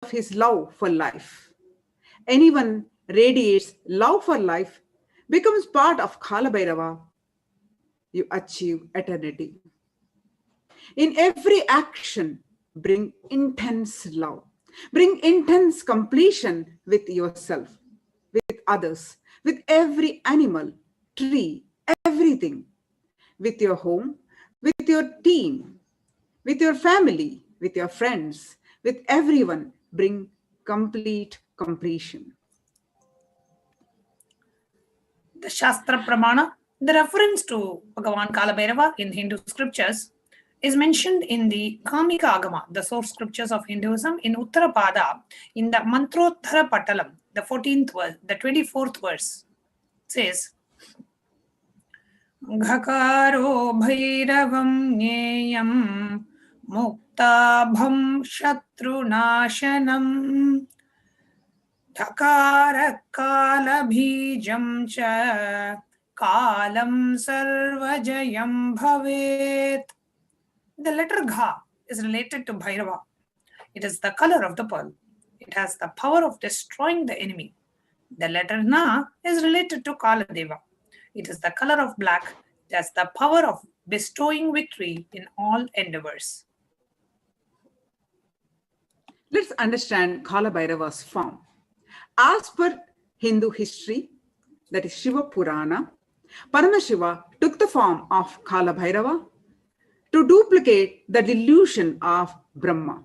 of his love for life. Anyone radiates love for life, becomes part of Kalabhairava, you achieve eternity. In every action, bring intense love, bring intense completion with yourself, with others, with every animal, tree, everything, with your home, with your team, with your family, with your friends, with everyone, bring complete completion. The Shastra Pramana, the reference to Bhagavan Kalabhairava in Hindu scriptures, is mentioned in the Kamika Agama, the source scriptures of Hinduism, in Uttarapada, in the Mantrottara Patalam, the 14th verse, the 24th verse. It says, Ghakaro bhairavam nyeyam muktabham shatrunashanam Dhakara kalabhijam cha kalam sarvajayam bhavet. The letter Gha is related to Bhairava. It is the color of the pearl. It has the power of destroying the enemy. The letter Na is related to Kaladeva. It is the color of black. It has the power of bestowing victory in all endeavors. Let's understand Kalabhairava's form. As per Hindu history, that is Shiva Purana, Paramashiva took the form of Kalabhairava to duplicate the delusion of Brahma.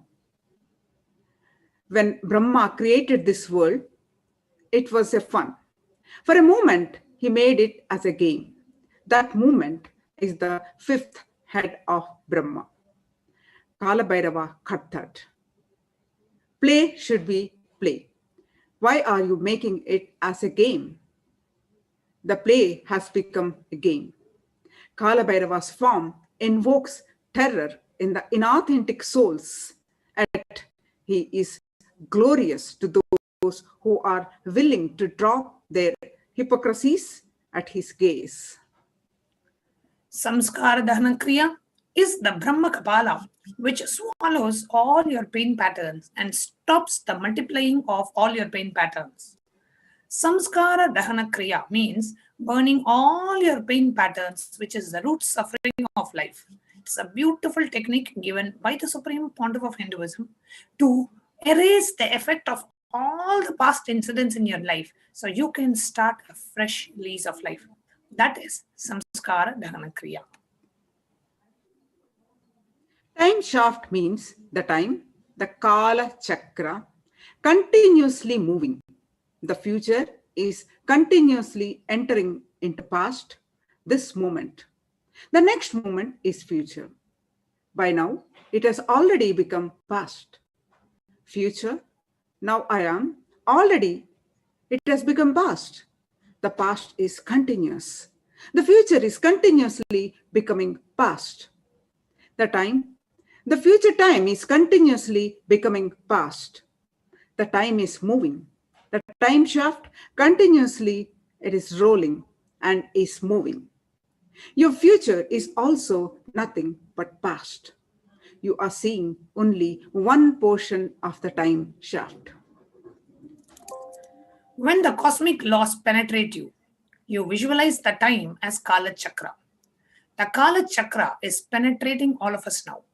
When Brahma created this world, it was a fun. For a moment, he made it as a game. That moment is the fifth head of Brahma. Kalabhairava cut that. Play should be play. Why are you making it as a game? The play has become a game. Kalabhairava's form invokes terror in the inauthentic souls, and he is glorious to those who are willing to drop their hypocrisies at his gaze. Samskara Dahana Kriya is the Brahma Kapala, which swallows all your pain patterns and stops the multiplying of all your pain patterns. Samskara Dahana Kriya means burning all your pain patterns, which is the root suffering of life. It's a beautiful technique given by the Supreme Pontiff of Hinduism to erase the effect of all the past incidents in your life so you can start a fresh lease of life. That is Samskara Dahana Kriya. Time shaft means the time, the Kala Chakra, continuously moving. The future is continuously entering into past, this moment. The next moment is future. By now, it has already become past. Future, now I am, already, it has become past. The past is continuous. The future is continuously becoming past. The future time is continuously becoming past. The time is moving. The time shaft continuously, it is rolling and is moving. Your future is also nothing but past. You are seeing only one portion of the time shaft. When the cosmic laws penetrate you, you visualize the time as Kala Chakra. The Kala Chakra is penetrating all of us now.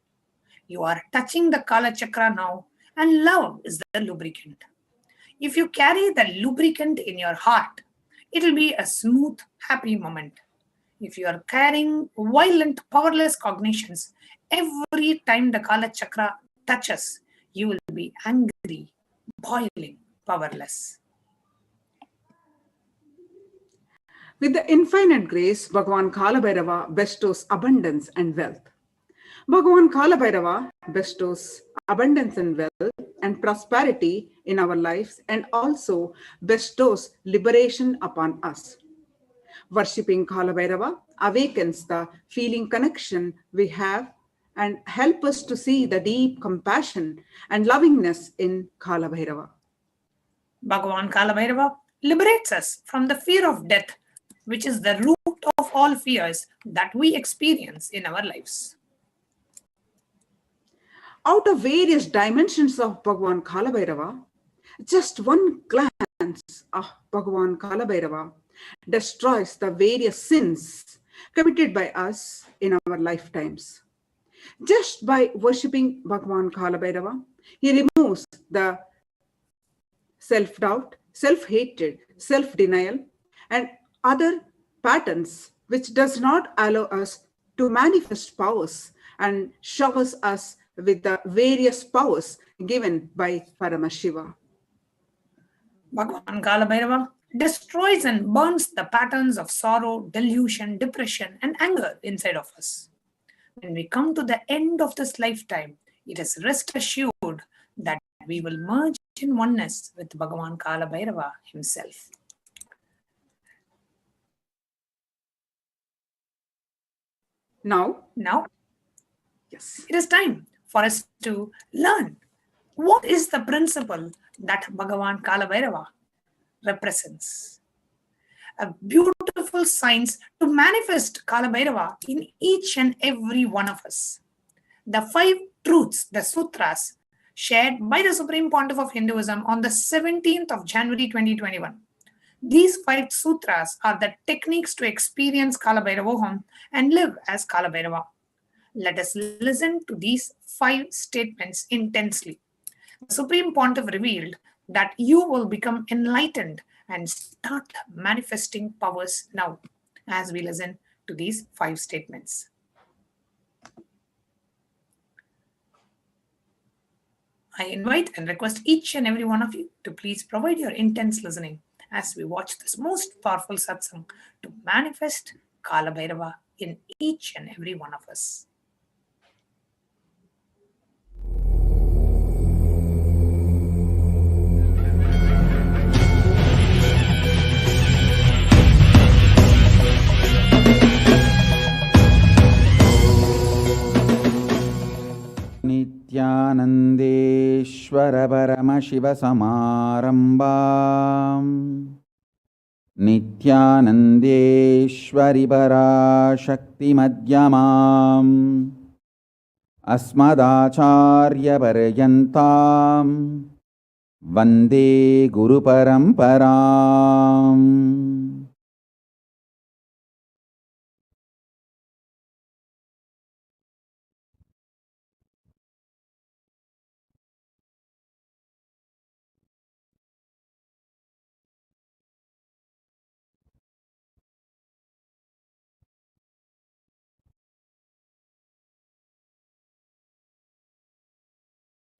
You are touching the Kala Chakra now, and love is the lubricant. If you carry the lubricant in your heart, it will be a smooth, happy moment. If you are carrying violent, powerless cognitions, every time the Kala Chakra touches, you will be angry, boiling, powerless. With the infinite grace, Bhagavan Kalabhairava bestows abundance and wealth. Bhagavan Kalabhairava bestows abundance and wealth and prosperity in our lives and also bestows liberation upon us. Worshipping Kalabhairava awakens the feeling connection we have and help us to see the deep compassion and lovingness in Kalabhairava. Bhagavan Kalabhairava liberates us from the fear of death, which is the root of all fears that we experience in our lives. Out of various dimensions of Bhagavan Kalabhairava, just one glance of Bhagavan Kalabhairava destroys the various sins committed by us in our lifetimes. Just by worshipping Bhagavan Kalabhairava, he removes the self-doubt, self-hatred, self-denial, and other patterns which does not allow us to manifest powers and showers us with the various powers given by Paramashiva. Bhagavan Kalabhairava destroys and burns the patterns of sorrow, delusion, depression, and anger inside of us. When we come to the end of this lifetime, it is rest assured that we will merge in oneness with Bhagavan Kalabhairava himself. Now, yes, it is time for us to learn what is the principle that Bhagavan Kalabhairava represents. A beautiful science to manifest Kalabhairava in each and every one of us. The 5 truths, the sutras, shared by the Supreme Pontiff of Hinduism on the 17th of January 2021. These 5 sutras are the techniques to experience Kalabhairavoham and live as Kalabhairava. Let us listen to these 5 statements intensely. The Supreme Pontiff revealed that you will become enlightened and start manifesting powers now, as we listen to these 5 statements. I invite and request each and every one of you to please provide your intense listening as we watch this most powerful satsang to manifest Kalabhairava in each and every one of us. नित्यानन्देश्वर परमशिवसमारम्भाम् नित्यानन्देश्वरि पराशक्तिमध्यमाम् अस्मदाचार्यपर्यन्ताम् वन्दे गुरुपरम्पराम्.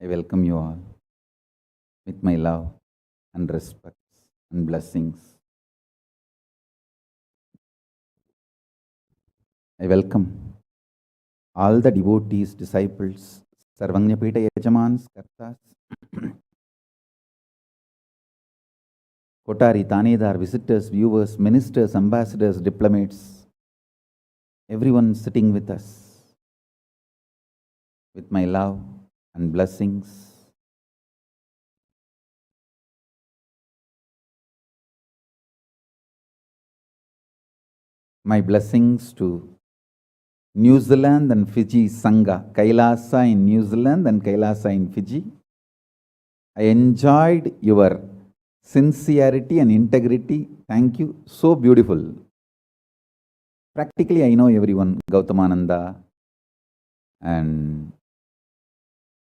I welcome you all with my love and respect and blessings. I welcome all the devotees, disciples, Sarvanyapita Yajamans, Kartas, Kotari, Tanedar, visitors, viewers, ministers, ambassadors, diplomats, everyone sitting with us with my love and blessings. My blessings to New Zealand and Fiji Sangha, Kailasa in New Zealand and Kailasa in Fiji. I enjoyed your sincerity and integrity. Thank you. So beautiful. Practically, I know everyone. Gautamananda and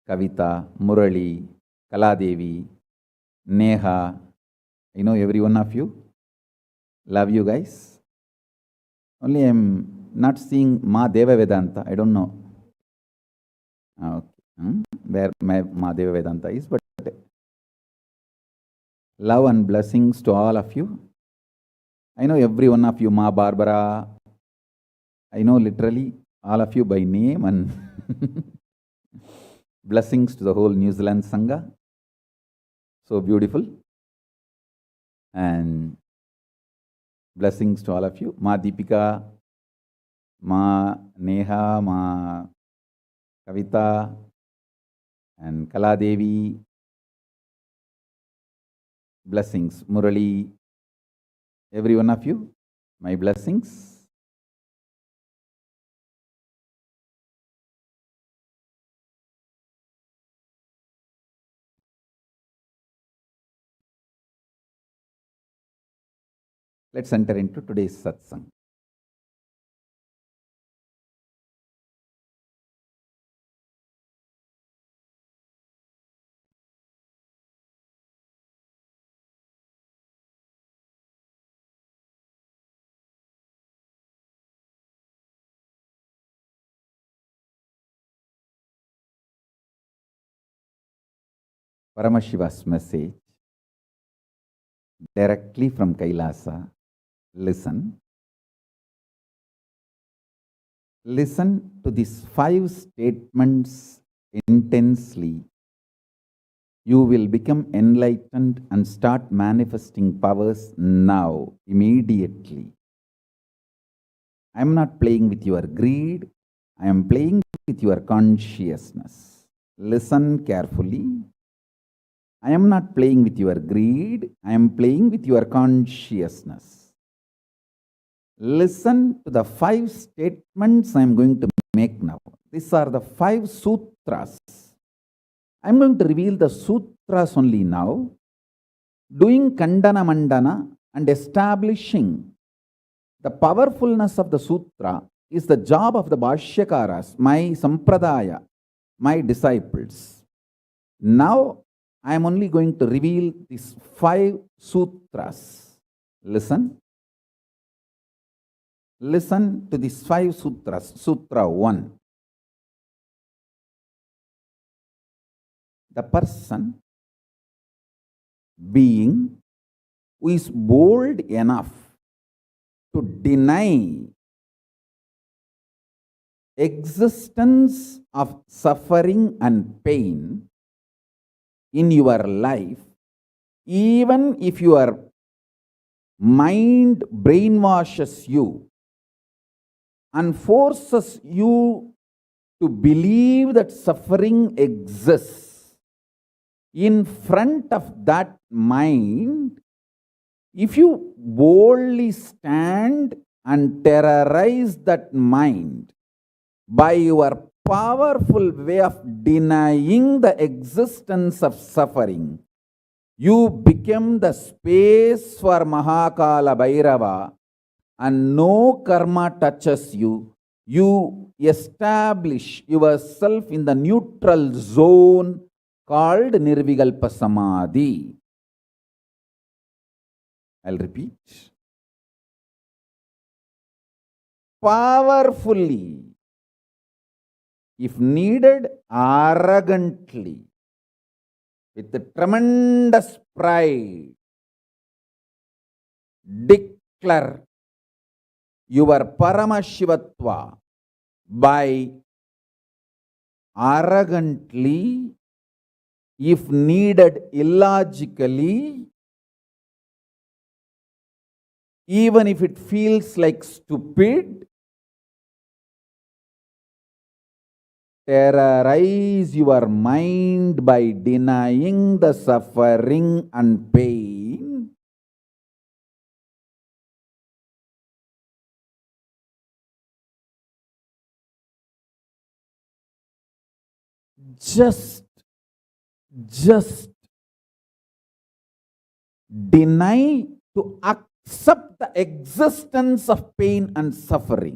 Kavita, Murali, Kaladevi, Neha. I know every one of you. Love you guys. Only I'm not seeing Ma Deva Vedanta. I don't know where Ma Deva Vedanta is, but love and blessings to all of you. I know every one of you, Ma Barbara. I know literally all of you by name, and blessings to the whole New Zealand Sangha. So beautiful. And blessings to all of you. Ma Deepika, Ma Neha, Ma Kavita, and Kaladevi. Blessings. Murali, every one of you, my blessings. Let's enter into today's satsang. Paramashiva's message directly from Kailasa. Listen. Listen to these 5 statements intensely. You will become enlightened and start manifesting powers now, immediately. I am not playing with your greed. I am playing with your consciousness. Listen carefully. I am not playing with your greed. I am playing with your consciousness. Listen to the 5 statements I am going to make now. These are the 5 sutras. I am going to reveal the sutras only now, doing kandana mandana and establishing the powerfulness of the sutra is the job of the Bhashyakaras, my sampradaya, my disciples. Now, I am only going to reveal these 5 sutras. Listen. Listen to these 5 sutras. Sutra 1. The person, being, who is bold enough to deny existence of suffering and pain in your life, even if your mind brainwashes you and forces you to believe that suffering exists, in front of that mind, if you boldly stand and terrorize that mind by your powerful way of denying the existence of suffering, you become the space for Kalabhairava and no karma touches you. You establish yourself in the neutral zone called Nirvikalpa Samadhi. I'll repeat. Powerfully, if needed, arrogantly, with the tremendous pride, declare your Paramashivatva by arrogantly, if needed, illogically, even if it feels like stupid, terrorize your mind by denying the suffering and pain. Just deny to accept the existence of pain and suffering.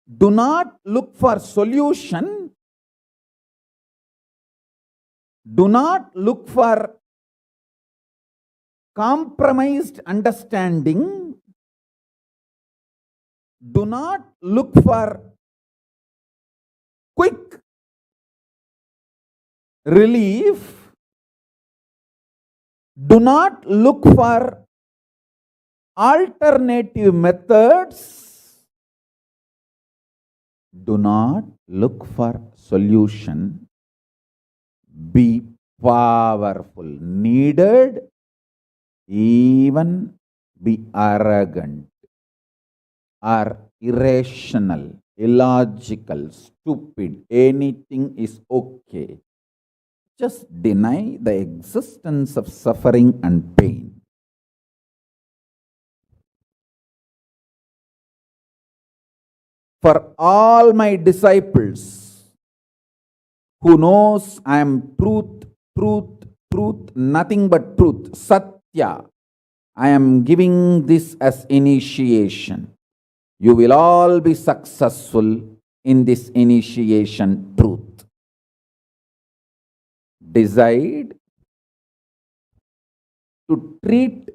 Do not look for solution. Do not look for compromised understanding. Do not look for quick relief. Do not look for alternative methods. Do not look for solution. Be powerful. Needed, even be arrogant or irrational, illogical, stupid. Anything is okay. Just deny the existence of suffering and pain. for all my disciples who knows I am truth, truth, truth, nothing but truth, Satya. I am giving this as initiation. You will all be successful in this initiation truth. Decide to treat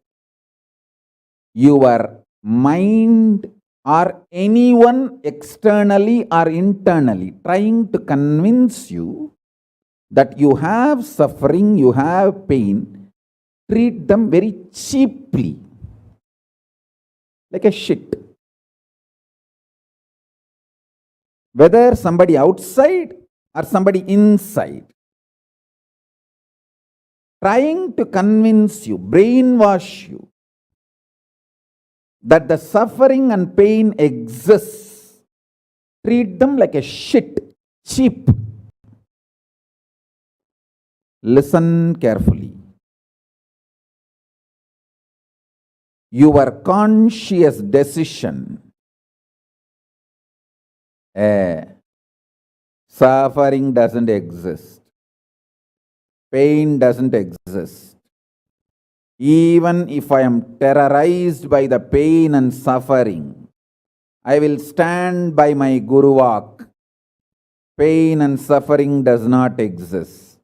your mind or anyone externally or internally trying to convince you that you have suffering, you have pain, treat them very cheaply, like a shit. Whether somebody outside or somebody inside, trying to convince you, brainwash you, that the suffering and pain exists, treat them like a shit, cheap. Listen carefully. Your conscious decision, suffering doesn't exist, pain doesn't exist. Even if I am terrorized by the pain and suffering, I will stand by my Guru Vak. Pain and suffering does not exist.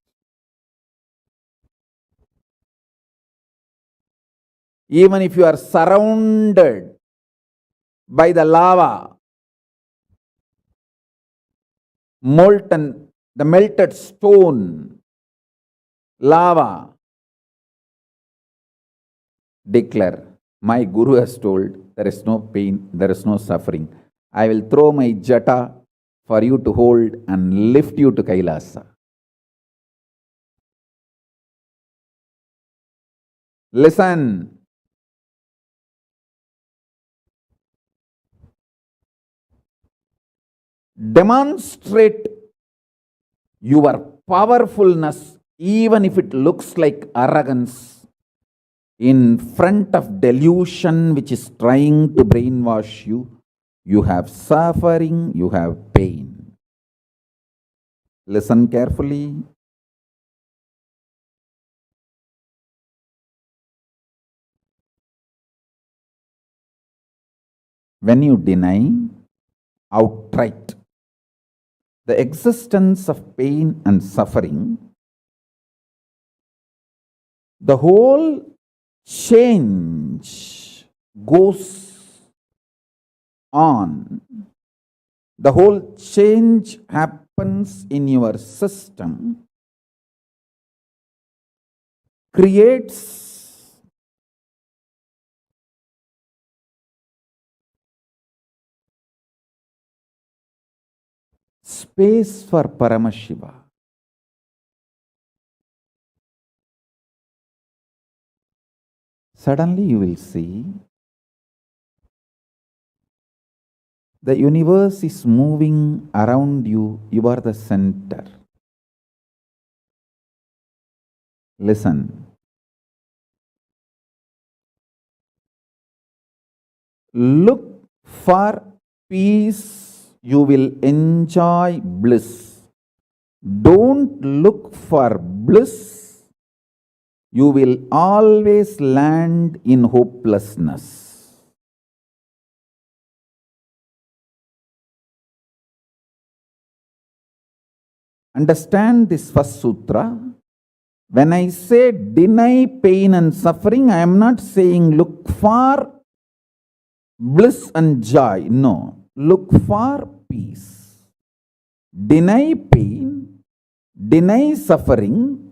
Even if you are surrounded by the lava, molten, the melted stone, lava, declare, my Guru has told, there is no pain, there is no suffering. I will throw my jata for you to hold and lift you to Kailasa. Listen. Demonstrate your powerfulness, even if it looks like arrogance, in front of delusion which is trying to brainwash you. You have suffering, you have pain. Listen carefully. When you deny outright the existence of pain and suffering, the whole change goes on. The whole change happens in your system, creates space for Paramashiva. Suddenly you will see the universe is moving around you. You are the center. Listen. Look for peace, you will enjoy bliss. Don't look for bliss, you will always land in hopelessness. Understand this first sutra. When I say deny pain and suffering, I am not saying look for bliss and joy. No, look for peace. Deny pain, deny suffering,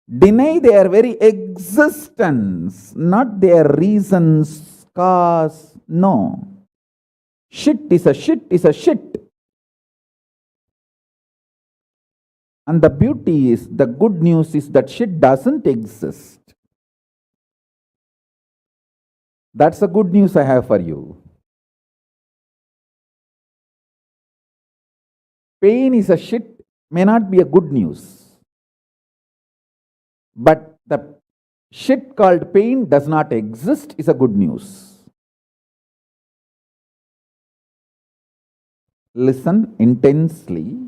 deny their very existence, not their reasons, cause. No. Shit is a shit is a shit. And the beauty is, the good news is that shit doesn't exist. That's the good news I have for you. Pain is a shit may not be a good news. But the shit called pain does not exist is a good news. listen intensely.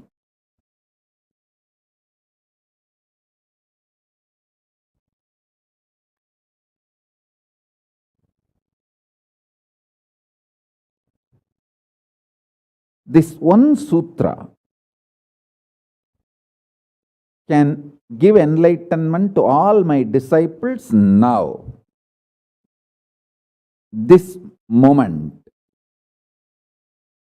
This one sutra can give enlightenment to all my disciples now. This moment,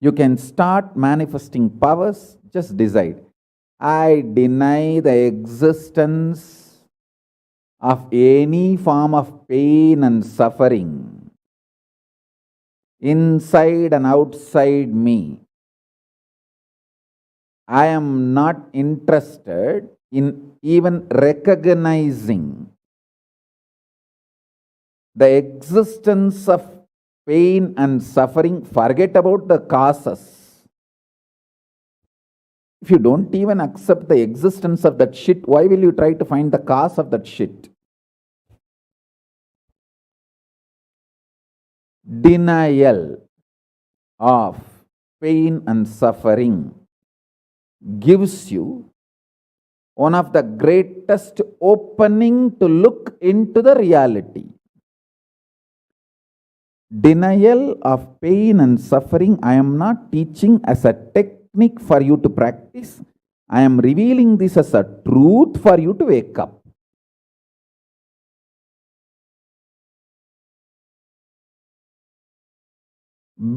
you can start manifesting powers. Just decide. I deny the existence of any form of pain and suffering inside and outside me. I am not interested in even recognizing the existence of pain and suffering. Forget about the causes. If you don't even accept the existence of that shit, why will you try to find the cause of that shit? Denial of pain and suffering gives you one of the greatest opening to look into the reality. Denial of pain and suffering, I am not teaching as a technique for you to practice. I am revealing this as a truth for you to wake up.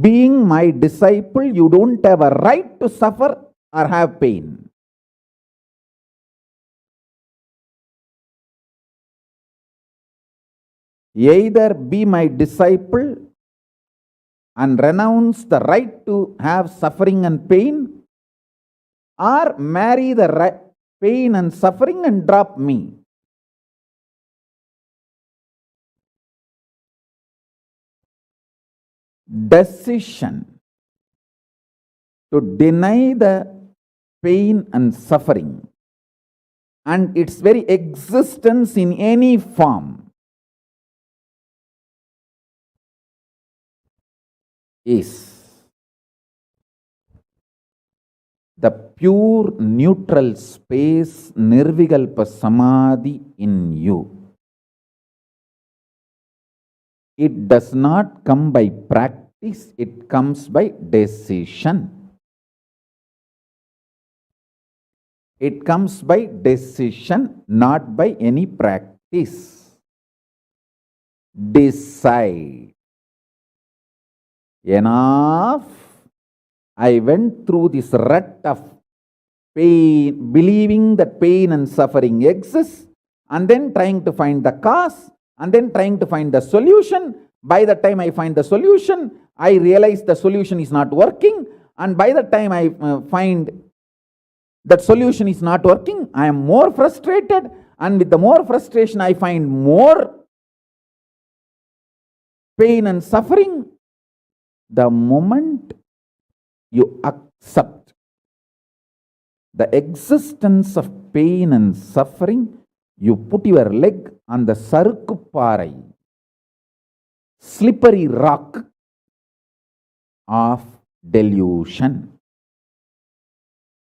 Being my disciple, you don't have a right to suffer or have pain. Either be my disciple and renounce the right to have suffering and pain, or marry the pain and suffering and drop me. Decision to deny the pain and suffering and its very existence in any form is the pure neutral space, Nirvikalpa Samadhi in you. It does not come by practice, it comes by decision. It comes by decision, not by any practice. Decide. Enough. I went through this rut of pain, believing that pain and suffering exist, and then trying to find the cause, and then trying to find the solution. By the time I find the solution, I realize the solution is not working, and by the time I find that solution is not working, I am more frustrated, and with the more frustration, I find more pain and suffering. The moment you accept the existence of pain and suffering, you put your leg on the sarukupparai, slippery rock of delusion.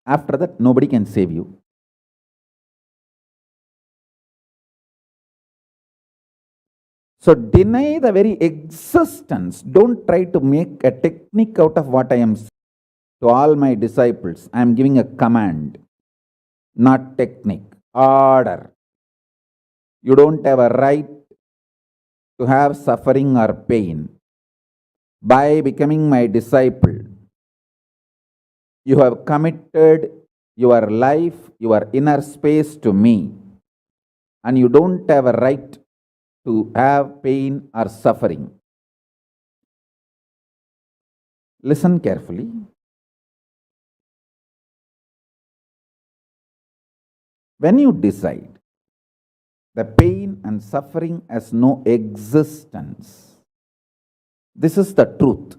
After that, nobody can save you. So deny the very existence. Don't try to make a technique out of what I am saying. To all my disciples, I am giving a command, not technique, order. You don't have a right to have suffering or pain. By becoming my disciple, you have committed your life, your inner space to me, and you don't have a right to have pain or suffering. Listen carefully. When you decide the pain and suffering has no existence, this is the truth.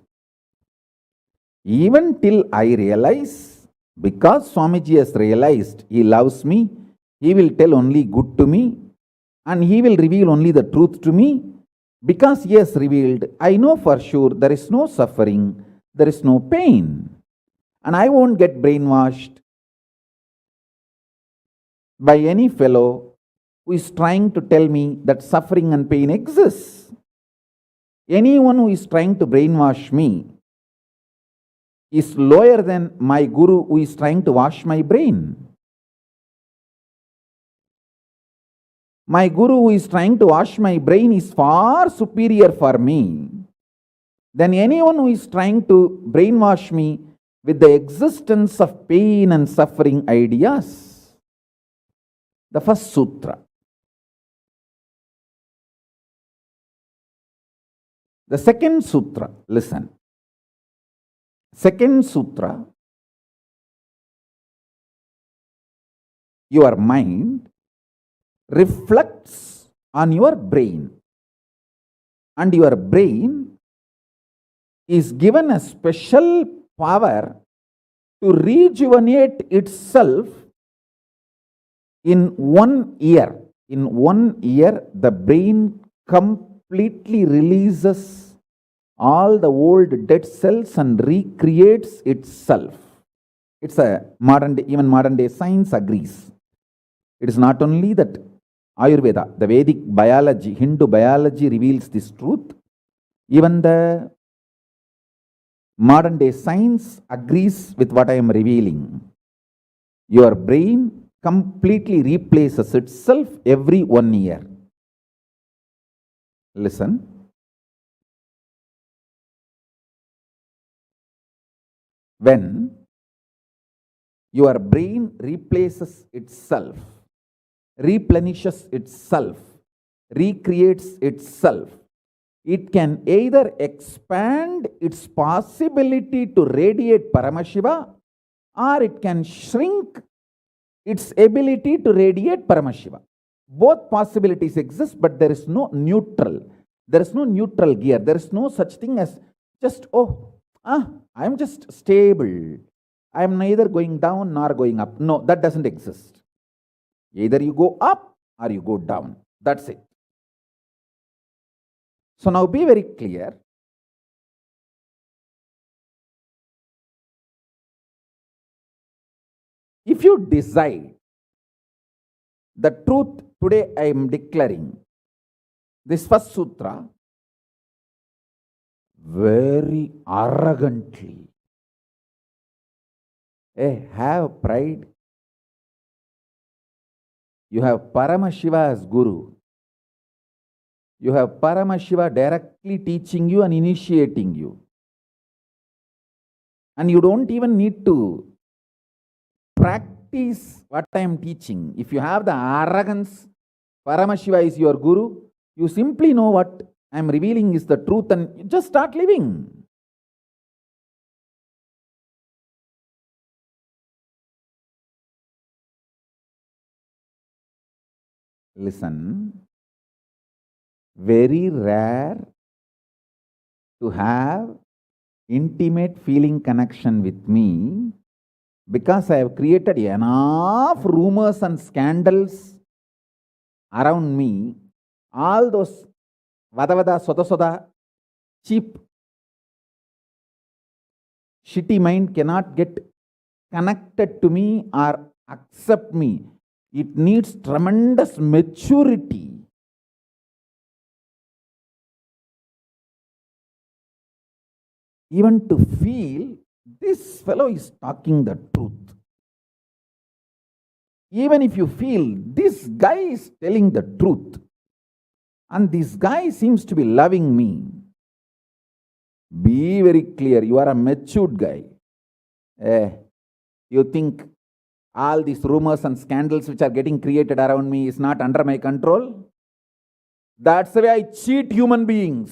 Even till I realize, because Swamiji has realized he loves me, he will tell only good to me, and he will reveal only the truth to me. Because he has revealed, I know for sure there is no suffering, there is no pain. And I won't get brainwashed by any fellow who is trying to tell me that suffering and pain exists. Anyone who is trying to brainwash me is lower than my guru who is trying to wash my brain. My guru who is trying to wash my brain is far superior for me than anyone who is trying to brainwash me with the existence of pain and suffering ideas. The first sutra. The second sutra, listen. Second sutra, your mind reflects on your brain, and your brain is given a special power to rejuvenate itself in 1 year. In 1 year, the brain completely releases all the old dead cells and recreates itself. It's a modern day, even modern day science agrees. It is not only that Ayurveda, the Vedic biology, Hindu biology reveals this truth. Even the modern day science agrees with what I am revealing. Your brain completely replaces itself every 1 year. Listen. When your brain replaces itself, replenishes itself, recreates itself, it can either expand its possibility to radiate Paramashiva, or it can shrink its ability to radiate Paramashiva. Both possibilities exist, but there is no neutral. There is no neutral gear. There is no such thing as just, I am just stable. I am neither going down nor going up. No, that doesn't exist. Either you go up or you go down. That's it. So now be very clear. If you decide the truth today I am declaring, this first sutra, very arrogantly, have pride. You have Paramashiva as Guru. You have Paramashiva directly teaching you and initiating you. And you don't even need to practice what I am teaching. If you have the arrogance, Paramashiva is your Guru, you simply know what I am revealing is the truth and you just start living. Listen, very rare to have intimate feeling connection with me because I have created enough rumors and scandals around me. All those vada soda soda, cheap, shitty mind cannot get connected to me or accept me. It needs tremendous maturity. Even to feel this fellow is talking the truth. Even if you feel this guy is telling the truth and this guy seems to be loving me, be very clear, you are a matured guy. You think all these rumors and scandals which are getting created around me is not under my control? That's the way I cheat human beings.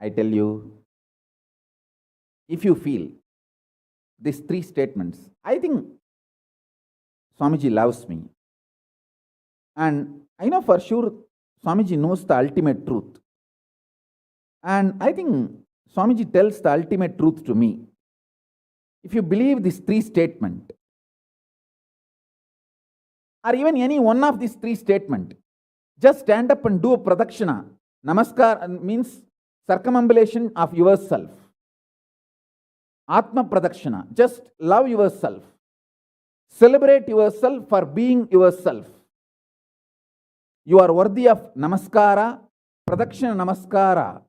I tell you, if you feel these 3 statements, I think Swamiji loves me. And I know for sure Swamiji knows the ultimate truth. And I think Swamiji tells the ultimate truth to me. If you believe these 3 statements, or even any one of these 3 statements, Just stand up and do a pradakshina. Namaskar means circumambulation of yourself. Atma pradakshina. Just love yourself. Celebrate yourself for being yourself. You are worthy of namaskara, pradakshina namaskara.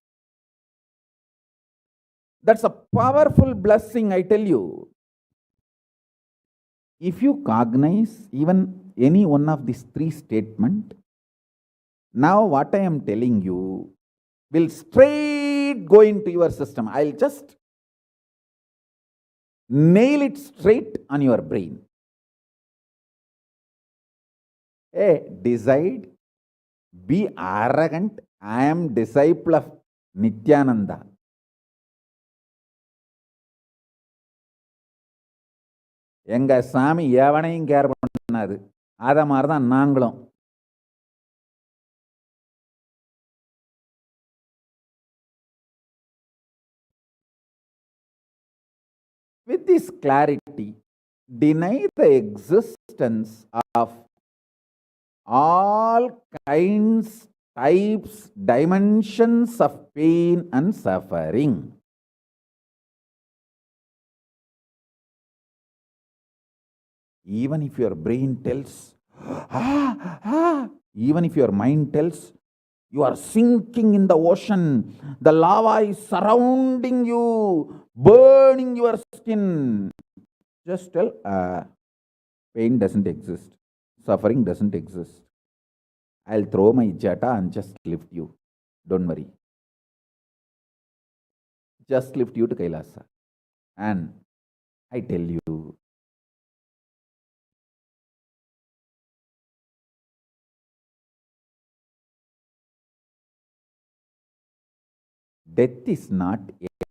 That's a powerful blessing, I tell you. If you cognize even any one of these three statements, now what I am telling you will straight go into your system. I'll just nail it straight on your brain. Hey, decide, be arrogant. I am disciple of Nityananda. எங்க சாமி எவனையும் care பண்ணாது. அத மாதிரி தான் நாங்களும். With this clarity, deny the existence of all kinds, types, dimensions of pain and suffering. Even if your brain tells, even if your mind tells, you are sinking in the ocean, the lava is surrounding you, burning your skin. Just tell, pain doesn't exist, suffering doesn't exist. I'll throw my jata and just lift you. Don't worry. Just lift you to Kailasa. And I tell you, death is not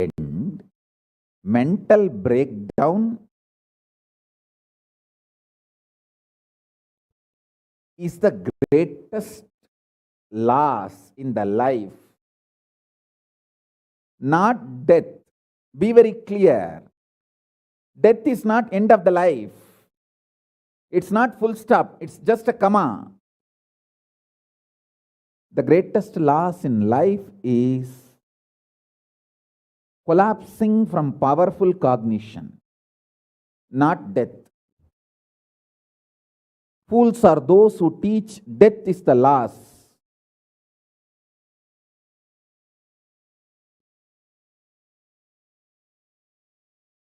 end. Mental breakdown is the greatest loss in the life. Not death. Be very clear. Death is not end of the life. It's not full stop. It's just a comma. The greatest loss in life is collapsing from powerful cognition, not death. Fools are those who teach death is the loss.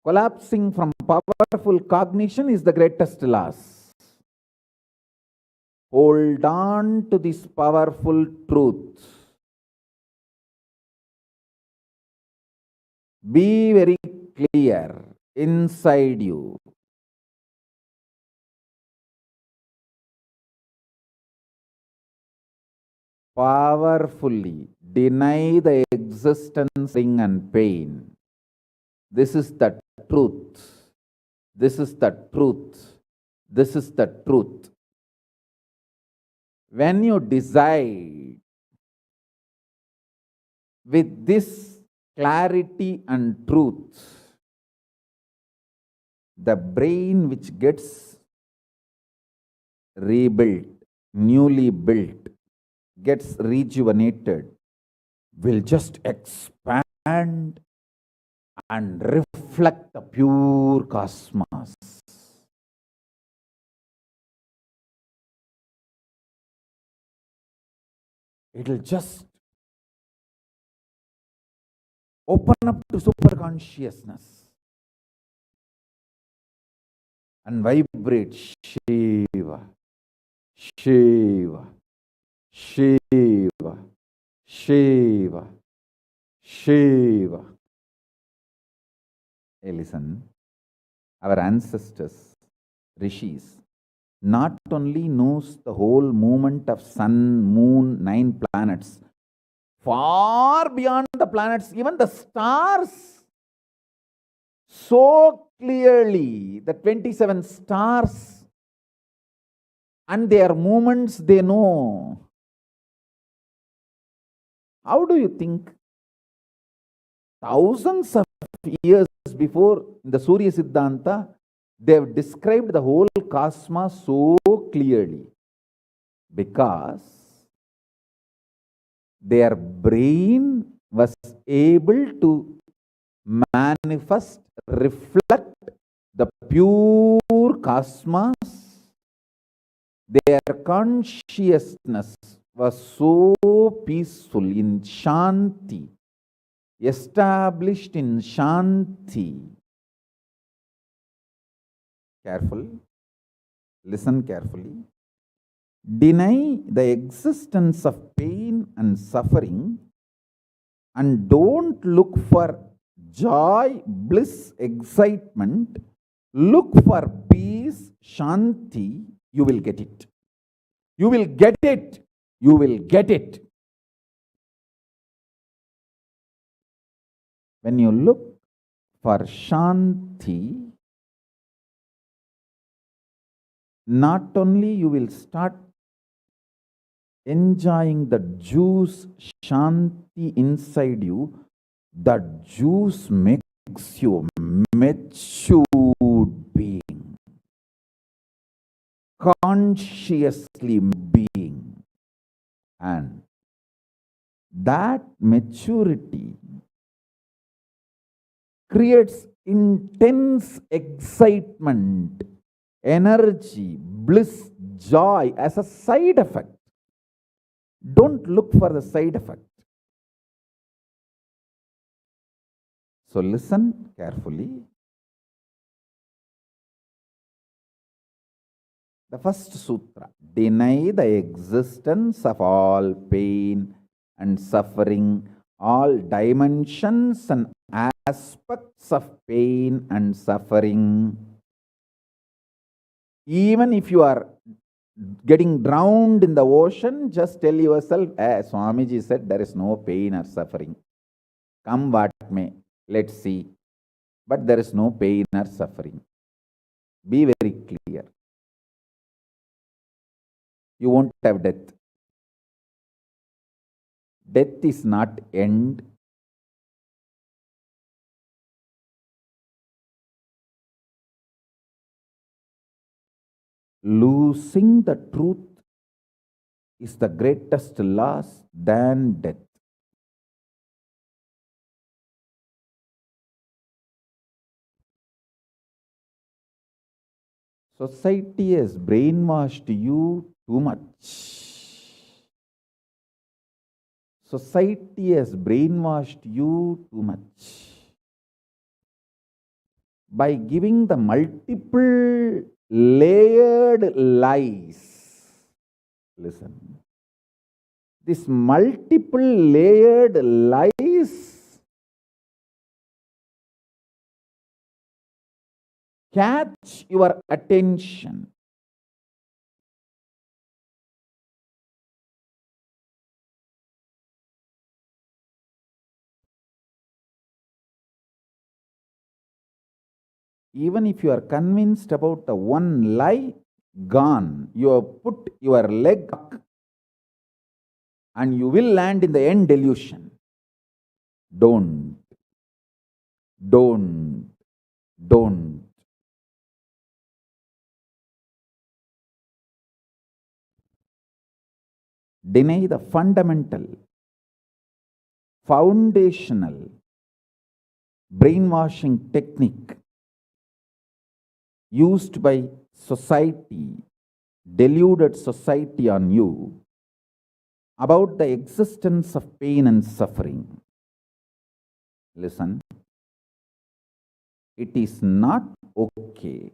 Collapsing from powerful cognition is the greatest loss. Hold on to this powerful truth. Be very clear inside you. Powerfully deny the existence and pain. This is the truth. This is the truth. This is the truth. When you decide with this clarity and truth, the brain which gets rebuilt, newly built, gets rejuvenated, will just expand and reflect the pure cosmos. It will just open up to super consciousness and vibrate Shiva, Shiva, Shiva, Shiva, Shiva. Hey, listen, our ancestors, rishis, not only knows the whole movement of sun, moon, 9 planets, far beyond the planets, even the stars, so clearly, the 27 stars and their movements they know. How do you think? Thousands of years before the Surya Siddhanta, they have described the whole cosmos so clearly. Because their brain was able to manifest, reflect the pure cosmos. Their consciousness was so peaceful in Shanti, established in Shanti. Careful, listen carefully. Deny the existence of pain and suffering and don't look for joy, bliss, excitement. Look for peace, Shanti. You will get it. You will get it. You will get it. When you look for Shanti, not only you will start enjoying the juice Shanti inside you, that juice makes you matured being, consciously being, and that maturity creates intense excitement, energy, bliss, joy as a side effect. Don't look for the side effect. So listen carefully. The first sutra: deny the existence of all pain and suffering, all dimensions and aspects of pain and suffering. Even if you are getting drowned in the ocean, just tell yourself, Swamiji said there is no pain or suffering. Come what may, let's see. But there is no pain or suffering. Be very clear. You won't have death. Death is not end. Losing the truth is the greatest loss than death. Society has brainwashed you too much. Society has brainwashed you too much by giving the multiple layered lies. Listen. This multiple layered lies catch your attention. Even if you are convinced about the one lie, gone. You have put your leg up and you will land in the end delusion. Don't. Deny the fundamental, foundational brainwashing technique used by society, deluded society on you about the existence of pain and suffering. Listen, it is not okay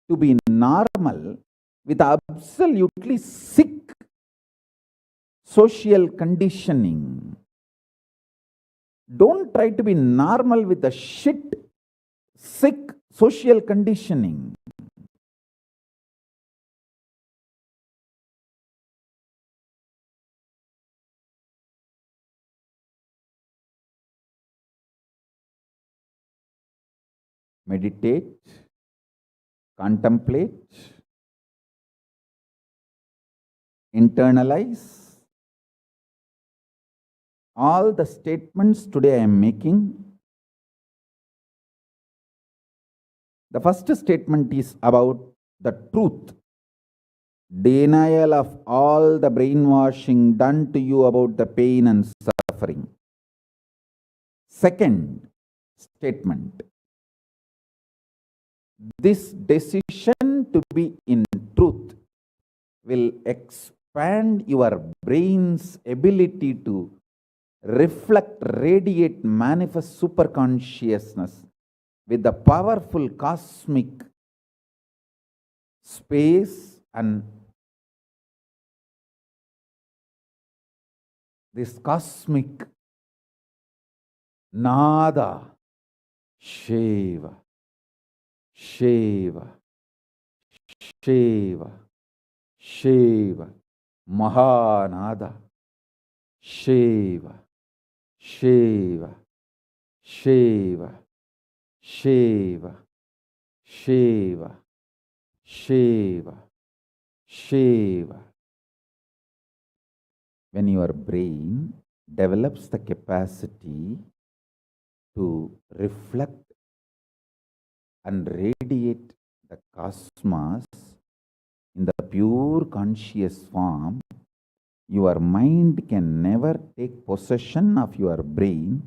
to be normal with absolutely sick social conditioning. Don't try to be normal with the shit, sick social conditioning. Meditate, contemplate, internalize all the statements today I am making. The first statement is about the truth. denial of all the brainwashing done to you about the pain and suffering. Second statement, this decision to be in truth will expand your brain's ability to reflect, radiate, manifest superconsciousness with the powerful cosmic space and this cosmic nada, Shiva, Shiva, Shiva, Shiva, Mahanada, Shiva, Shiva, Shiva, Shiva, Shiva, Shiva, Shiva. When your brain develops the capacity to reflect and radiate the cosmos in the pure conscious form, your mind can never take possession of your brain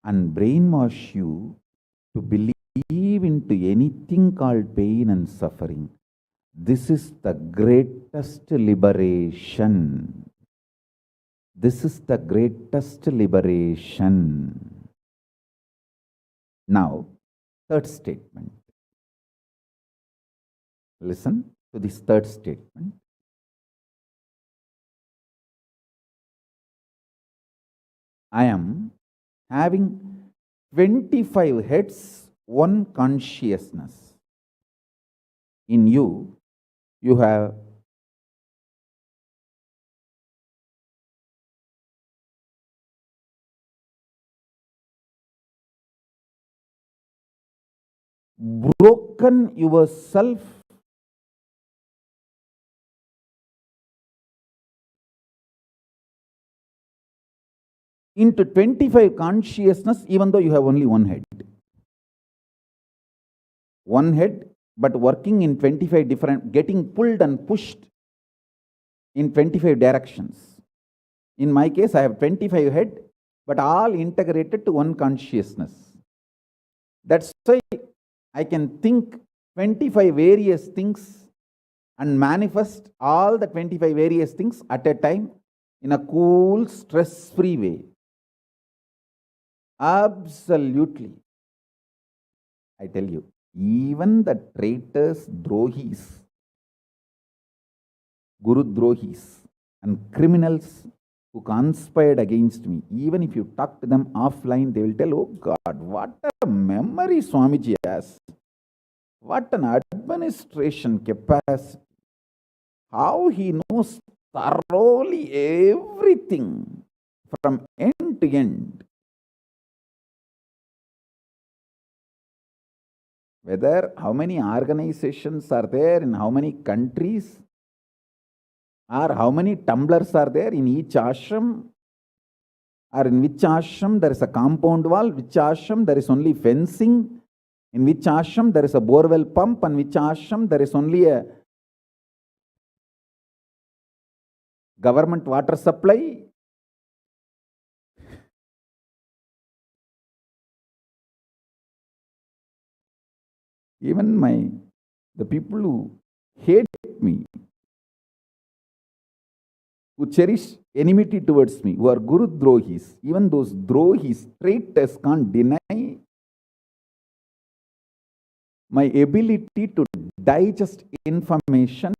and brainwash you to believe into anything called pain and suffering. This is the greatest liberation. This is the greatest liberation. Now, third statement. Listen to this third statement. I am having 25 heads, one consciousness. In you, you have broken yourself into 25 consciousness, even though you have only one head. One head, but working in 25 different, getting pulled and pushed in 25 directions. In my case, I have 25 head, but all integrated to one consciousness. That's why I can think 25 various things and manifest all the 25 various things at a time in a cool, stress-free way. Absolutely. I tell you, even the traitors, drohis, guru drohis, and criminals who conspired against me, even if you talk to them offline, they will tell, oh God, what a memory Swamiji has. What an administration capacity. How he knows thoroughly everything from end to end. Whether how many organizations are there in how many countries, or how many tumblers are there in each ashram, or in which ashram there is a compound wall, which ashram there is only fencing, in which ashram there is a borewell pump, and which ashram there is only a government water supply. Even the people who hate me, who cherish enmity towards me, who are Guru Drohis, even those Drohis, traitors, can't deny my ability to digest information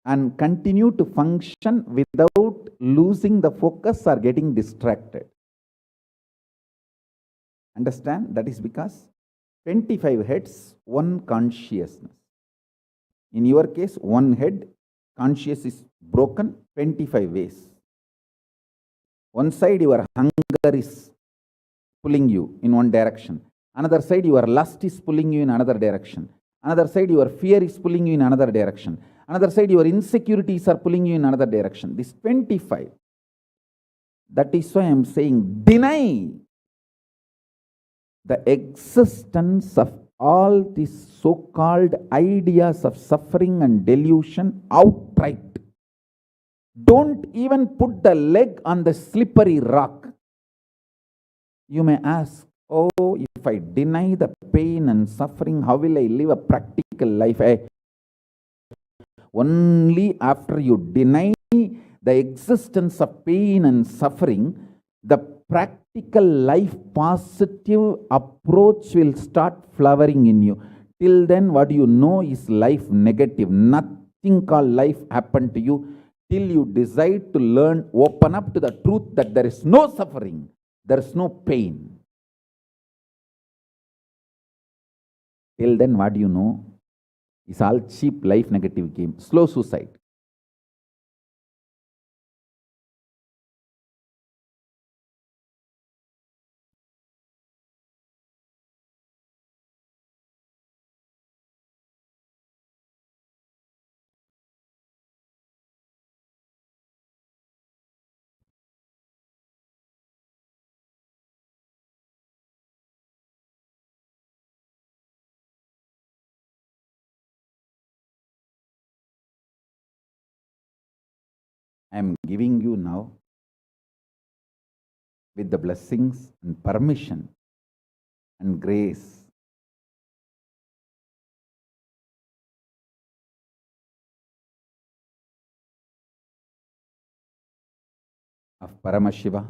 and continue to function without losing the focus or getting distracted. Understand? That is because 25 heads, one consciousness. In your case, one head, conscious is broken 25 ways. One side, your hunger is pulling you in one direction. Another side, your lust is pulling you in another direction. Another side, your fear is pulling you in another direction. Another side, your insecurities are pulling you in another direction. This 25. That is why I am saying, deny the existence of all these so-called ideas of suffering and delusion outright. Don't even put the leg on the slippery rock. You may ask, oh, if I deny the pain and suffering, how will I live a practical life? Only after you deny the existence of pain and suffering, the practical life positive approach will start flowering in you. Till then, what you know is life negative. Nothing called life happened to you till you decide to learn, open up to the truth that there is no suffering, there is no pain. Till then, what you know is all cheap life negative game, slow suicide. I am giving you now, with the blessings and permission and grace of Paramashiva,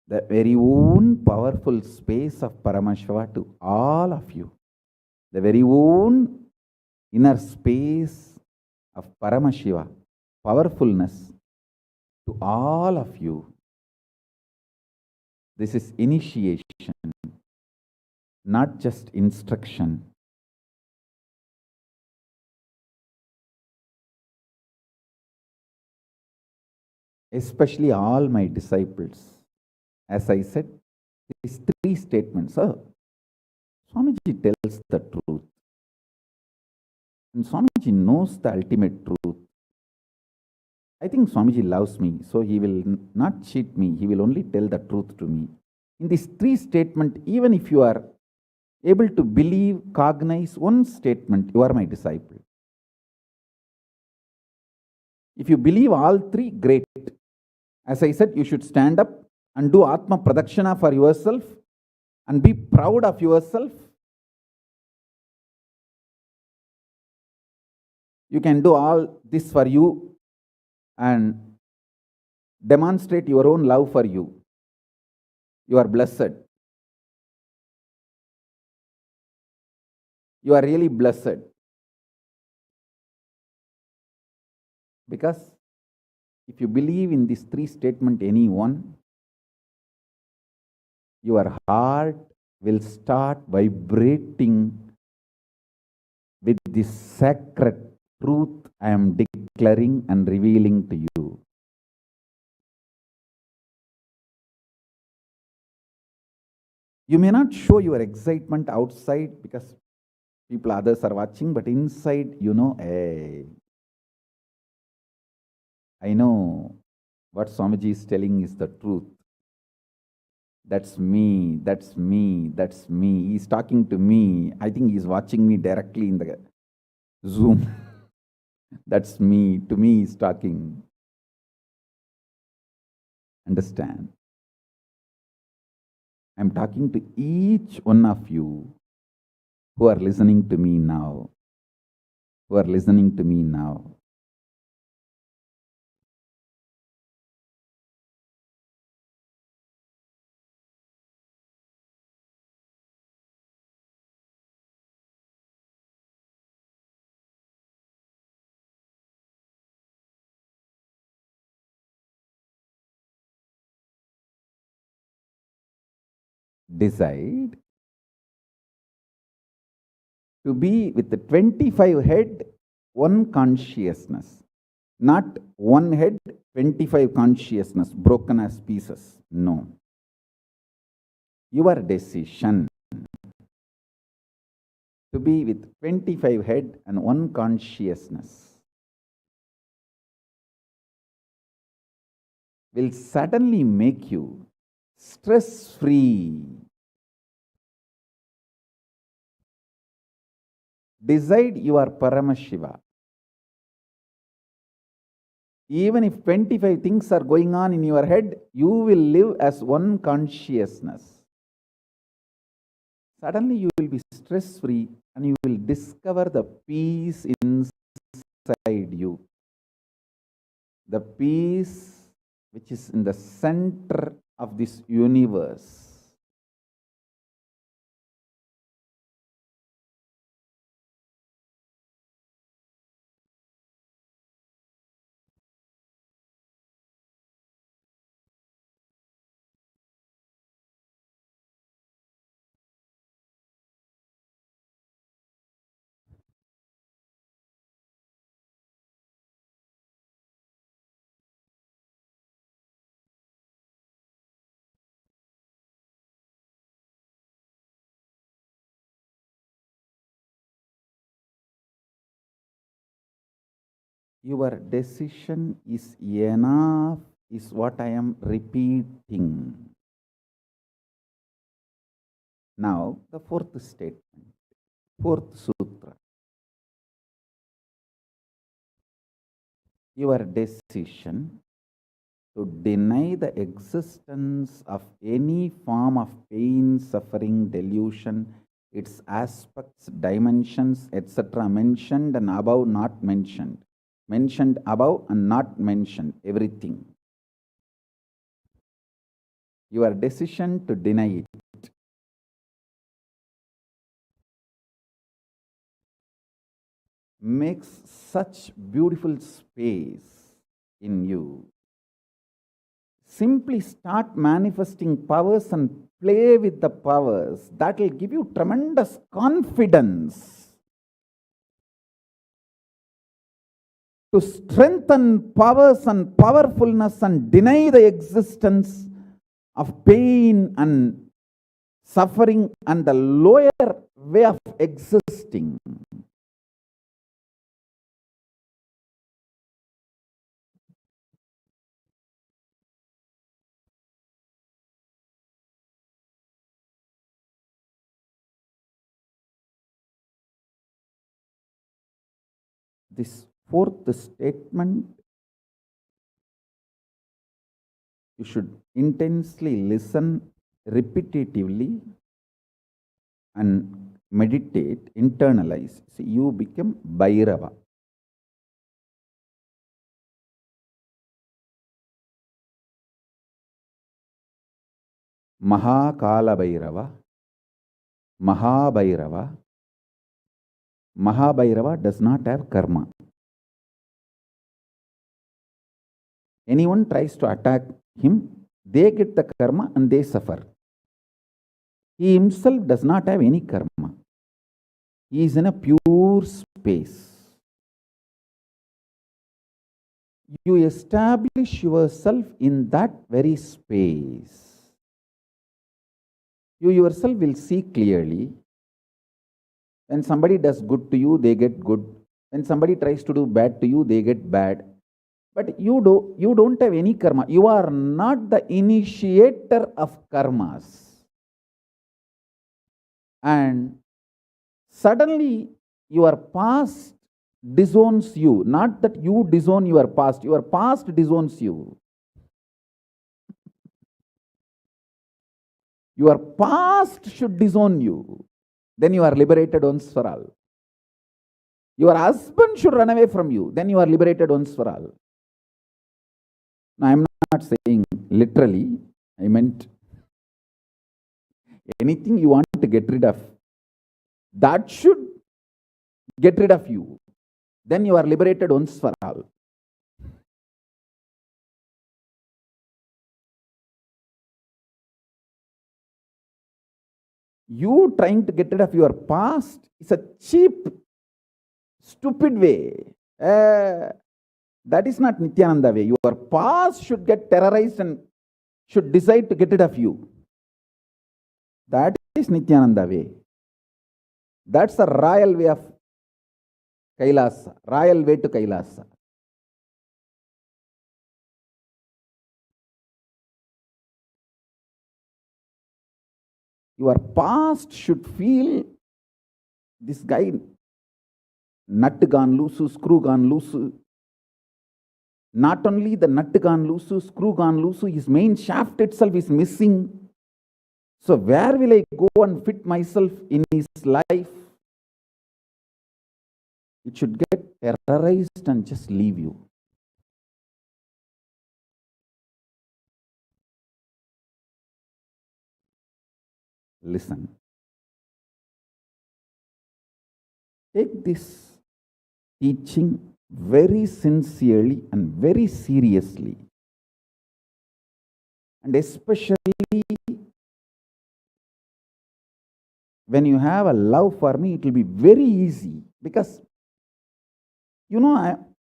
the very own powerful space of Paramashiva to all of you, the very own inner space of Paramashiva, powerfulness to all of you. This is initiation, not just instruction. Especially all my disciples. As I said, these three statements. Swamiji tells the truth. And Swamiji knows the ultimate truth. I think Swamiji loves me, so he will not cheat me. He will only tell the truth to me. In these three statements, even if you are able to believe, cognize one statement, you are my disciple. If you believe all three, great. As I said, you should stand up and do Atma Pradakshina for yourself and be proud of yourself. You can do all this for you and demonstrate your own love for you. You are blessed. You are really blessed. Because if you believe in these three statements, any one, your heart will start vibrating with this sacred truth I am declaring and revealing to you. You may not show your excitement outside because people, others are watching, but inside, you know, hey, I know what Swamiji is telling is the truth. That's me, that's me, that's me. He's talking to me. I think he's watching me directly in the Zoom. That's me. To me, he's talking. Understand? I'm talking to each one of you who are listening to me now. Who are listening to me now. Decide to be with the 25 head, one consciousness. Not one head, 25 consciousness, broken as pieces. No. Your decision to be with 25 head and one consciousness will suddenly make you stress-free. Decide you are Paramashiva. Even if 25 things are going on in your head, you will live as one consciousness. Suddenly you will be stress-free and you will discover the peace inside you. The peace which is in the center of this universe. Your decision is enough, is what I am repeating. Now, the fourth statement, fourth sutra. Your decision to deny the existence of any form of pain, suffering, delusion, its aspects, dimensions, etc., mentioned and above, not mentioned. Mentioned above and not mentioned, everything. Your decision to deny it makes such beautiful space in you. Simply start manifesting powers and play with the powers. That will give you tremendous confidence to strengthen powers and powerfulness and deny the existence of pain and suffering and the lower way of existing. This fourth statement, you should intensely listen repetitively and meditate, internalize. See, you become Bhairava. Kalabhairava, Mahabhairava. Mahabhairava does not have karma. Anyone tries to attack him, they get the karma and they suffer. He himself does not have any karma. He is in a pure space. You establish yourself in that very space. You yourself will see clearly. When somebody does good to you, they get good. When somebody tries to do bad to you, they get bad. But you don't have any karma. You are not the initiator of karmas. And suddenly your past disowns you. Not that you disown your past disowns you. Your past should disown you. Then you are liberated once for all. Your husband should run away from you. Then you are liberated once for all. Now, I am not saying literally. I meant anything you want to get rid of, that should get rid of you. Then you are liberated once for all. You trying to get rid of your past is a cheap, stupid way. That is not Nityananda way. Your past should get terrorized and should decide to get rid of you. That is Nityananda way. That's the royal way of Kailasa, royal way to Kailasa. Your past should feel, this guy nut gone loose, screw gone loose. Not only the nut gone loose, screw gone loose, his main shaft itself is missing. So where will I go and fit myself in his life? It should get terrorized and just leave you. Listen. Take this teaching very sincerely and very seriously. And especially when you have a love for me, it will be very easy. Because, you know,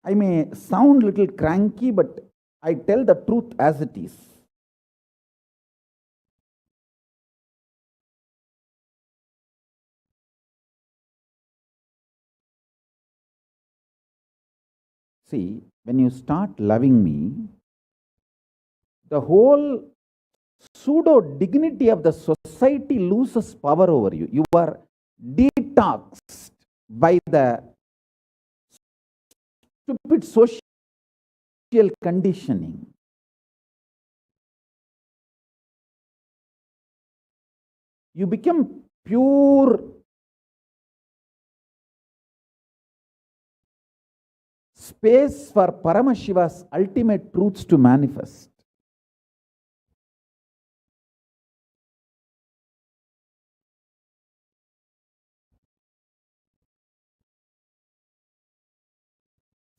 I may sound a little cranky, but I tell the truth as it is. See, when you start loving me, the whole pseudo dignity of the society loses power over you. You are detoxed by the stupid social conditioning. You become pure space for Paramashiva's ultimate truths to manifest.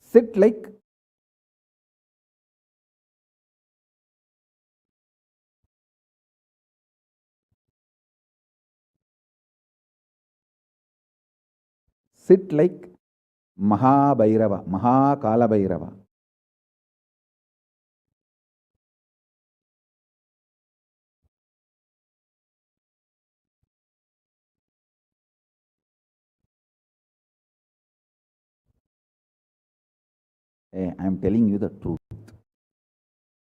Sit like Kalabhairava. Hey, I am telling you the truth.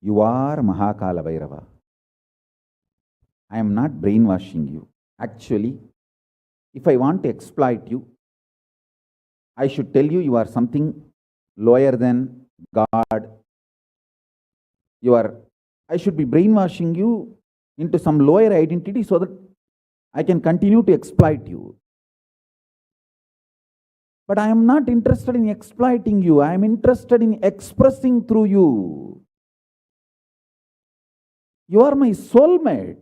You are Kalabhairava. I am not brainwashing you. Actually, if I want to exploit you, I should tell you you are something lower than God. I should be brainwashing you into some lower identity so that I can continue to exploit you. But I am not interested in exploiting you. I am interested in expressing through you. You are my soulmate.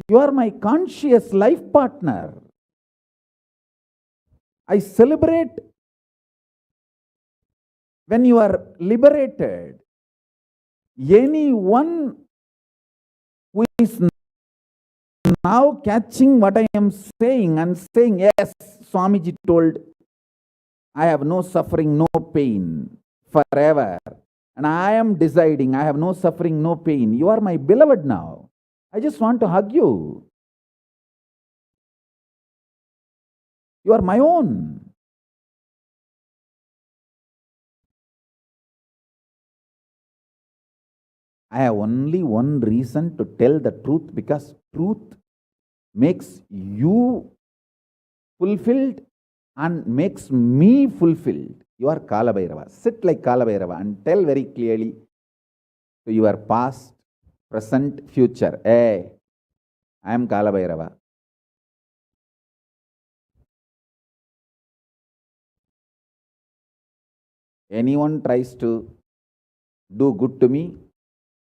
You are my conscious life partner. I celebrate when you are liberated. Anyone who is now catching what I am saying and saying, yes, Swamiji told, I have no suffering, no pain forever. And I am deciding, I have no suffering, no pain. You are my beloved now. I just want to hug you. You are my own. I have only one reason to tell the truth, because truth makes you fulfilled and makes me fulfilled. You are Kalabhairava. Sit like Kalabhairava and tell very clearly to your past, present, future. Hey, I am Kalabhairava. Anyone tries to do good to me,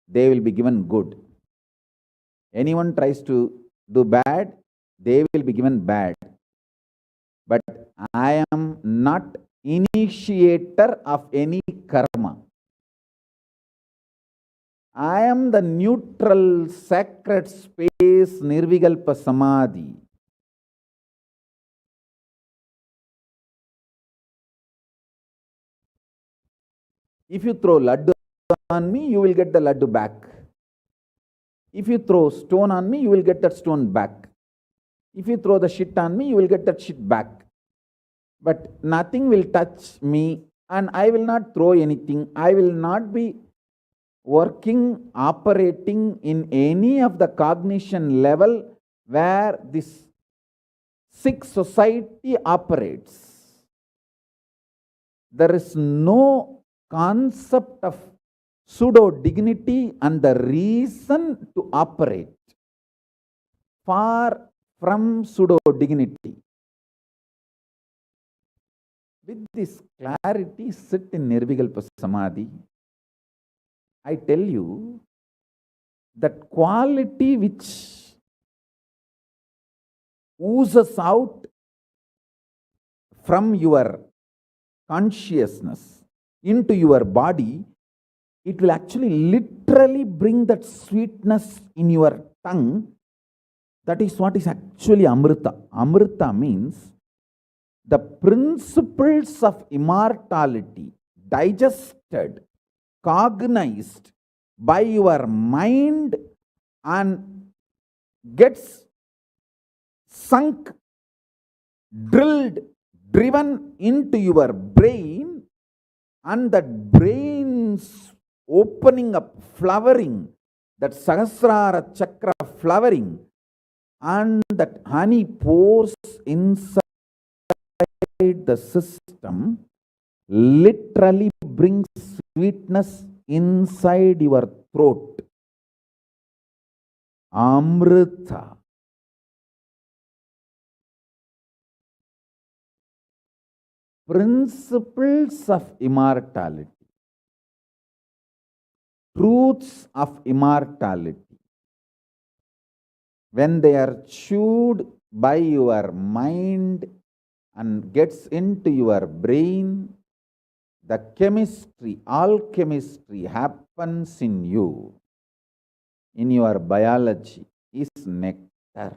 they will be given good. Anyone tries to do bad, they will be given bad. But I am not initiator of any karma. I am the neutral, sacred space, Nirvikalpa Samadhi. If you throw laddu on me, you will get the laddu back. If you throw stone on me, you will get that stone back. If you throw the shit on me, you will get that shit back. But nothing will touch me, and I will not throw anything. I will not be working, operating in any of the cognition level where this sick society operates. There is no concept of pseudo dignity and the reason to operate. Far from pseudo dignity. With this clarity, sit in Nirvikalpa Samadhi. I tell you that quality which oozes out from your consciousness into your body, it will actually literally bring that sweetness in your tongue. That is what is actually Amrita. Amrita means the principles of immortality digested, cognized by your mind and gets sunk, drilled, driven into your brain, and that brain's opening up, flowering, that Sahasrara Chakra flowering, and that honey pours inside the system, literally brings sweetness inside your throat. Amrita. Principles of immortality, truths of immortality, when they are chewed by your mind and gets into your brain, the chemistry, alchemistry happens in you, in your biology, is nectar.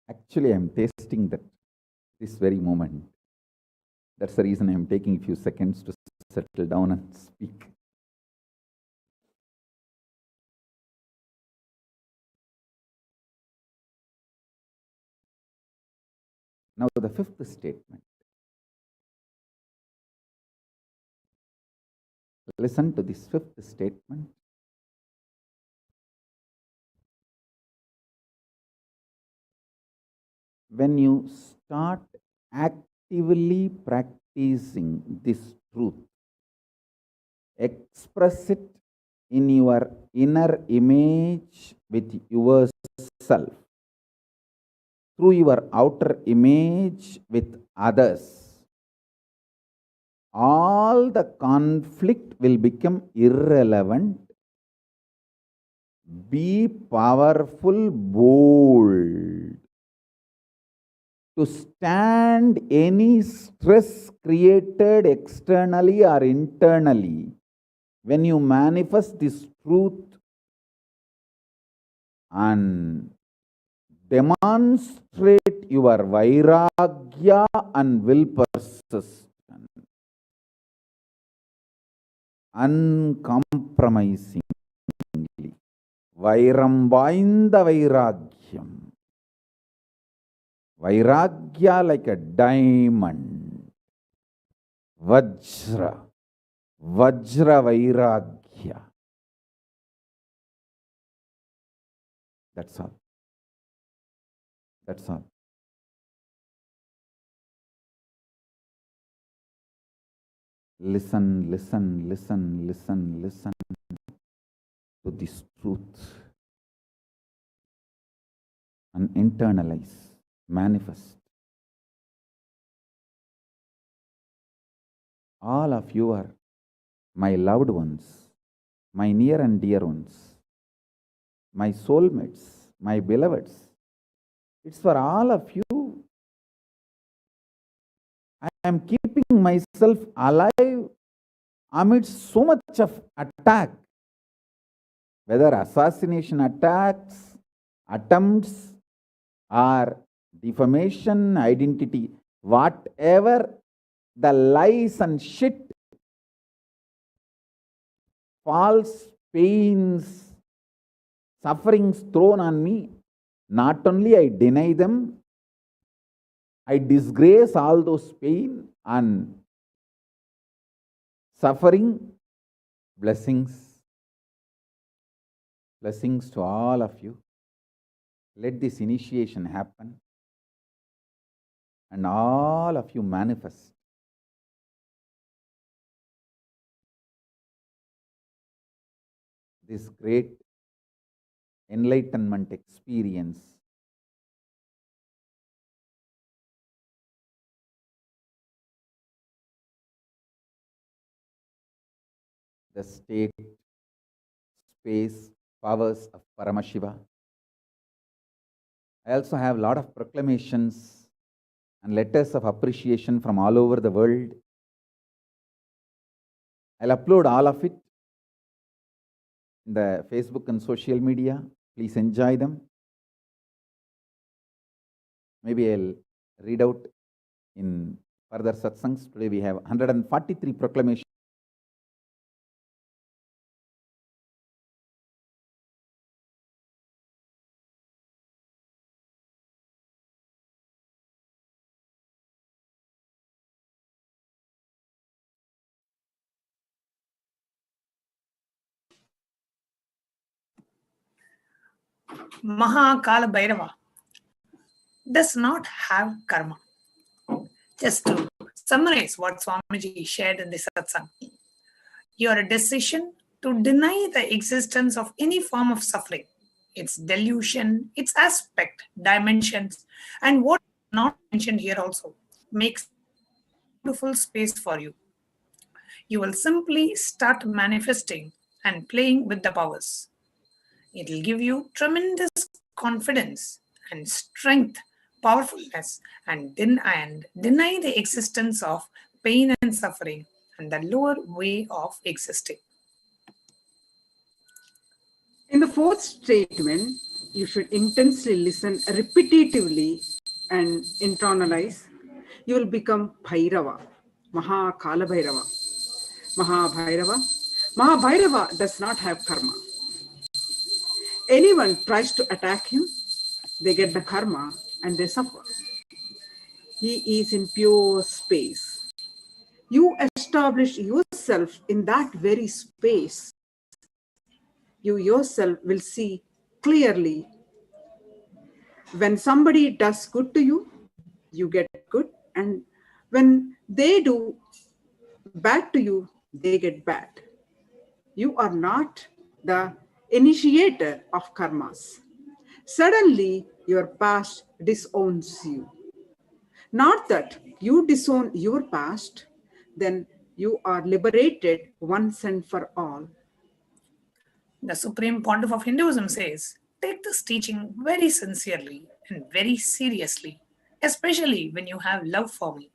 Actually, I am tasting that this very moment. That's the reason I am taking a few seconds to settle down and speak. Now, the fifth statement. Listen to this fifth statement. When you start actively practicing this truth, express it in your inner image with yourself, through your outer image with others, all the conflict will become irrelevant. Be powerful, bold, to stand any stress created externally or internally. When you manifest this truth and demonstrate your vairagya and will persistence, uncompromisingly, vairam vainda vairagyam, vairagya like a diamond, vajra vairagya. That's all. That's all. Listen, listen, listen, listen, listen to this truth and internalize, manifest. all of you are my loved ones, my near and dear ones, my soulmates, my beloveds. It's for all of you. I am keeping myself alive amidst so much of attack, whether assassination attacks, attempts, or defamation, identity, whatever the lies and shit, false pains, sufferings thrown on me, not only I deny them, I disgrace all those pain and suffering. Blessings to all of you. Let this initiation happen and all of you manifest this great enlightenment experience. The state, space, powers of Paramashiva. I also have a lot of proclamations and letters of appreciation from all over the world. I'll upload all of it in the Facebook and social media. Please enjoy them. Maybe I'll read out in further satsangs. Today we have 143 proclamations. Kalabhairava does not have karma. Just to summarize what Swamiji shared in this satsang, your decision to deny the existence of any form of suffering, its delusion, its aspect, dimensions, and what is not mentioned here also, makes beautiful space for you. You will simply start manifesting and playing with the powers. It will give you tremendous confidence and strength, powerfulness, and deny the existence of pain and suffering and the lower way of existing. In the fourth statement, you should intensely listen repetitively and internalize. You will become Bhairava, Kalabhairava. Mahabhairava does not have karma. Anyone tries to attack him, they get the karma and they suffer. He is in pure space. You establish yourself in that very space. You yourself will see clearly. When somebody does good to you, you get good. And when they do bad to you, they get bad. You are not the initiator of karmas. Suddenly, your past disowns you. Not that you disown your past, then you are liberated once and for all. The Supreme Pontiff of Hinduism says, take this teaching very sincerely and very seriously, especially when you have love for me.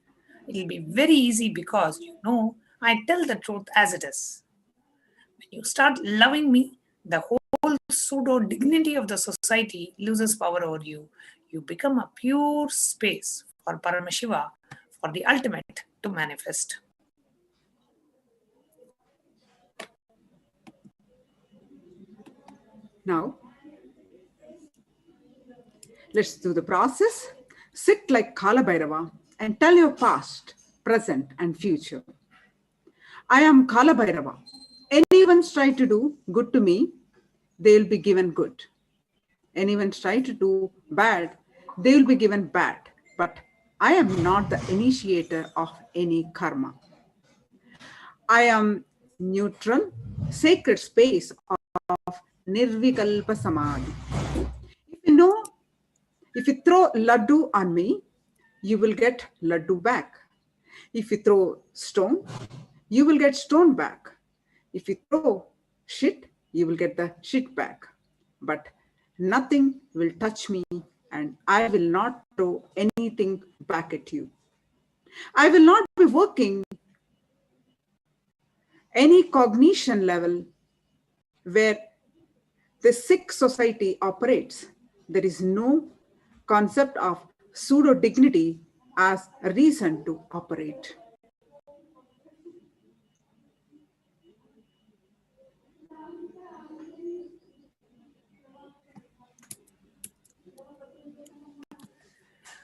It will be very easy because you know I tell the truth as it is. When you start loving me, the whole pseudo-dignity of the society loses power over you. You become a pure space for Paramashiva, for the ultimate to manifest. Now, let's do the process. Sit like Kalabhairava and tell your past, present, and future. I am Kalabhairava. Anyone try to do good to me, they will be given good. Anyone try to do bad, they will be given bad. But I am not the initiator of any karma. I am neutral, sacred space of Nirvikalpa Samadhi. If you throw laddu on me, you will get laddu back. If you throw stone, you will get stone back. If you throw shit, you will get the shit back. But nothing will touch me, and I will not throw anything back at you. I will not be working any cognition level where the sick society operates. There is no concept of pseudo dignity as a reason to operate.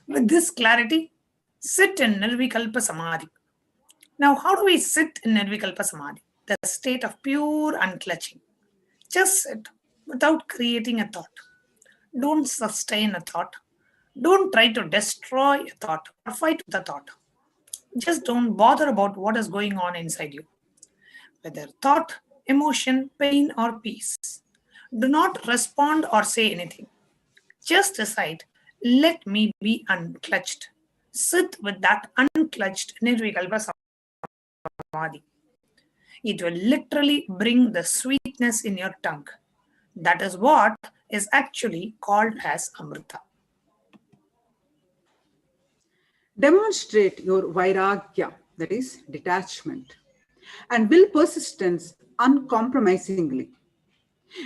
With this clarity, sit in Nirvikalpa Samadhi. Now, how do we sit in Nirvikalpa Samadhi? The state of pure unclutching. Just sit without creating a thought. Don't sustain a thought. Don't try to destroy a thought or fight with a thought. Just don't bother about what is going on inside you. Whether thought, emotion, pain, or peace. Do not respond or say anything. Just decide, let me be unclutched. Sit with that unclutched Nirvikalpa Samadhi. It will literally bring the sweetness in your tongue. That is what is actually called as Amrita. Demonstrate your vairagya, that is detachment, and will persistence uncompromisingly.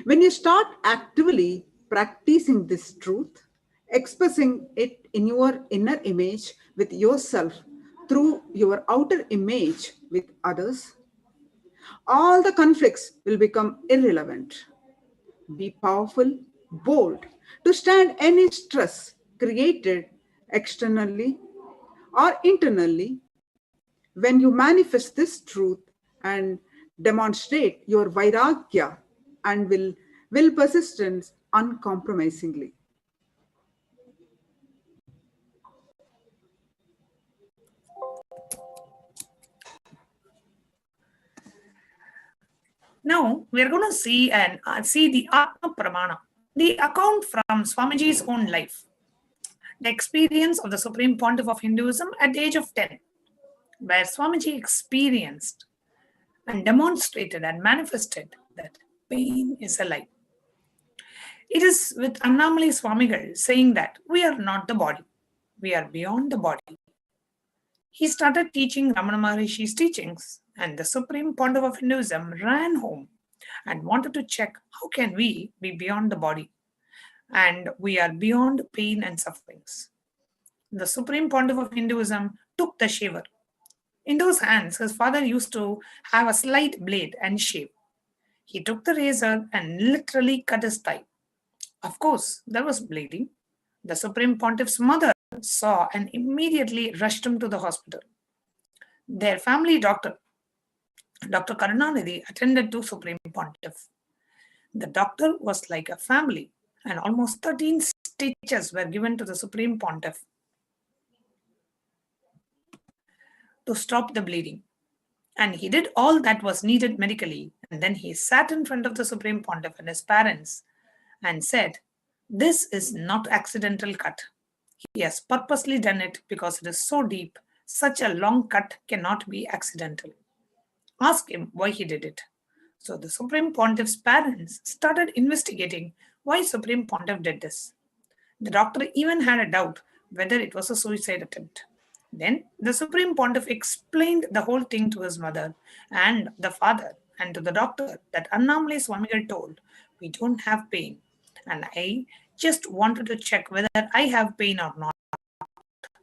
When you start actively practicing this truth, expressing it in your inner image with yourself through your outer image with others, all the conflicts will become irrelevant. Be powerful, bold, to stand any stress created externally or internally. When you manifest this truth and demonstrate your vairagya and will persistence uncompromisingly. Now we are going to see the Atma Pramana, the account from Swamiji's own life, the experience of the Supreme Pontiff of Hinduism at the age of 10, where Swamiji experienced and demonstrated and manifested that pain is a lie. It is with Annamali Swamigal saying that we are not the body, we are beyond the body. He started teaching Ramana Maharishi's teachings, and the Supreme Pontiff of Hinduism ran home and wanted to check how can we be beyond the body and we are beyond pain and sufferings. The Supreme Pontiff of Hinduism took the shaver. In those hands, his father used to have a slight blade and shave. He took the razor and literally cut his thigh. Of course, there was bleeding. The Supreme Pontiff's mother saw and immediately rushed him to the hospital. Their family doctor, Dr. Karunanidhi, attended to Supreme Pontiff. The doctor was like a family, and almost 13 stitches were given to the Supreme Pontiff to stop the bleeding. And he did all that was needed medically, and then he sat in front of the Supreme Pontiff and his parents and said, "This is not accidental cut. He has purposely done it because it is so deep. Such a long cut cannot be accidental. Ask him why he did it." So the Supreme Pontiff's parents started investigating why Supreme Pontiff did this. The doctor even had a doubt whether it was a suicide attempt. Then the Supreme Pontiff explained the whole thing to his mother and the father and to the doctor that Annamali Swamigal told, "We don't have pain, and I just wanted to check whether I have pain or not.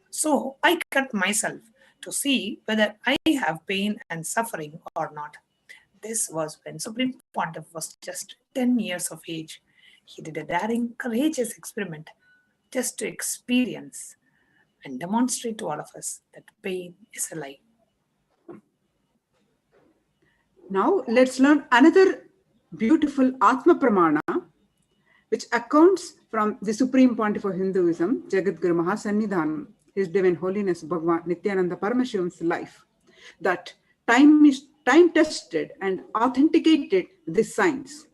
So I cut myself to see whether I have pain and suffering or not." This was when Supreme Pontiff was just 10 years of age. He did a daring, courageous experiment just to experience and demonstrate to all of us that pain is a lie. Now let's learn another beautiful Atma Pramana, which accounts from the Supreme Pontiff of Hinduism, Jagadguru Mahasannidhanam, His Divine Holiness Bhagavan Nityananda Paramashivam's life, that time tested and authenticated this science.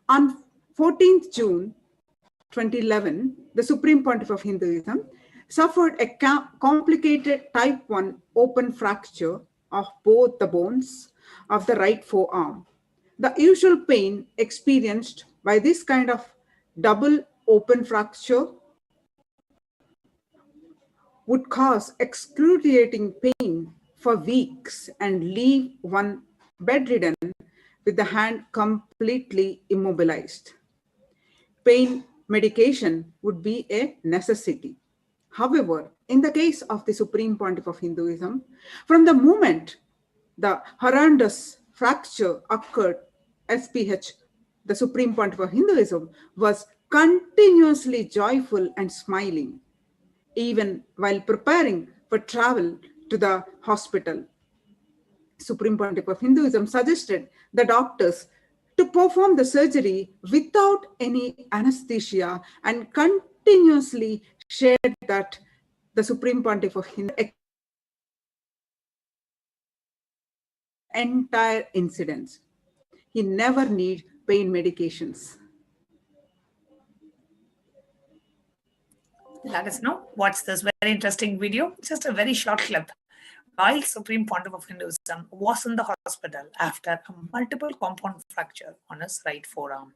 On 14th June 2011, the Supreme Pontiff of Hinduism suffered a complicated type 1 open fracture of both the bones of the right forearm. The usual pain experienced by this kind of double open fracture would cause excruciating pain for weeks and leave one bedridden with the hand completely immobilized. Pain medication would be a necessity. However, in the case of the Supreme Pontiff of Hinduism, from the moment the horrendous fracture occurred, SPH, the Supreme Pontiff of Hinduism, was continuously joyful and smiling, even while preparing for travel to the hospital. Supreme Pontiff of Hinduism suggested the doctors to perform the surgery without any anesthesia and continuously shared that the Supreme Pontiff of Hinduism entire incidents. He never need pain medications. Let us know. Watch this very interesting video. Just a very short clip. While Supreme Pontiff of Hinduism was in the hospital after a multiple compound fracture on his right forearm.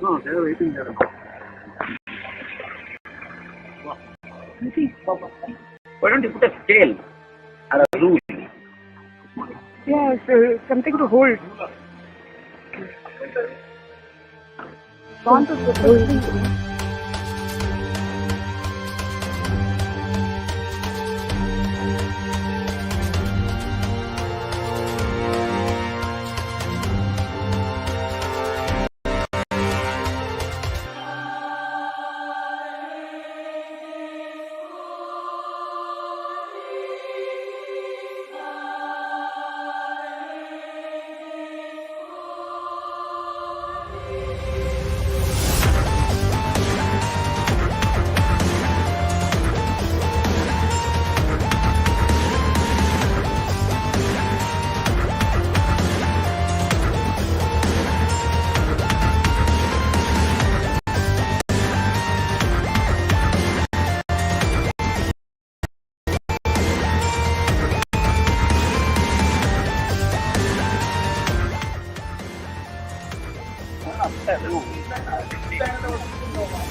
No, they're waiting there. Why don't you put a scale or a rule? Yeah, something to hold. Want to put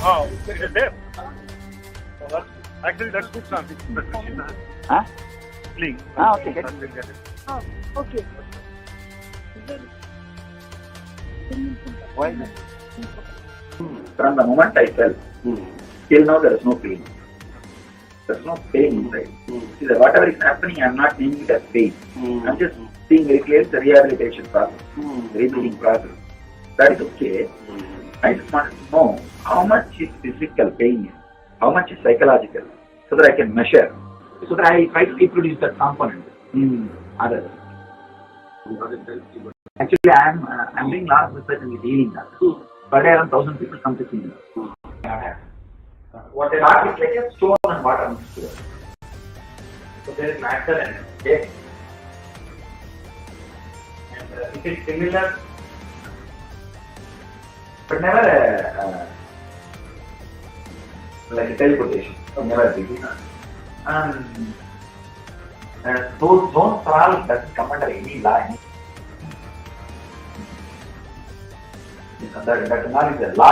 Oh, it is there. Oh, actually, that's good transition. Huh? Link. Okay, get We'll get it. Oh, okay. Why? From the moment I fell, till now there is no pain. There is no pain inside. See, whatever is happening, I am not naming it as pain. I am just seeing very clearly the rehabilitation process, rebuilding process. That is okay. I just want to know how much is physical pain, how much is psychological, so that I can measure, so that I try to reproduce that component in others. Actually, I'm doing a lot of research in healing that. Per day, around 1,000 people come to see me. What is heart is like a stone and water mixture. So there is matter and okay. And it is similar, but never like a teleportation. Never big. Those zones are all doesn't come under any law. That law is a law.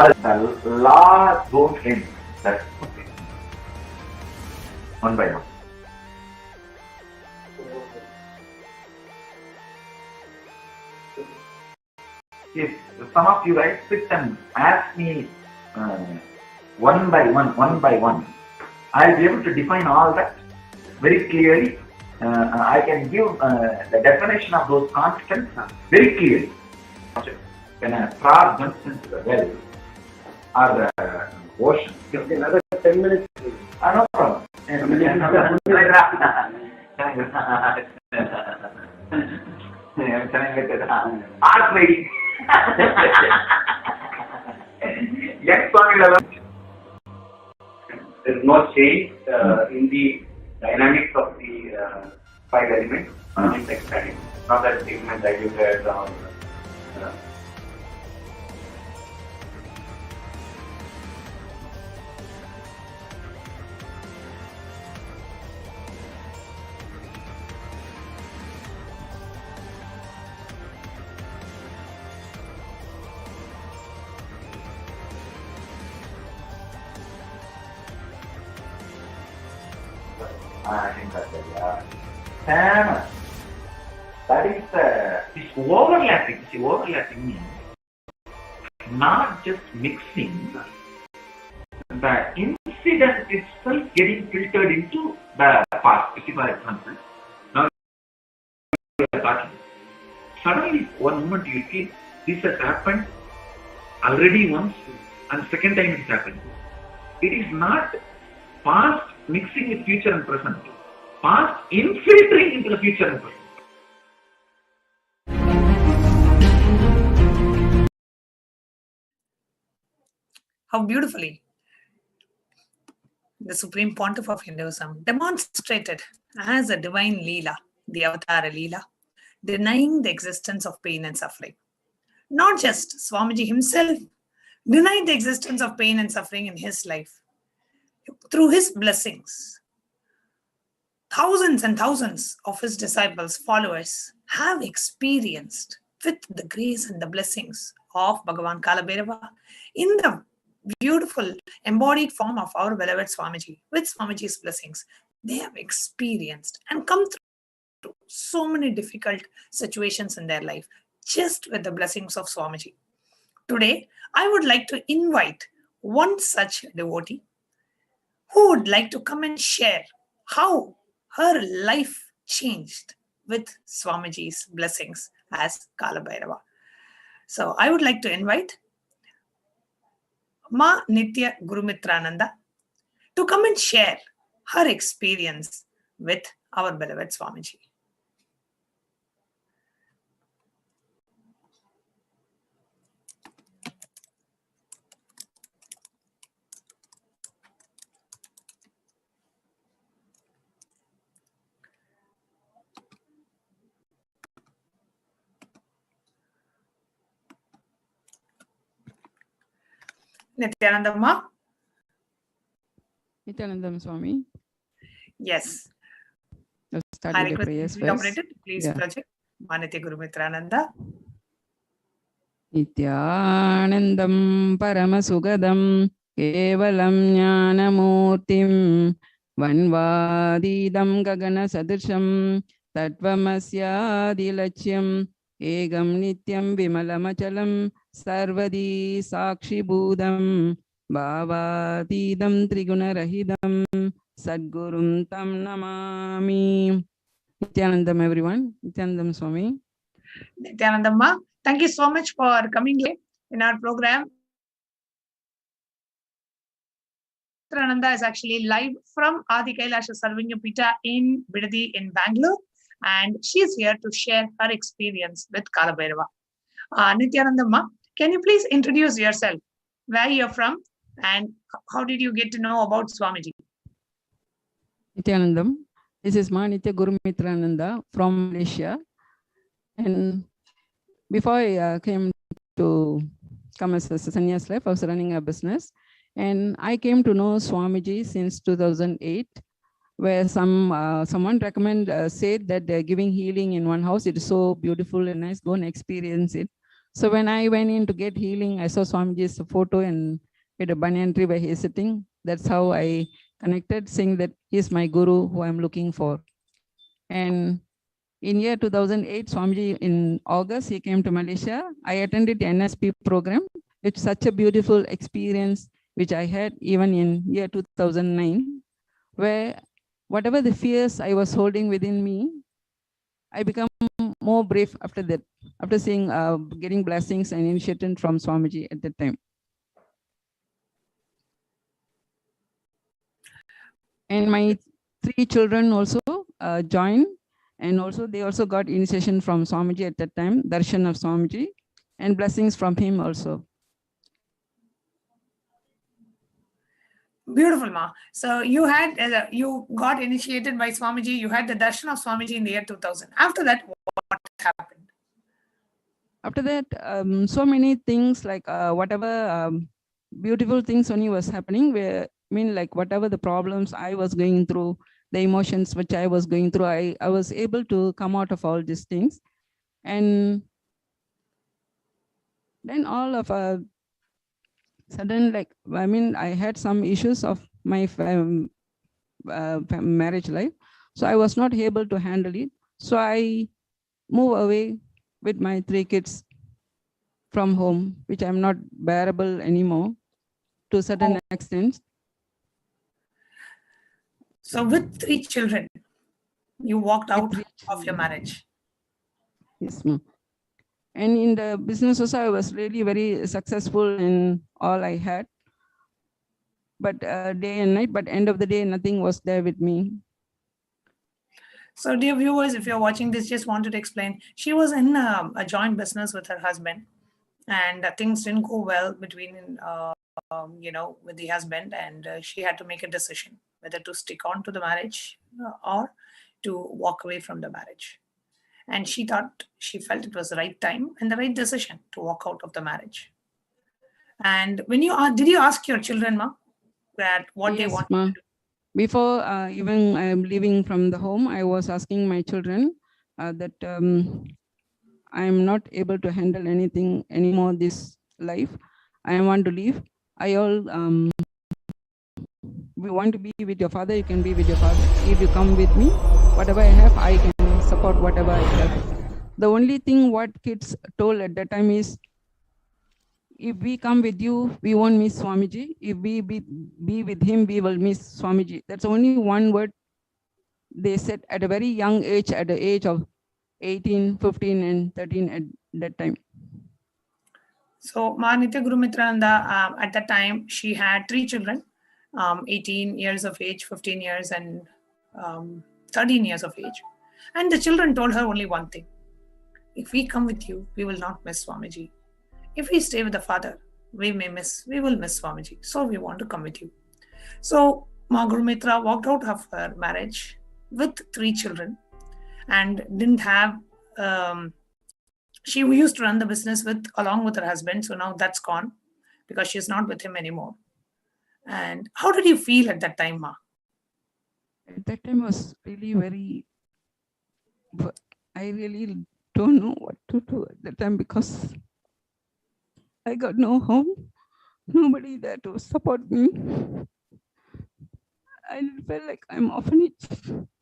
The law don't end. That's okay. One by one. If some of you right sit and ask me one by one, I'll be able to define all that very clearly. I can give the definition of those constants very clearly. When a frog jumps into the well or the ocean. Another 10 minutes. No problem. Art lady. Yes, There is no change in the dynamics of the 5 elements. It's expanding. Not that segment diluted or. That is this overlapping. See, overlapping means not just mixing, the incident itself getting filtered into the past. See, for example, now we are talking. Suddenly, one moment you feel this has happened already once, and second time it is happening. It is not past mixing with future and present. Past infiltrating into the future and present. How beautifully the Supreme Pontiff of Hinduism demonstrated as a divine Leela, the Avatara Leela, denying the existence of pain and suffering. Not just Swamiji himself denied the existence of pain and suffering in his life. Through his blessings, thousands and thousands of his disciples, followers, have experienced with the grace and the blessings of Bhagavan Kalabhairava in the beautiful embodied form of our beloved Swamiji. With Swamiji's blessings, they have experienced and come through so many difficult situations in their life just with the blessings of Swamiji. Today, I would like to invite one such devotee who would like to come and share how her life changed with Swamiji's blessings as Kalabhairava. So I would like to invite Ma Nitya Gurumitrananda to come and share her experience with our beloved Swamiji. Nityanandamma? Nityanandam Swami. Yes. Let's start I with the request prayers to be first. operated. Please Yeah. project. Manitya Gurumitrananda. Nityanandam Paramasugadam Kevalam Jnanamurtim Vanvadidam Gagana Sadrisham Tatvamasyadilachyam Egam Nityam Vimalamachalam Sarvadi Sakshi Budam Bhavadidam Trigunarahidam Sadgurum Tam Namami. Nityanandam, everyone. Nityanandam Swami. Nityanandamma, thank you so much for coming here in our program. Nityananda is actually live from Adi Kailasha Sarvanya Pita in Bidadi in Bangalore, and she is here to share her experience with Kalabhairava. Nityanandamma, can you please introduce yourself, where you're from, and how did you get to know about Swamiji? Nityanandam, this is Ma Nitya Gurumitrananda from Malaysia. And before I came to come as a sannyas life, I was running a business. And I came to know Swamiji since 2008, where someone said that they're giving healing in one house. It is so beautiful and nice. Go and experience it. So when I went in to get healing, I saw Swamiji's photo and with a banyan tree where he is sitting. That's how I connected, saying that he's my guru who I'm looking for. And in year 2008, Swamiji, in August, he came to Malaysia. I attended the NSP program. It's such a beautiful experience, which I had even in year 2009, where whatever the fears I was holding within me, I become more brave after that, after seeing, getting blessings and initiation from Swamiji at that time. And my 3 children also joined, and also they also got initiation from Swamiji at that time, Darshan of Swamiji, and blessings from him also. Beautiful, Ma. So you had you got initiated by Swamiji. You had the darshan of Swamiji in the year 2000. After that, what happened? After that, so many things like whatever beautiful things only was happening. Where I mean, like whatever the problems I was going through, the emotions which I was going through, I was able to come out of all these things, and then all of a sudden, like I mean, I had some issues of my marriage life, so I was not able to handle it. So I move away with my 3 kids from home, which I'm not bearable anymore to a certain extent. So with 3 children, you walked out of your marriage. Yes, ma'am. And in the business also, I was really very successful in all I had. But day and night, but end of the day, nothing was there with me. So dear viewers, if you're watching this, just wanted to explain, she was in a joint business with her husband, and things didn't go well between, with the husband, and she had to make a decision whether to stick on to the marriage or to walk away from the marriage. And she felt it was the right time and the right decision to walk out of the marriage. And when did you ask your children, Ma, that what they want? Ma. Before even I'm leaving from the home, I was asking my children that I'm not able to handle anything anymore this life. I want to leave. We want to be with your father, you can be with your father. If you come with me, whatever I have, I can support whatever I have. The only thing what kids told at that time is, if we come with you, we won't miss Swamiji. If we be with him, we will miss Swamiji. That's only one word they said at a very young age, at the age of 18, 15, and 13 at that time. So Ma Nitya Guru Mitrananda, at that time, she had 3 children, 18 years of age, 15 years, and 13 years of age. And the children told her only one thing: if we come with you, we will not miss Swamiji. If we stay with the father, we will miss Swamiji. So we want to come with you. So Ma Guru Mitra walked out of her marriage with 3 children and didn't have, she used to run the business along with her husband. So now that's gone because she's not with him anymore. And how did you feel at that time, Ma? At that time was really very, I really don't know what to do at that time because I got no home, nobody there to support me. I felt like I'm orphanage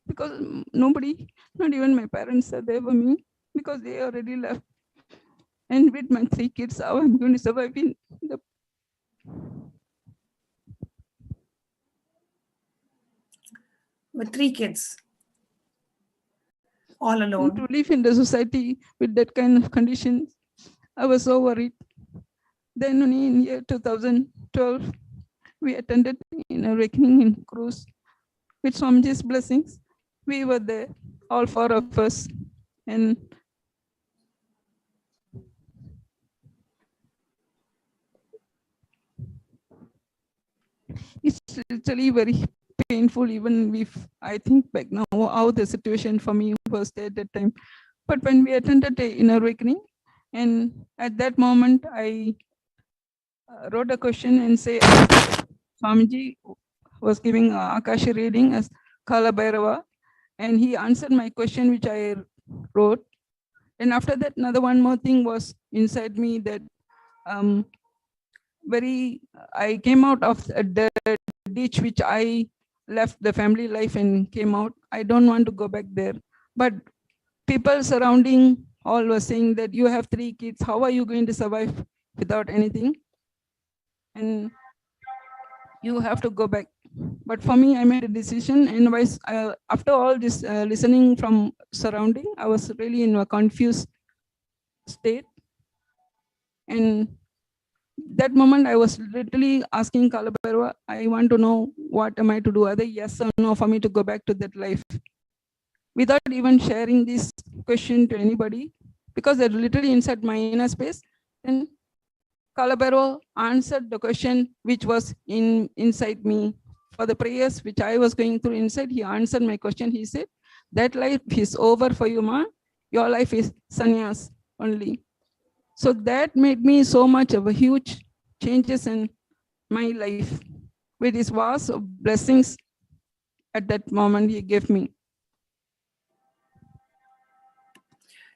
because nobody, not even my parents are there for me because they already left. And with my 3 kids, how I'm going to survive in the... With 3 kids, all alone. To live in the society with that kind of conditions, I was so worried. Then only in year 2012, we attended in a reckoning in cruise with Swamiji's blessings. We were there, all 4 of us, and it's literally very painful. Even if I think back now, how the situation for me was there at that time. But when we attended the inner awakening, and at that moment, I wrote a question and say, Swamiji was giving Akashi reading as Kalabhairava, and he answered my question, which I wrote. And after that, another one more thing was inside me that I came out of the ditch which I left the family life and came out. I don't want to go back there. But people surrounding all were saying that you have 3 kids. How are you going to survive without anything? And you have to go back. But for me, I made a decision, and after all this listening from surrounding, I was really in a confused state. And that moment, I was literally asking Kalabhairava, I want to know what am I to do, either yes or no for me to go back to that life. Without even sharing this question to anybody, because they're literally inside my inner space. Then Kalabhairava answered the question which was inside me. For the prayers which I was going through inside, he answered my question. He said, that life is over for you, ma. Your life is sannyas only. So that made me so much of a huge changes in my life with his vast blessings at that moment he gave me.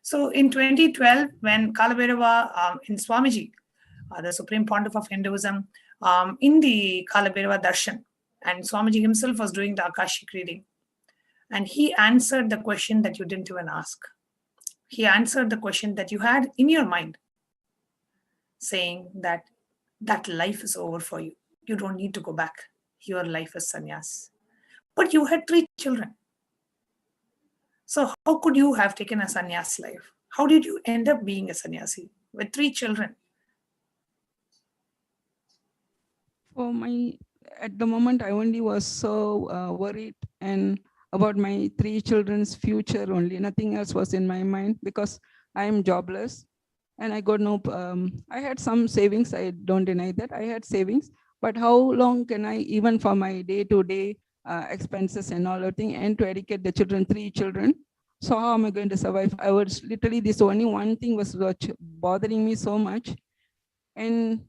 So in 2012, when Kalabhairava in Swamiji, the Supreme Pontiff of Hinduism, in the Kalabhairava Darshan, and Swamiji himself was doing the Akashic reading, and he answered the question that you didn't even ask. He answered the question that you had in your mind, saying that that life is over for you. You don't need to go back. Your life is sannyas. But you had 3 children. So how could you have taken a sannyas life? How did you end up being a sannyasi with 3 children? For at the moment, I only was so worried and about my 3 children's future only. Nothing else was in my mind because I am jobless and I got no, I had some savings. I don't deny that I had savings, but how long can I, even for my day-to-day expenses and all that thing, and to educate the children, 3 children. So how am I going to survive? I was literally, this only one thing was bothering me so much. And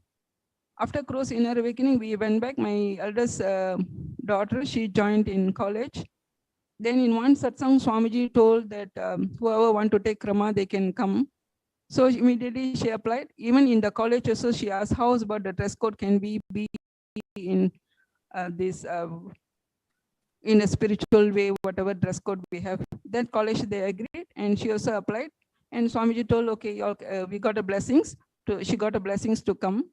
after Crow's Inner Awakening, we went back. My eldest daughter, she joined in college. Then in one satsang, Swamiji told that whoever want to take Krama, they can come. So immediately she applied. Even in the college also, she asked how about the dress code can be in this in a spiritual way, whatever dress code we have. That college, they agreed, and she also applied. And Swamiji told, okay, we got a blessings. She got a blessings to come.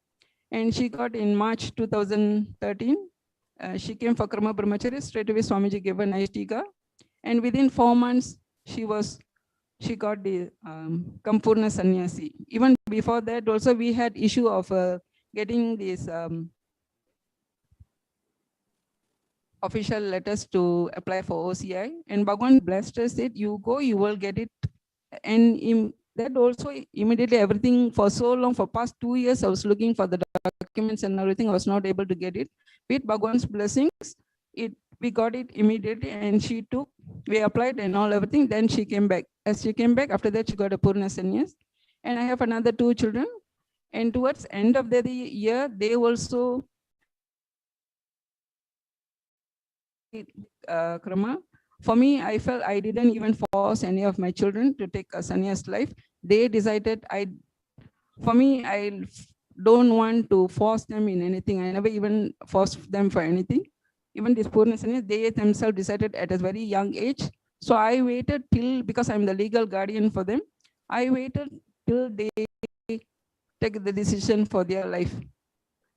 And she got in March 2013. She came for Krama Brahmachari. Straight away, Swamiji gave her nice tika. And within 4 months, she got the Kampurna Sannyasi. Even before that, also we had issue of getting these official letters to apply for OCI. And Bhagwan blessed us, said, you go, you will get it. And that also immediately everything for so long, for past 2 years, I was looking for the documents and everything. I was not able to get it. With Bhagwan's blessings, we got it immediately, and we applied and all everything. Then she came back. As she came back, after that she got a Purna Sannyas. And I have another 2 children. And towards end of the year, they also Krama. For me, I felt I didn't even force any of my children to take a sannyas life. They decided I don't want to force them in anything. I never even forced them for anything. Even this Purna Sannyas, they themselves decided at a very young age. So I waited till, because I'm the legal guardian for them, I waited till they take the decision for their life.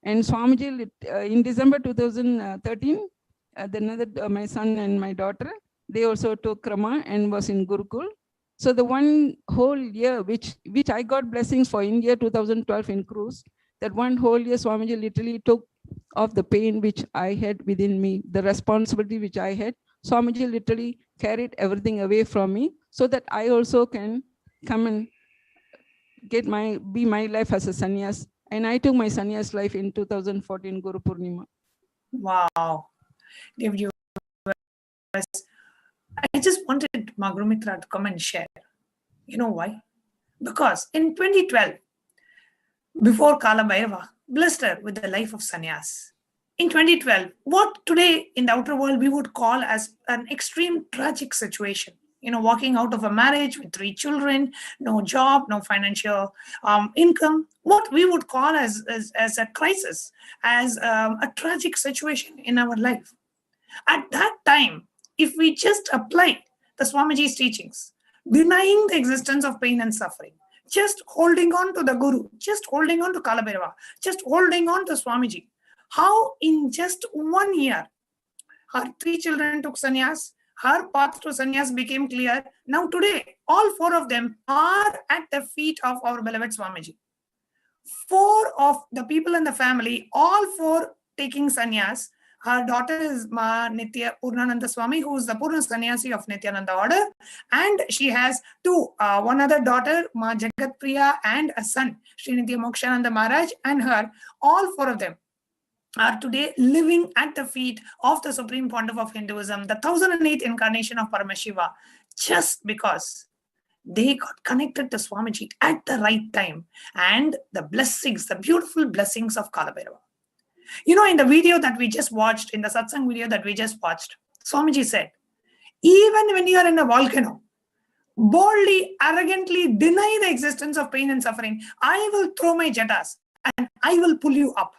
And Swamiji, in December 2013, my son and my daughter, they also took Krama and was in Gurukul. So the one whole year, which I got blessings for in year 2012 in cruise, that one whole year Swamiji literally took off the pain which I had within me, the responsibility which I had. Swamiji literally carried everything away from me so that I also can come and be my life as a sannyas. And I took my sannyas life in 2014 Guru Purnima. Wow. I just wanted Magurumitra to come and share. You know why? Because in 2012, before Kalabhairava blessed her with the life of sannyas, in 2012, what today in the outer world we would call as an extreme tragic situation, walking out of a marriage with 3 children, no job, no financial income, what we would call as a crisis, as a tragic situation in our life. At that time, if we just apply the Swamiji's teachings, denying the existence of pain and suffering, just holding on to the Guru, just holding on to Kalabhairava, just holding on to Swamiji, how in just 1 year Her 3 children took sannyas. Her path to sannyas became clear. Now today, all 4 of them are at the feet of our beloved Swamiji. 4 of the people in the family, all 4 taking sannyas. Her daughter is Ma Nitya Purnananda Swami, who is the Purna Sannyasi of Nityananda order. And she has 2, one other daughter, Ma Jagat Priya, and a son, Sri Nitya Mokshananda Maharaj, and her. All 4 of them are today living at the feet of the Supreme Pontiff of Hinduism, the 1008th incarnation of Paramashiva, just because they got connected to Swamiji at the right time, and the blessings, the beautiful blessings of Kalabhairava. You know, in the video that we just watched, in the satsang video that we just watched, Swamiji said, even when you are in a volcano, boldly, arrogantly deny the existence of pain and suffering, I will throw my jatas and I will pull you up.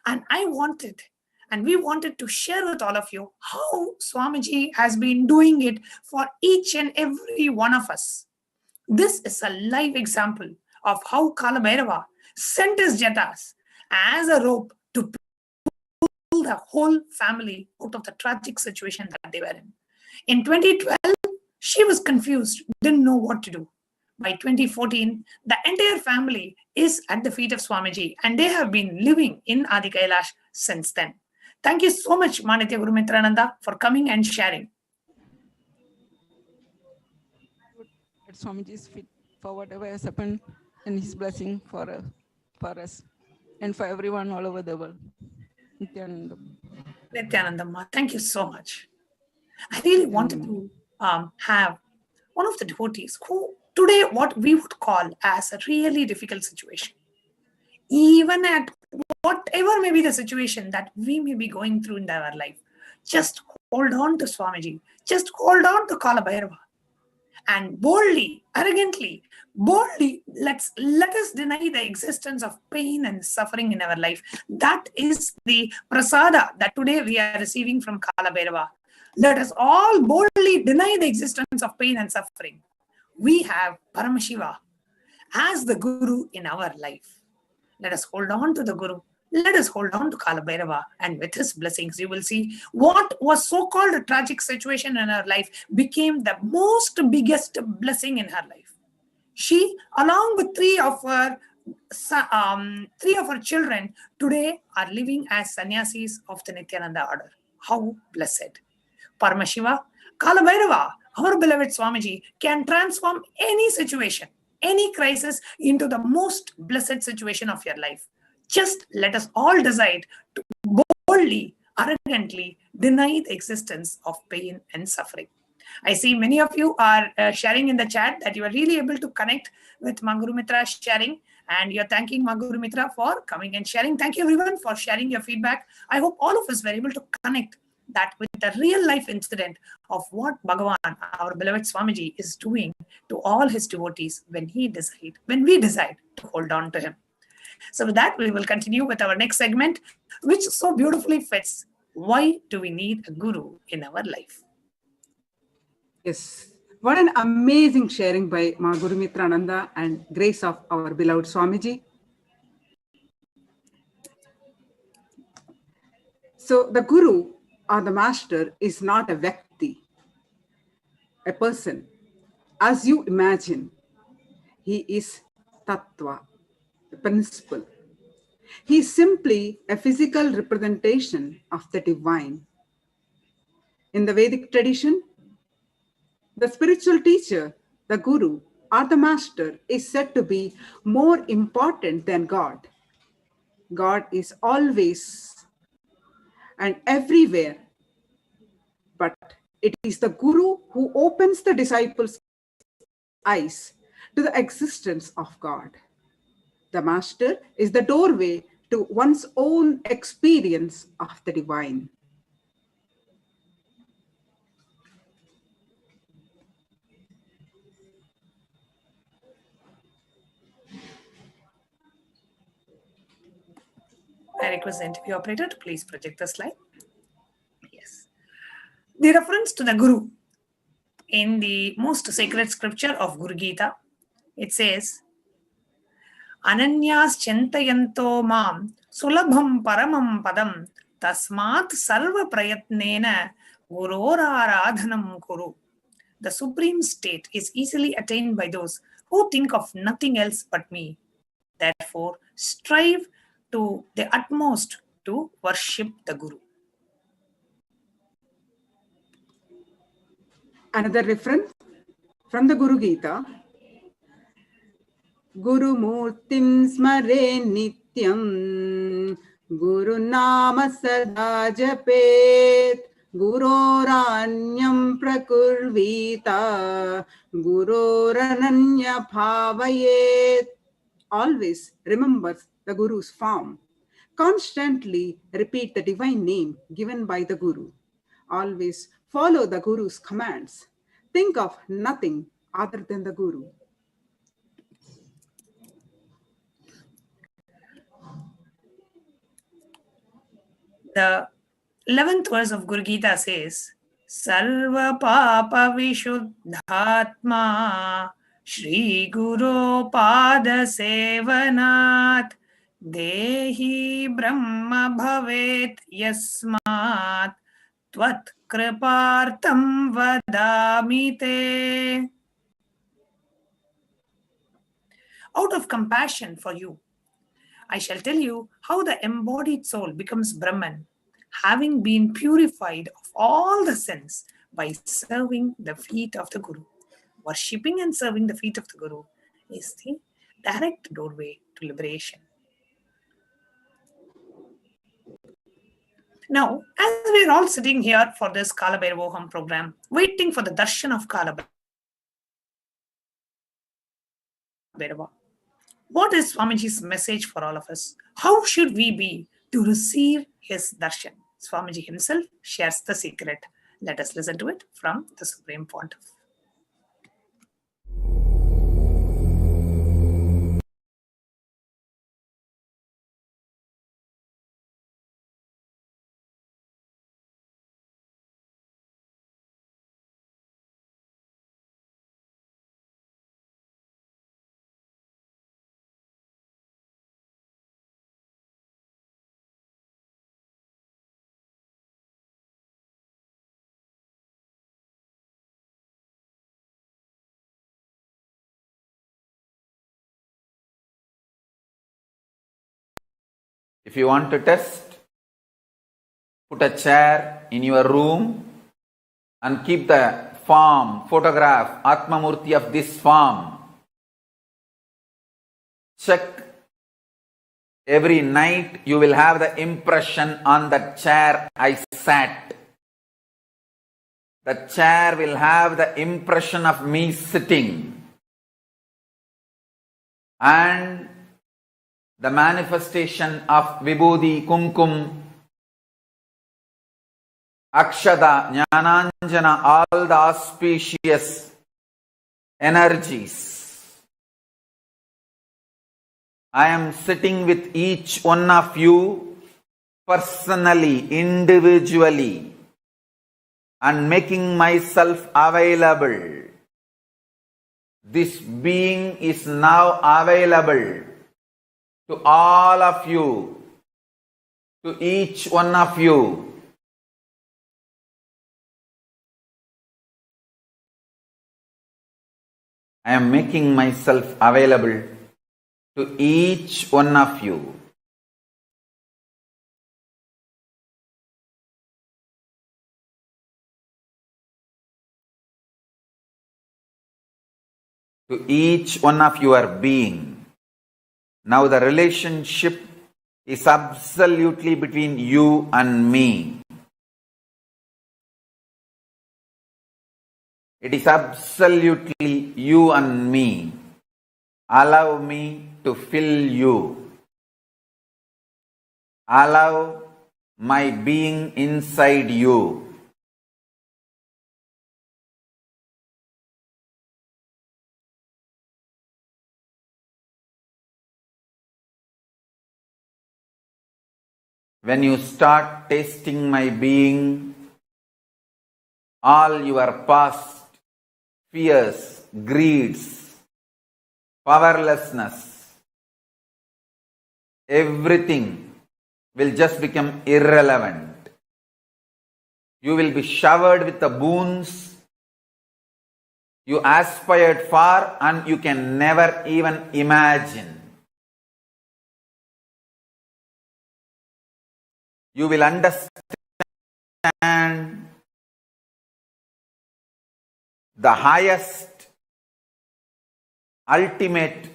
And I wanted, and we wanted to share with all of you how Swamiji has been doing it for each and every one of us. This is a live example of how Kalabhairava sent his jatas as a rope to pull the whole family out of the tragic situation that they were in. In 2012, she was confused, didn't know what to do. By 2014, the entire family is at the feet of Swamiji, and they have been living in Adi Kailash since then. Thank you so much, Manitya Guru Mitrananda, for coming and sharing. At Swamiji's feet for whatever has happened, and his blessing for us and for everyone all over the world. Nityananda. Nityananda, thank you so much. I really wanted to have one of the devotees who today what we would call as a really difficult situation. Even at whatever may be the situation that we may be going through in our life, just hold on to Swamiji, just hold on to Kalabhairava, and boldly, arrogantly, boldly, let us deny the existence of pain and suffering in our life. That is the prasada that today we are receiving from Kalabhairava. Let us all boldly deny the existence of pain and suffering. We have Paramashiva as the Guru in our life. Let us hold on to the Guru. Let us hold on to Kalabhairava, and with his blessings, you will see what was so-called a tragic situation in her life became the most biggest blessing in her life. She, along with 3 of her children, today are living as sannyasis of the Nityananda order. How blessed! Paramashiva, Kalabhairava, our beloved Swamiji, can transform any situation, any crisis into the most blessed situation of your life. Just let us all decide to boldly, arrogantly deny the existence of pain and suffering. I see many of you are sharing in the chat that you are really able to connect with Maguru Mitra sharing, and you're thanking Maguru Mitra for coming and sharing. Thank you everyone for sharing your feedback. I hope all of us were able to connect that with the real life incident of what Bhagavan, our beloved Swamiji, is doing to all his devotees when we decide to hold on to him. So with that, we will continue with our next segment, which so beautifully fits. Why do we need a guru in our life? Yes. What an amazing sharing by Ma Guru Mitrananda and grace of our beloved Swamiji. So the Guru or the Master is not a Vyakti, a person. As you imagine, he is Tattva, the principle. He is simply a physical representation of the divine. In the Vedic tradition, the spiritual teacher, the Guru, or the Master is said to be more important than God. God is always and everywhere, but it is the Guru who opens the disciples' eyes to the existence of God. The Master is the doorway to one's own experience of the divine. I request the interview operator to please project the slide. Yes. The reference to the Guru in the most sacred scripture of Guru Gita, it says, Ananyas chantayanto mam sulabham paramam padam Tasmat sarva prayatnena guroraradhanam kuru. The supreme state is easily attained by those who think of nothing else but me. Therefore, strive to the utmost to worship the Guru. Another reference from the Guru Gita. Guru Murtim Smare Nityam Guru Nama Sada Japet Guroranyam Prakurvita Gurorananya Bhavayet. Always remember the Guru's form. Constantly repeat the divine name given by the Guru. Always follow the Guru's commands. Think of nothing other than the Guru. The 11th verse of Guru Gita says, Sarva Papa Vishuddhatma Shri Guru Pada Sevanat Dehi Brahma Bhavet Yasmat Tvat Kripartam Vadamite. Out of compassion for you, I shall tell you how the embodied soul becomes Brahman, having been purified of all the sins by serving the feet of the Guru. Worshipping and serving the feet of the Guru is the direct doorway to liberation. Now, as we're all sitting here for this Kalabhairava program, waiting for the Darshan of Kalabhairava, what is Swamiji's message for all of us? How should we be to receive his darshan? Swamiji himself shares the secret. Let us listen to it from the Supreme Pontiff. If you want to test, put a chair in your room and keep the form, photograph, Atmamurti of this form. Check every night, you will have the impression on the chair I sat. The chair will have the impression of me sitting. And the manifestation of Vibhuti, Kumkum, Akshada, Jnananjana, all the auspicious energies. I am sitting with each one of you personally, individually, and making myself available. This being is now available to all of you, to each one of you. I am making myself available to each one of you. To each one of your being. Now the relationship is absolutely between you and me. It is absolutely you and me. Allow me to fill you. Allow my being inside you. When you start tasting my being, all your past fears, greeds, powerlessness, everything will just become irrelevant. You will be showered with the boons you aspired for and you can never even imagine. You will understand the highest, ultimate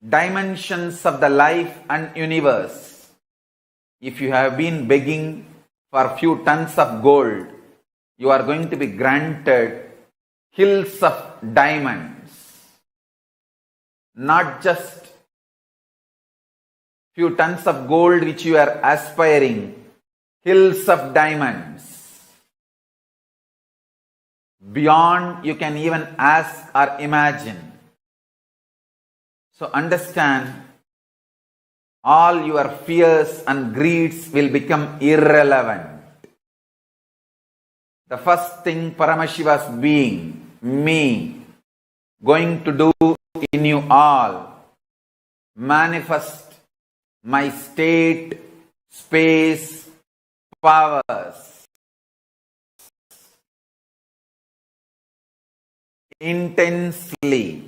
dimensions of the life and universe. If you have been begging for a few tons of gold, you are going to be granted hills of diamonds. Not just few tons of gold which you are aspiring, hills of diamonds. Beyond you can even ask or imagine. So understand, all your fears and greeds will become irrelevant. The first thing Paramashiva's being, me, going to do in you all, manifest my state, space, powers. Intensely.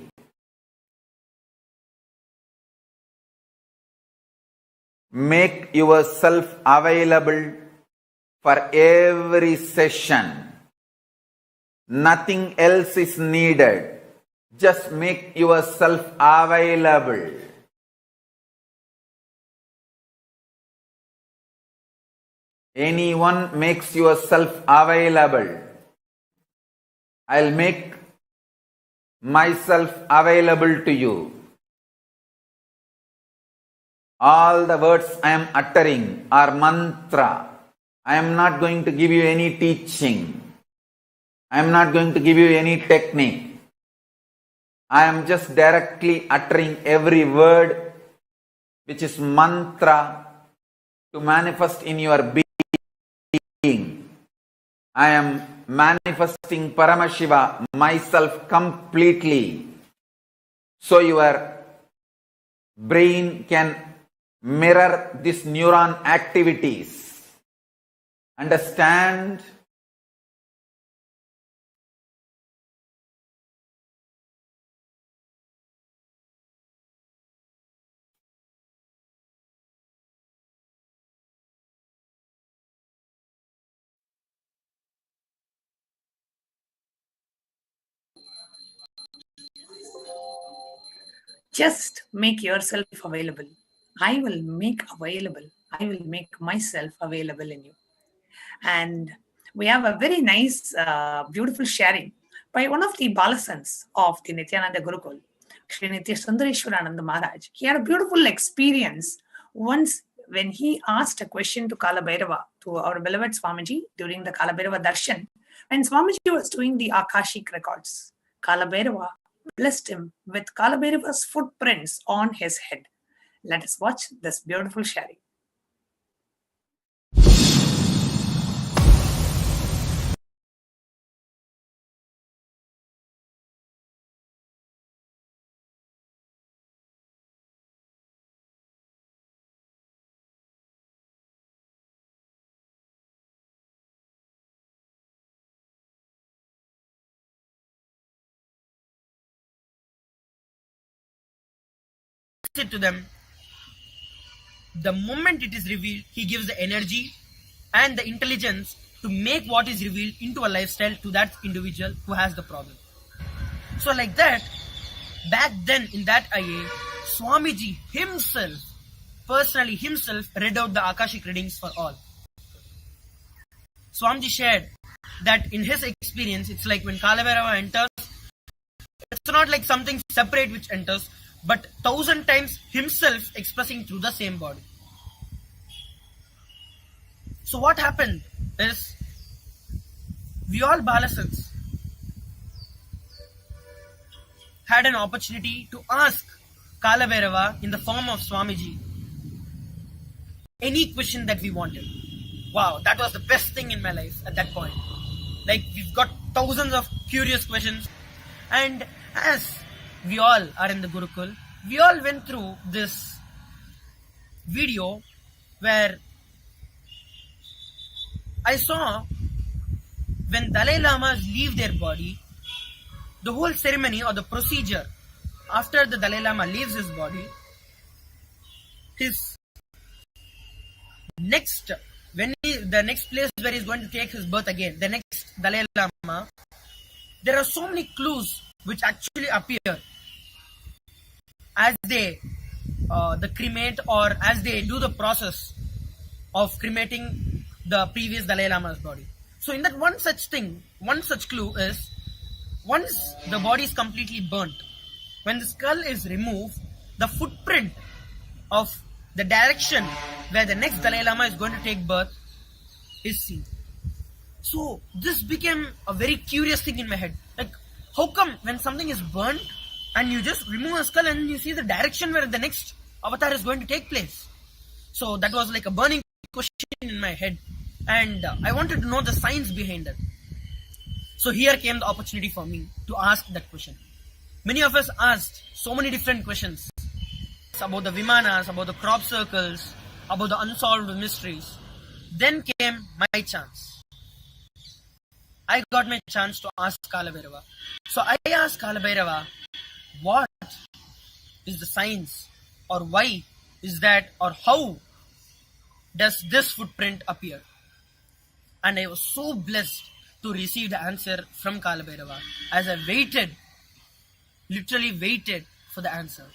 Make yourself available for every session. Nothing else is needed. Just make yourself available. Anyone makes yourself available. I'll make myself available to you. All the words I am uttering are mantra. I am not going to give you any teaching. I am not going to give you any technique. I am just directly uttering every word which is mantra to manifest in your being. I am manifesting Paramashiva, myself completely, so your brain can mirror these neuron activities. Understand? Just make yourself available. I will make myself available in you. And we have a very nice, beautiful sharing by one of the Balasans of the Nityananda Gurukul, Sri Nitya Sundareshwarananda Maharaj. He had a beautiful experience once when he asked a question to Kalabhairava, to our beloved Swamiji, during the Kalabhairava Darshan, when Swamiji was doing the Akashic records. Kalabhairava blessed him with Kalabhairava's footprints on his head. Let us watch this beautiful sharing. It to them, the moment it is revealed, he gives the energy and the intelligence to make what is revealed into a lifestyle to that individual who has the problem. So like that, back then in that IA, Swamiji himself, personally himself, read out the Akashic readings for all. Swamiji shared that in his experience, it's like when Kalabhairava enters, it's not like something separate which enters, but 1,000 times himself expressing through the same body. So what happened is, we all Balasans had an opportunity to ask Kalabhairava in the form of Swamiji any question that we wanted. Wow, that was the best thing in my life at that point. Like, we've got thousands of curious questions, and as we all are in the Gurukul, we all went through this video where I saw when Dalai Lamas leave their body, the whole ceremony or the procedure after the Dalai Lama leaves his body, his the next place where he's going to take his birth again, the next Dalai Lama, there are so many clues which actually appear as they the cremate or as they do the process of cremating the previous Dalai Lama's body. So in that one such clue is, once the body is completely burnt, when the skull is removed, the footprint of the direction where the next Dalai Lama is going to take birth is seen. So this became a very curious thing in my head. Like, how come when something is burnt and you just remove a skull and you see the direction where the next avatar is going to take place? So that was like a burning question in my head, and I wanted to know the science behind it. So here came the opportunity for me to ask that question. Many of us asked so many different questions about the Vimanas, about the crop circles, about the unsolved mysteries. Then came my chance. I got my chance to ask Kalabhairava. So I asked Kalabhairava, what is the science, or why is that, or how does this footprint appear? And I was so blessed to receive the answer from Kalabhairava as I literally waited for the answer.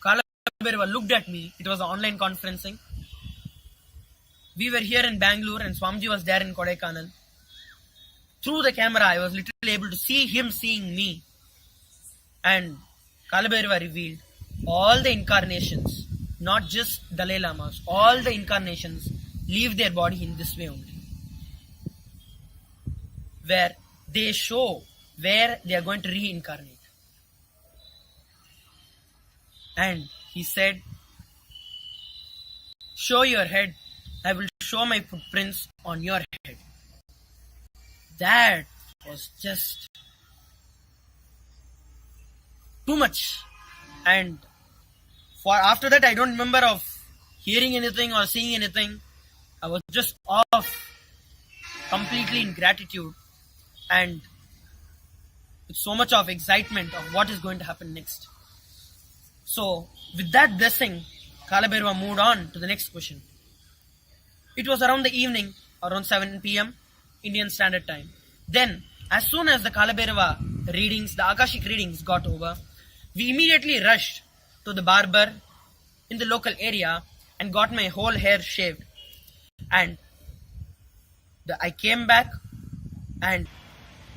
Kalabhairava looked at me. It was an online conferencing. We were here in Bangalore and Swamiji was there in Kodaikanal. Through the camera, I was literally able to see him seeing me. And Kalabhairava revealed all the incarnations, not just Dalai Lamas, all the incarnations leave their body in this way only, where they show where they are going to reincarnate. And he said, show your head, I will show my footprints on your head. That was just too much. And after that, I don't remember of hearing anything or seeing anything. I was just off, completely in gratitude and with so much of excitement of what is going to happen next. So with that blessing, Kalabhairava moved on to the next question. It was around the evening, around 7 p.m. Indian Standard Time. Then, as soon as the Kalabhairava readings, the Akashic readings got over, we immediately rushed to the barber in the local area and got my whole hair shaved. And I came back and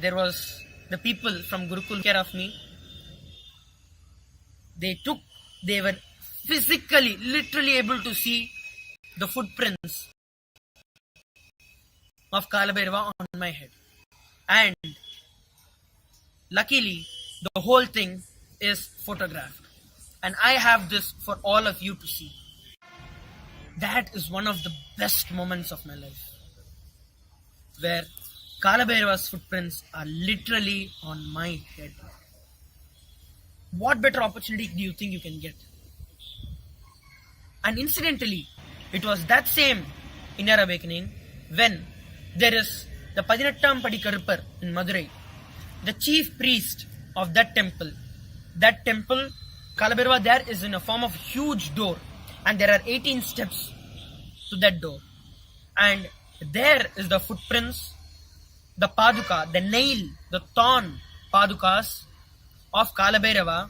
there was the people from Gurukul care of me. They were physically, literally able to see the footprints of Kalabhairava on my head. And luckily, the whole thing is photographed. And I have this for all of you to see. That is one of the best moments of my life, where Kalabhairava's footprints are literally on my head. What better opportunity do you think you can get? And incidentally, it was that same inner awakening when there is the Padinattam Padi Karupar in Madurai, the chief priest of that temple. That temple, Kalabhairava there is in a form of huge door, and there are 18 steps to that door. And there is the footprints, the paduka, the nail, the thorn padukas of Kalabhairava,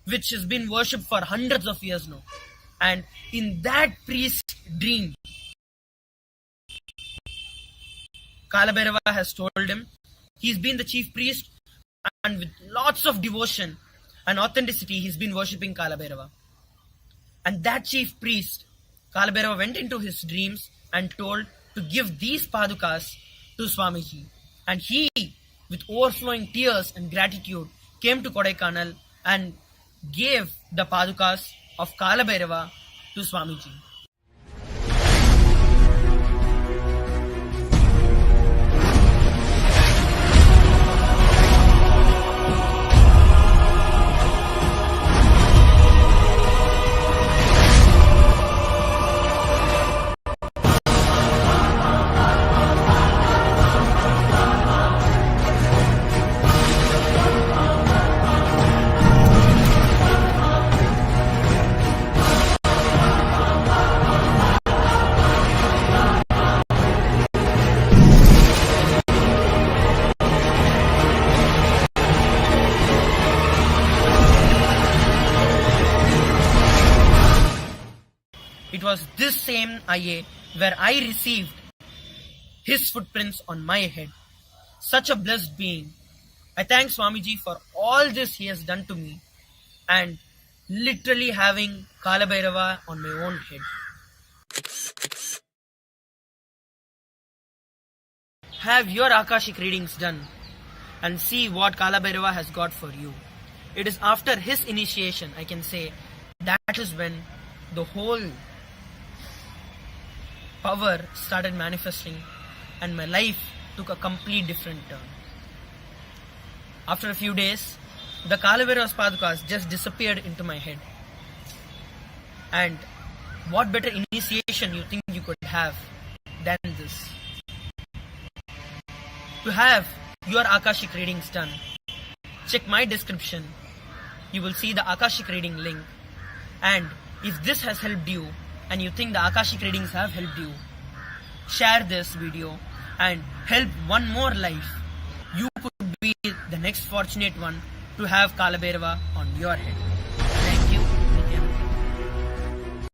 which has been worshipped for hundreds of years now. And in that priest's dream, Kalabhairava has told him he's been the chief priest, and with lots of devotion and authenticity, he's been worshipping Kalabhairava. And that chief priest, Kalabhairava, went into his dreams and told to give these padukas to Swamiji. And he, with overflowing tears and gratitude, came to Kodaikanal and gave the padukas of Kalabhairava to Swamiji. was this same IA where I received his footprints on my head. Such a blessed being. I thank Swamiji for all this he has done to me and literally having Kalabhairava on my own head. Have your Akashic readings done and see what Kalabhairava has got for you. It is after his initiation, I can say, that is when the whole power started manifesting and my life took a complete different turn. After a few days, the Kalabhairava's Padukas just disappeared into my head. And what better initiation you think you could have than this? To have your Akashic readings done, check my description. You will see the Akashic reading link. And if this has helped you and you think the Akashic readings have helped you, share this video and help one more life. You could be the next fortunate one to have Kalabhairava on your head. Thank you. Nityananda.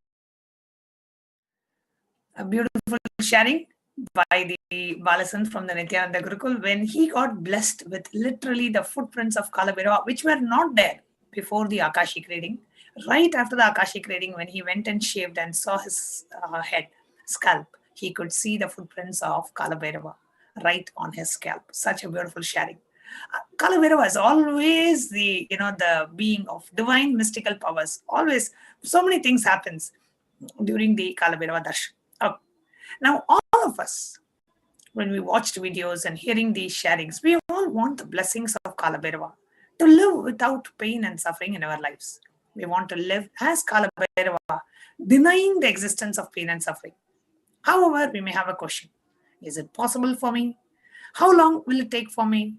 A beautiful sharing by the Balasan from the Nityananda Gurukul when he got blessed with literally the footprints of Kalabhairava, which were not there before the Akashic reading. Right after the Akashic reading, when he went and shaved and saw his head, scalp, he could see the footprints of Kalabhairava right on his scalp. Such a beautiful sharing. Kalabhairava is always the being of divine mystical powers. Always, so many things happens during the Kalabhairava Darshan. Okay. Now, all of us, when we watched videos and hearing these sharings, we all want the blessings of Kalabhairava to live without pain and suffering in our lives. We want to live as Kalabhairava, denying the existence of pain and suffering. However, we may have a question. Is it possible for me? How long will it take for me?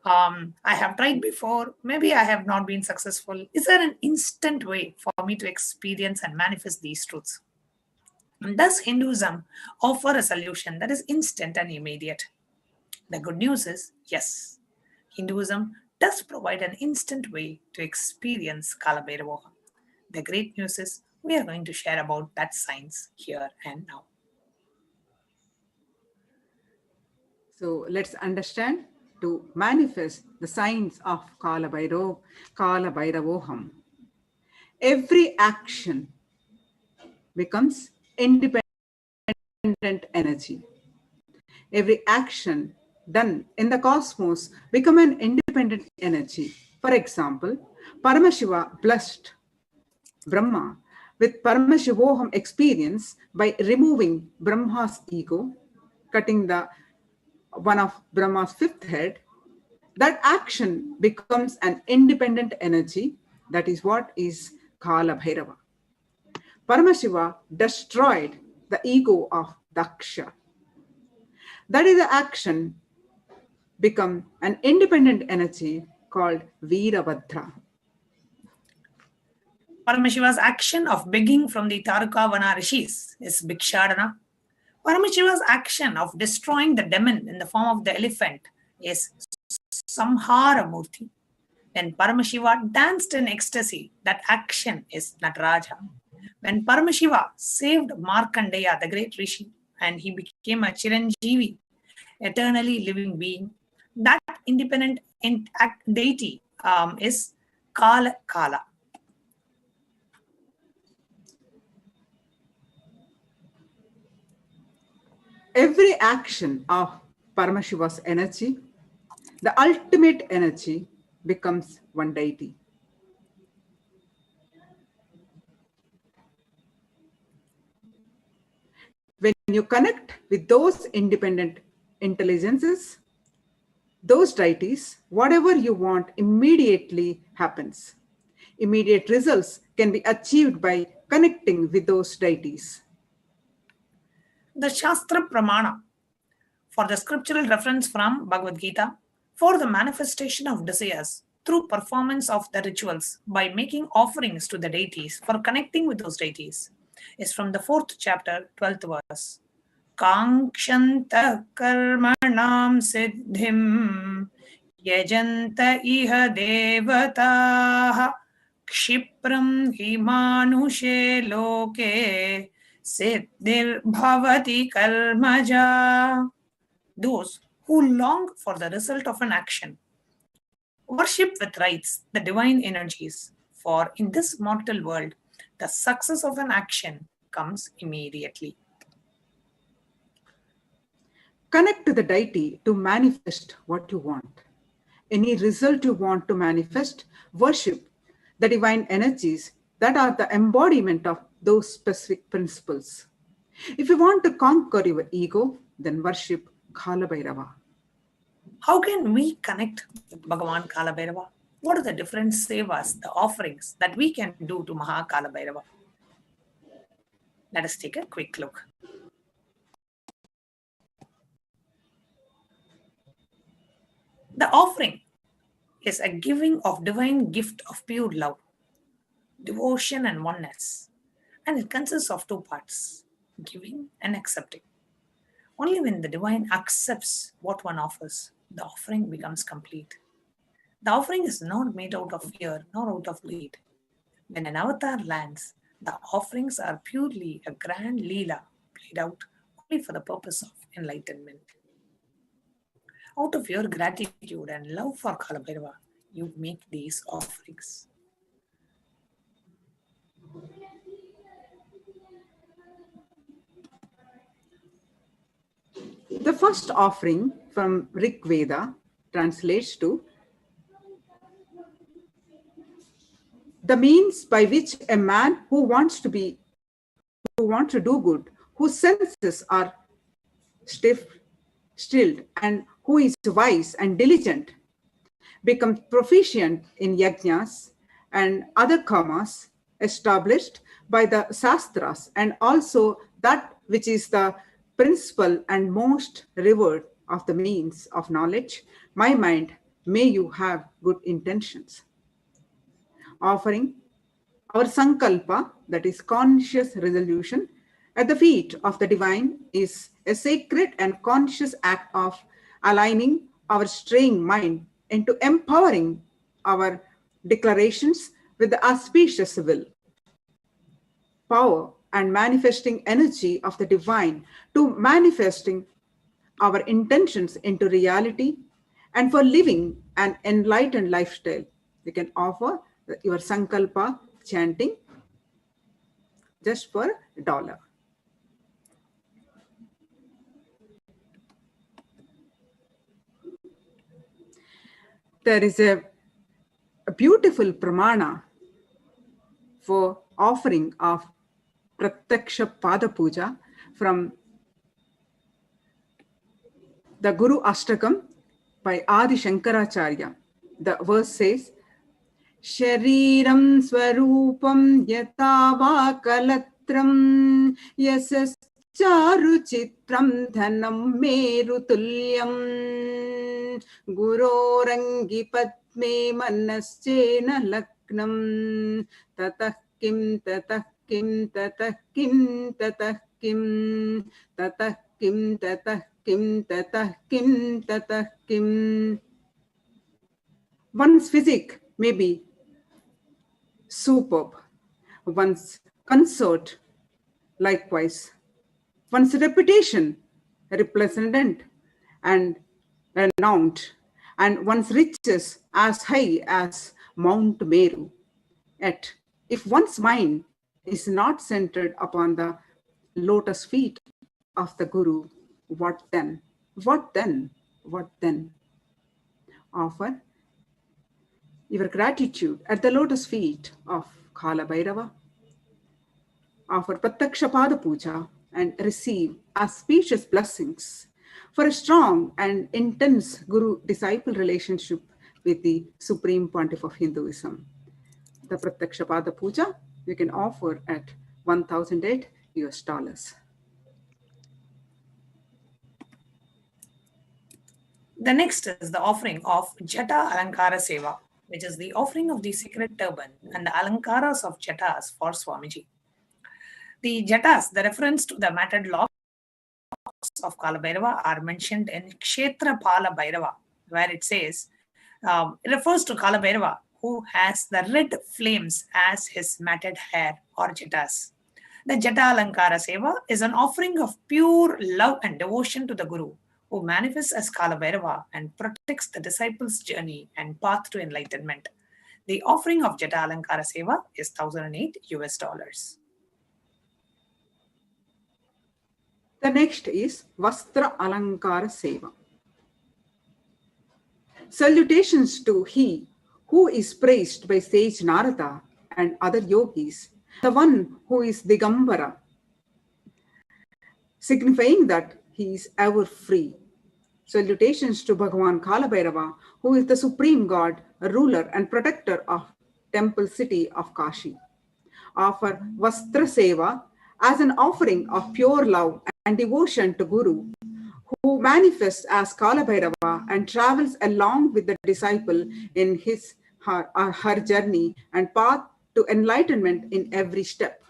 I have tried before. Maybe I have not been successful. Is there an instant way for me to experience and manifest these truths? And does Hinduism offer a solution that is instant and immediate? The good news is, yes. Hinduism does provide an instant way to experience Kalabhairava. The great news is, we are going to share about that science here and now. So let's understand to manifest the signs of Kalabhairavoham. Every action becomes independent energy. Every action done in the cosmos become an independent energy. For example, Paramashiva blessed Brahma with Paramashivoham experience by removing Brahma's ego, cutting the one of Brahma's fifth head. That action becomes an independent energy. That is what is Kalabhairava. Paramashiva destroyed the ego of Daksha. That is the action become an independent energy called Veerabhadra. Paramashiva's action of begging from the Tarukavana rishis is Bhikshadana. Paramashiva's action of destroying the demon in the form of the elephant is Samhara Murti. When Paramashiva danced in ecstasy, that action is Nataraja. When Paramashiva saved Markandeya, the great rishi, and he became a Chiranjeevi, eternally living being, that independent deity is Kala. Every action of Paramashiva's energy, the ultimate energy, becomes one deity. When you connect with those independent intelligences, those deities, whatever you want immediately happens. Immediate results can be achieved by connecting with those deities. The Shastra Pramana for the scriptural reference from Bhagavad Gita for the manifestation of desires through performance of the rituals by making offerings to the deities for connecting with those deities is from the 4th chapter, 12th verse. Kankshanta karmanam siddhim yajanta iha devataha kshipram hi manushe loke Siddhir bhavati karmaja. Those who long for the result of an action worship with rites the divine energies, for in this mortal world, the success of an action comes immediately. Connect to the deity to manifest what you want. Any result you want to manifest, worship the divine energies that are the embodiment of those specific principles. If you want to conquer your ego, then worship Kalabhairava. How can we connect with Bhagavan Kalabhairava? What are the different sevas, the offerings that we can do to Maha Kalabhairava? Let us take a quick look. The offering is a giving of divine gift of pure love, devotion and oneness. And it consists of two parts, giving and accepting. Only when the divine accepts what one offers, the offering becomes complete. The offering is not made out of fear nor out of greed. When an avatar lands, the offerings are purely a grand leela played out only for the purpose of enlightenment. Out of your gratitude and love for Kalabhairava, you make these offerings. The first offering from Rig Veda translates to the means by which a man who wants to do good, whose senses are stilled, and who is wise and diligent, becomes proficient in yajnas and other karmas established by the Shastras, and also that which is the principal and most revered of the means of knowledge. My mind, may you have good intentions. Offering our sankalpa, that is conscious resolution, at the feet of the divine is a sacred and conscious act of aligning our straying mind into empowering our declarations with the auspicious will, power, and manifesting energy of the divine to manifesting our intentions into reality and for living an enlightened lifestyle. You can offer your sankalpa chanting just for $1. There is a beautiful pramana for offering of Pratyaksha Pada Puja from the Guru Ashtakam by Adi Shankaracharya. The verse says, Shariram Swarupam Yatava Kalatram Yasas Charu Chitram Dhanam Meru Tulyam Gurorangi Padme Manaschena Laknam Tatah Kim Tatah Kim Tatah Kim Tatah Kim Tatah Kim Tatah Kim Tatah Kim Tatah Kim. One's physique may be superb, one's consort likewise, one's reputation resplendent and renowned, and one's riches as high as Mount Meru. Yet, if one's mind is not centered upon the lotus feet of the Guru, what then? What then? What then? Offer your gratitude at the lotus feet of Kalabhairava. Offer Pratyaksha Pada Puja and receive auspicious blessings for a strong and intense Guru-disciple relationship with the Supreme Pontiff of Hinduism. The Pratyaksha Pada Puja you can offer at $1,008 US. The next is the offering of Jata Alankara Seva, which is the offering of the sacred turban and the Alankaras of Jatas for Swamiji. The Jatas, the reference to the matted locks of Kalabhairava, are mentioned in Kshetra Pala Bhairava, where it says, it refers to Kalabhairava, who has the red flames as his matted hair or Jatas. The Jata Alankara Seva is an offering of pure love and devotion to the Guru, who manifests as Kalabhairava and protects the disciples' journey and path to enlightenment. The offering of Jata Alankara Seva is $1,008. The next is Vastra Alankara Seva. Salutations to he who is praised by sage Narada and other yogis, the one who is Digambara, signifying that he is ever free. Salutations to Bhagavan Kalabhairava, who is the supreme god, ruler and protector of temple city of Kashi. Offer Vastra Seva as an offering of pure love and devotion to Guru, who manifests as Kalabhairava and travels along with the disciple in her journey and path to enlightenment in every step.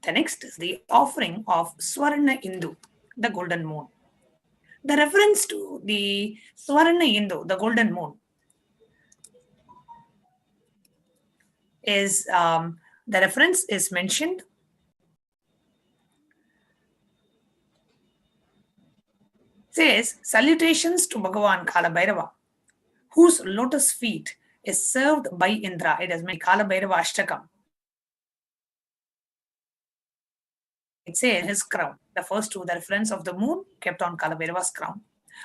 The next is the offering of Swarna Indu, the golden moon. The reference to the Swarna Indu, the golden moon, is the reference is mentioned says salutations to Bhagavan Kalabhairava, whose lotus feet is served by Indra. It is made Kalabhairava Ashtakam. It says his crown. The first two, the reference of the moon kept on Kalabhairava's crown.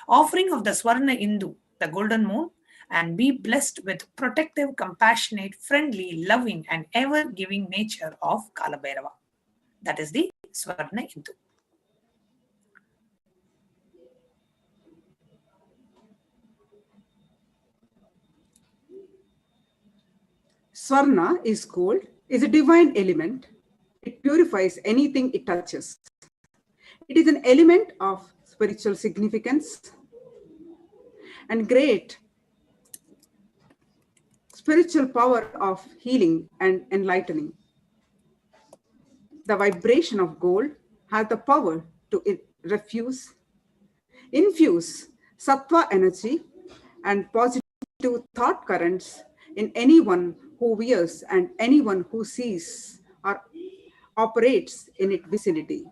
Offering of the Swarna Indu, the golden moon, and be blessed with protective, compassionate, friendly, loving, and ever-giving nature of Kalabhairava. That is the Swarna Indu. Swarna is gold, is a divine element. It purifies anything it touches. It is an element of spiritual significance and great spiritual power of healing and enlightening. The vibration of gold has the power to infuse sattva energy and positive thought currents in anyone who wears and anyone who sees or operates in its vicinity.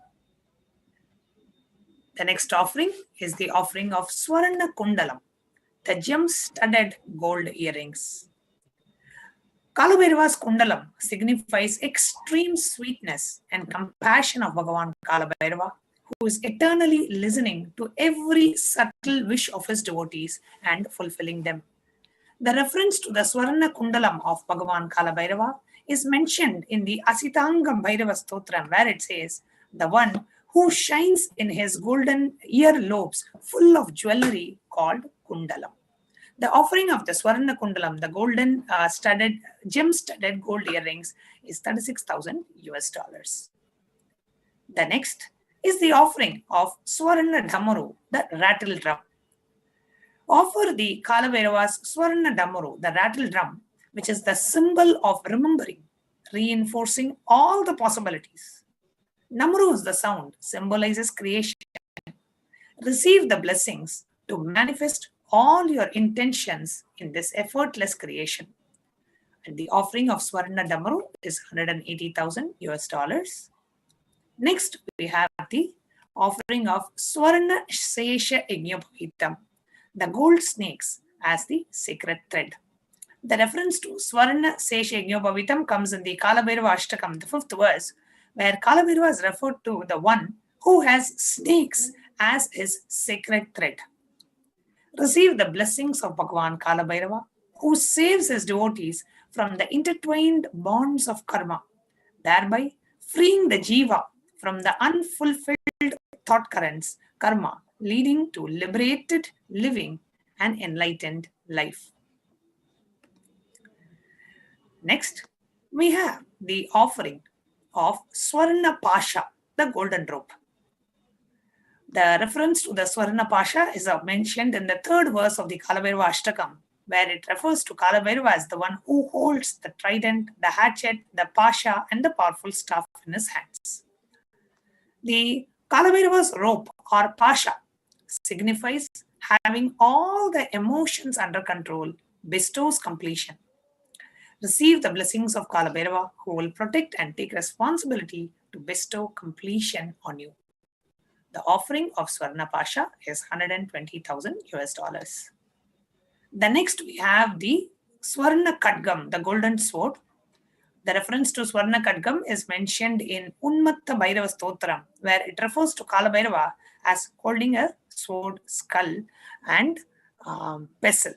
The next offering is the offering of Swarna Kundalam, the gem-studded gold earrings. Kalabhairava's Kundalam signifies extreme sweetness and compassion of Bhagavan Kalabhairava, who is eternally listening to every subtle wish of his devotees and fulfilling them. The reference to the Swarna Kundalam of Bhagavan Kalabhairava is mentioned in the Asitanga Bhairava Stotram, where it says, the one who shines in his golden earlobes full of jewelry called Kundalam. The offering of the Swarna Kundalam, the golden gem-studded gold earrings, is $36,000. The next is the offering of Swarna Dhammaru, the rattle drum. Offer the Kalabhairava's Swarna Dhammaru, the rattle drum, which is the symbol of remembering, reinforcing all the possibilities. Dhammaru is the sound, symbolizes creation. Receive the blessings to manifest all your intentions in this effortless creation. And the offering of Swarna Dhammaru is $180,000. Next, we have the offering of Swarna Sesha Yajnapavitam, the gold snakes as the sacred thread. The reference to Swarna Sesha Yajnapavitam comes in the Kalabhairava Ashtakam, the 5th verse, where Kalabhairava is referred to the one who has snakes as his sacred thread. Receive the blessings of Bhagavan Kalabhairava, who saves his devotees from the intertwined bonds of karma, thereby freeing the jiva from the unfulfilled thought currents, karma, leading to liberated living and enlightened life. Next, we have the offering of Swarna Pasha, the golden rope. The reference to the Swarna Pasha is mentioned in the 3rd verse of the Kalabhairava Ashtakam, where it refers to Kalabhairava as the one who holds the trident, the hatchet, the Pasha, and the powerful staff in his hands. The Kalabhairava's rope or Pasha signifies having all the emotions under control, bestows completion. Receive the blessings of Kalabhairava, who will protect and take responsibility to bestow completion on you. The offering of Swarna Pasha is 120,000 US dollars. The next we have the Swarna Kadgam, the golden sword. The reference to Swarna Kadgam is mentioned in Unmatta Bhairava Stotram, where it refers to Kalabhairava as holding a sword, skull, and pestle.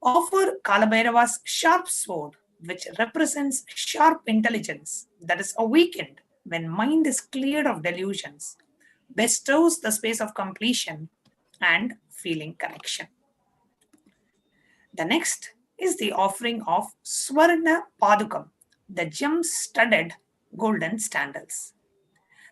Offer Kalabhairava's sharp sword, which represents sharp intelligence that is awakened when mind is cleared of delusions, bestows the space of completion and feeling connection. The next is the offering of Swarna Padukam, the gem-studded golden sandals.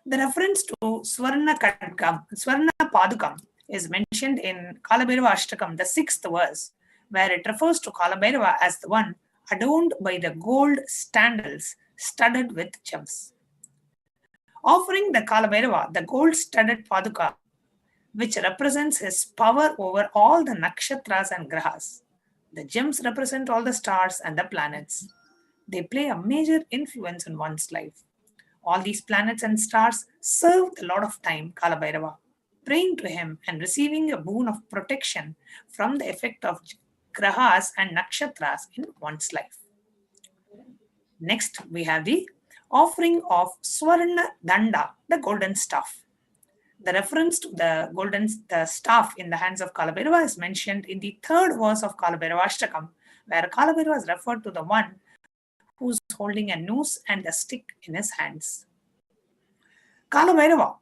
The reference to Swarna Padukam is mentioned in Kalabhairava Ashtakam, the 6th verse, where it refers to Kalabhairava as the one adorned by the gold sandals studded with gems. Offering the Kalabhairava the gold-studded Paduka, which represents his power over all the nakshatras and grahas. The gems represent all the stars and the planets. They play a major influence in one's life. All these planets and stars serve the Lord of Time, Kalabhairava, praying to him and receiving a boon of protection from the effect of grahas and nakshatras in one's life. Next, we have the offering of Swarna Danda, the golden staff. The reference to the staff in the hands of Kalabhairava is mentioned in the 3rd verse of Kalabhairava Ashtakam, where Kalabhairava is referred to the one who's holding a noose and a stick in his hands. Kalabhairava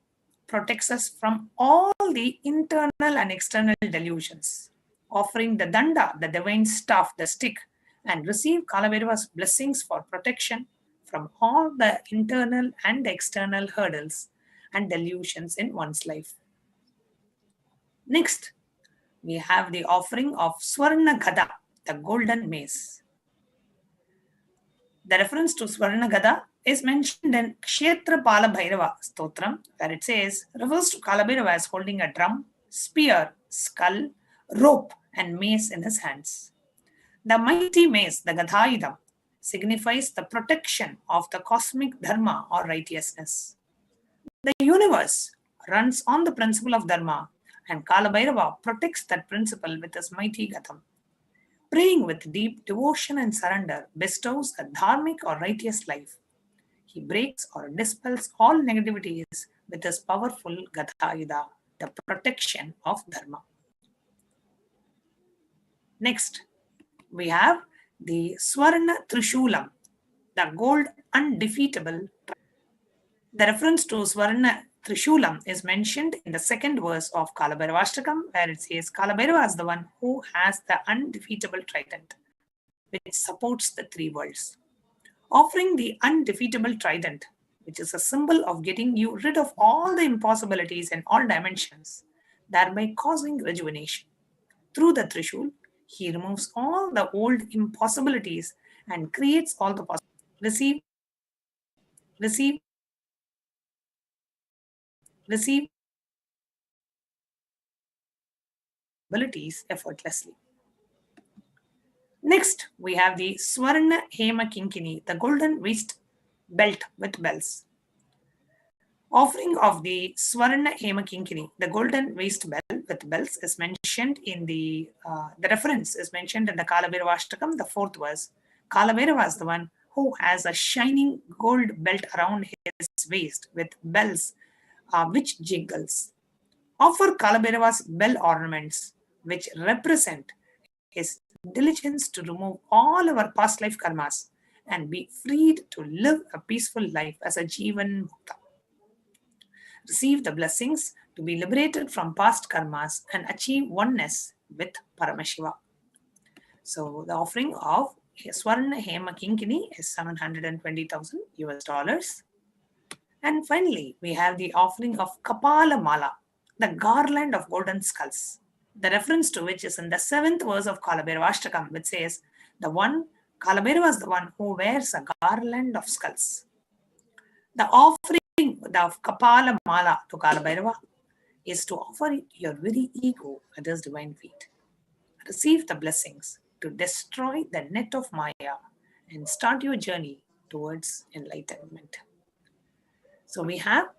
protects us from all the internal and external delusions. Offering the danda, the divine staff, the stick, and receive Kalabhairava's blessings for protection from all the internal and external hurdles and delusions in one's life. Next, we have the offering of Swarna Gada, the golden mace. The reference to Swarna Gada is mentioned in Kshetra Pala Bhairava Stotram, where it says, refers to Kalabhairava as holding a drum, spear, skull, rope, and mace in his hands. The mighty mace, the Gadhaidam, signifies the protection of the cosmic dharma or righteousness. The universe runs on the principle of dharma, and Kalabhairava protects that principle with his mighty Gadam. Praying with deep devotion and surrender bestows a dharmic or righteous life. He breaks or dispels all negativities with his powerful Gadayuda, the protection of dharma. Next, we have the Swarna Trishulam, the gold undefeatable. The reference to Swarna Trishulam is mentioned in the 2nd verse of Kalabhairava Ashtakam, where it says Kalabhairava is the one who has the undefeatable trident, which supports the 3 worlds. Offering the undefeatable trident, which is a symbol of getting you rid of all the impossibilities in all dimensions, thereby causing rejuvenation. Through the Trishul, he removes all the old impossibilities and creates all the possibilities. Receive abilities effortlessly. Next, we have the Swarna Hema Kinkini, the golden waist belt with bells. Offering of the Swarna Hema Kinkini, the golden waist belt with bells, is mentioned in the reference is mentioned in the Kalabhairava Ashtakam, the 4th verse. Kalabhairava is the one who has a shining gold belt around his waist with bells which jingles. Offer Kalabhairava's bell ornaments, which represent his diligence to remove all our past life karmas and be freed to live a peaceful life as a Jivan Mukta. Receive the blessings to be liberated from past karmas and achieve oneness with Paramashiva. So the offering of Swarna Hema Kinkini is 720,000 US dollars. And finally, we have the offering of Kapala Mala, the garland of golden skulls, the reference to which is in the 7th verse of Kalabhairava Ashtakam, which says, Kalabhairava is the one who wears a garland of skulls. The offering of Kapala Mala to Kalabhairava is to offer your very ego at his divine feet. Receive the blessings to destroy the net of Maya and start your journey towards enlightenment. So we have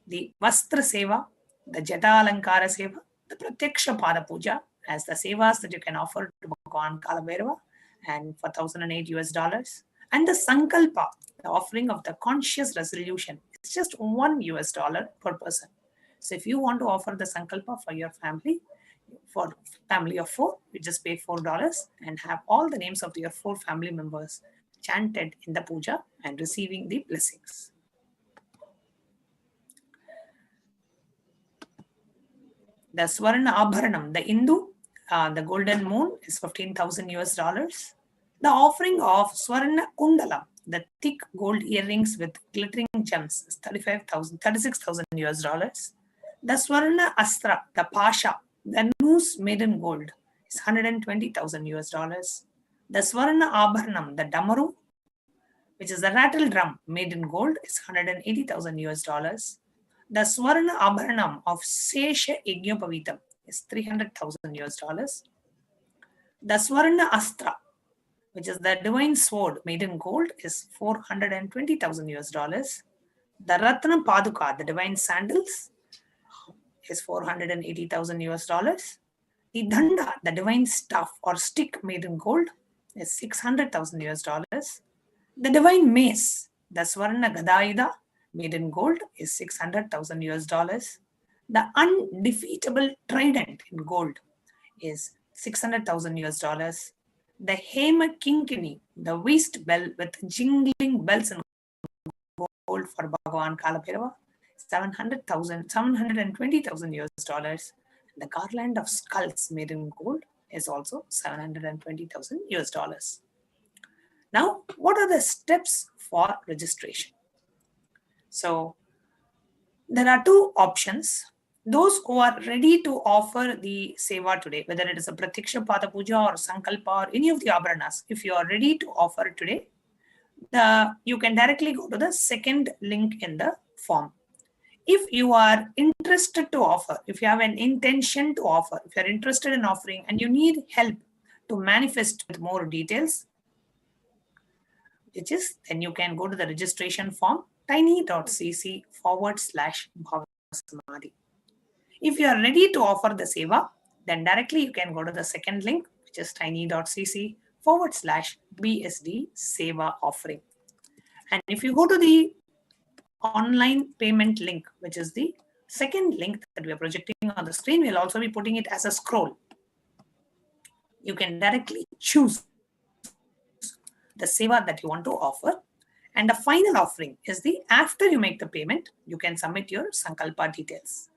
the Vastra Seva, the Jata Alankara Seva, the Pratyaksha Pada Puja as the sevas that you can offer to Bhagavan Kalabhairava and for $1,008, and the Sankalpa, the offering of the conscious resolution. It's just $1 per person. So if you want to offer the Sankalpa for your family, for family of 4, you just pay $4 and have all the names of your 4 family members chanted in the puja and receiving the blessings. The Swarna Abharanam, the Hindu, the golden moon is $15,000. The offering of Swarna Kundala, the thick gold earrings with glittering gems, is $36,000. The Swarna Astra, the Pasha, the noose made in gold, is $120,000. The Swarna Abharanam, the Damaru, which is the rattle drum made in gold, is $180,000. The Swarna Abharanam of Sesha Yajnapavitam is $300,000. The Swarna Astra, which is the divine sword made in gold, is $420,000. The Ratna Paduka, the divine sandals, is $480,000. The Danda, the divine staff or stick made in gold, is $600,000. The divine mace, the Swarna Gadayuda, made in gold, is $600,000. The undefeatable trident in gold is $600,000. The Hema Kinkini, the waist bell with jingling bells in gold for Bhagavan Kalabhairava, $720,000. The garland of skulls made in gold is also $720,000. Now, what are the steps for registration? So, there are 2 options. Those who are ready to offer the seva today, whether it is a Pratyaksha Pada Puja or Sankalpa or any of the Abharanas, if you are ready to offer today, you can directly go to the second link in the form. If you are interested to offer, if you have an intention to offer, if you are interested in offering and you need help to manifest with more details, then you can go to the registration form tiny.cc/Bhava Samadhi. If you are ready to offer the seva, then directly you can go to the second link, which is tiny.cc/BSD seva offering. And if you go to the online payment link, which is the second link that we are projecting on the screen, we'll also be putting it as a scroll. You can directly choose the seva that you want to offer. And the final offering is after you make the payment, you can submit your Sankalpa details.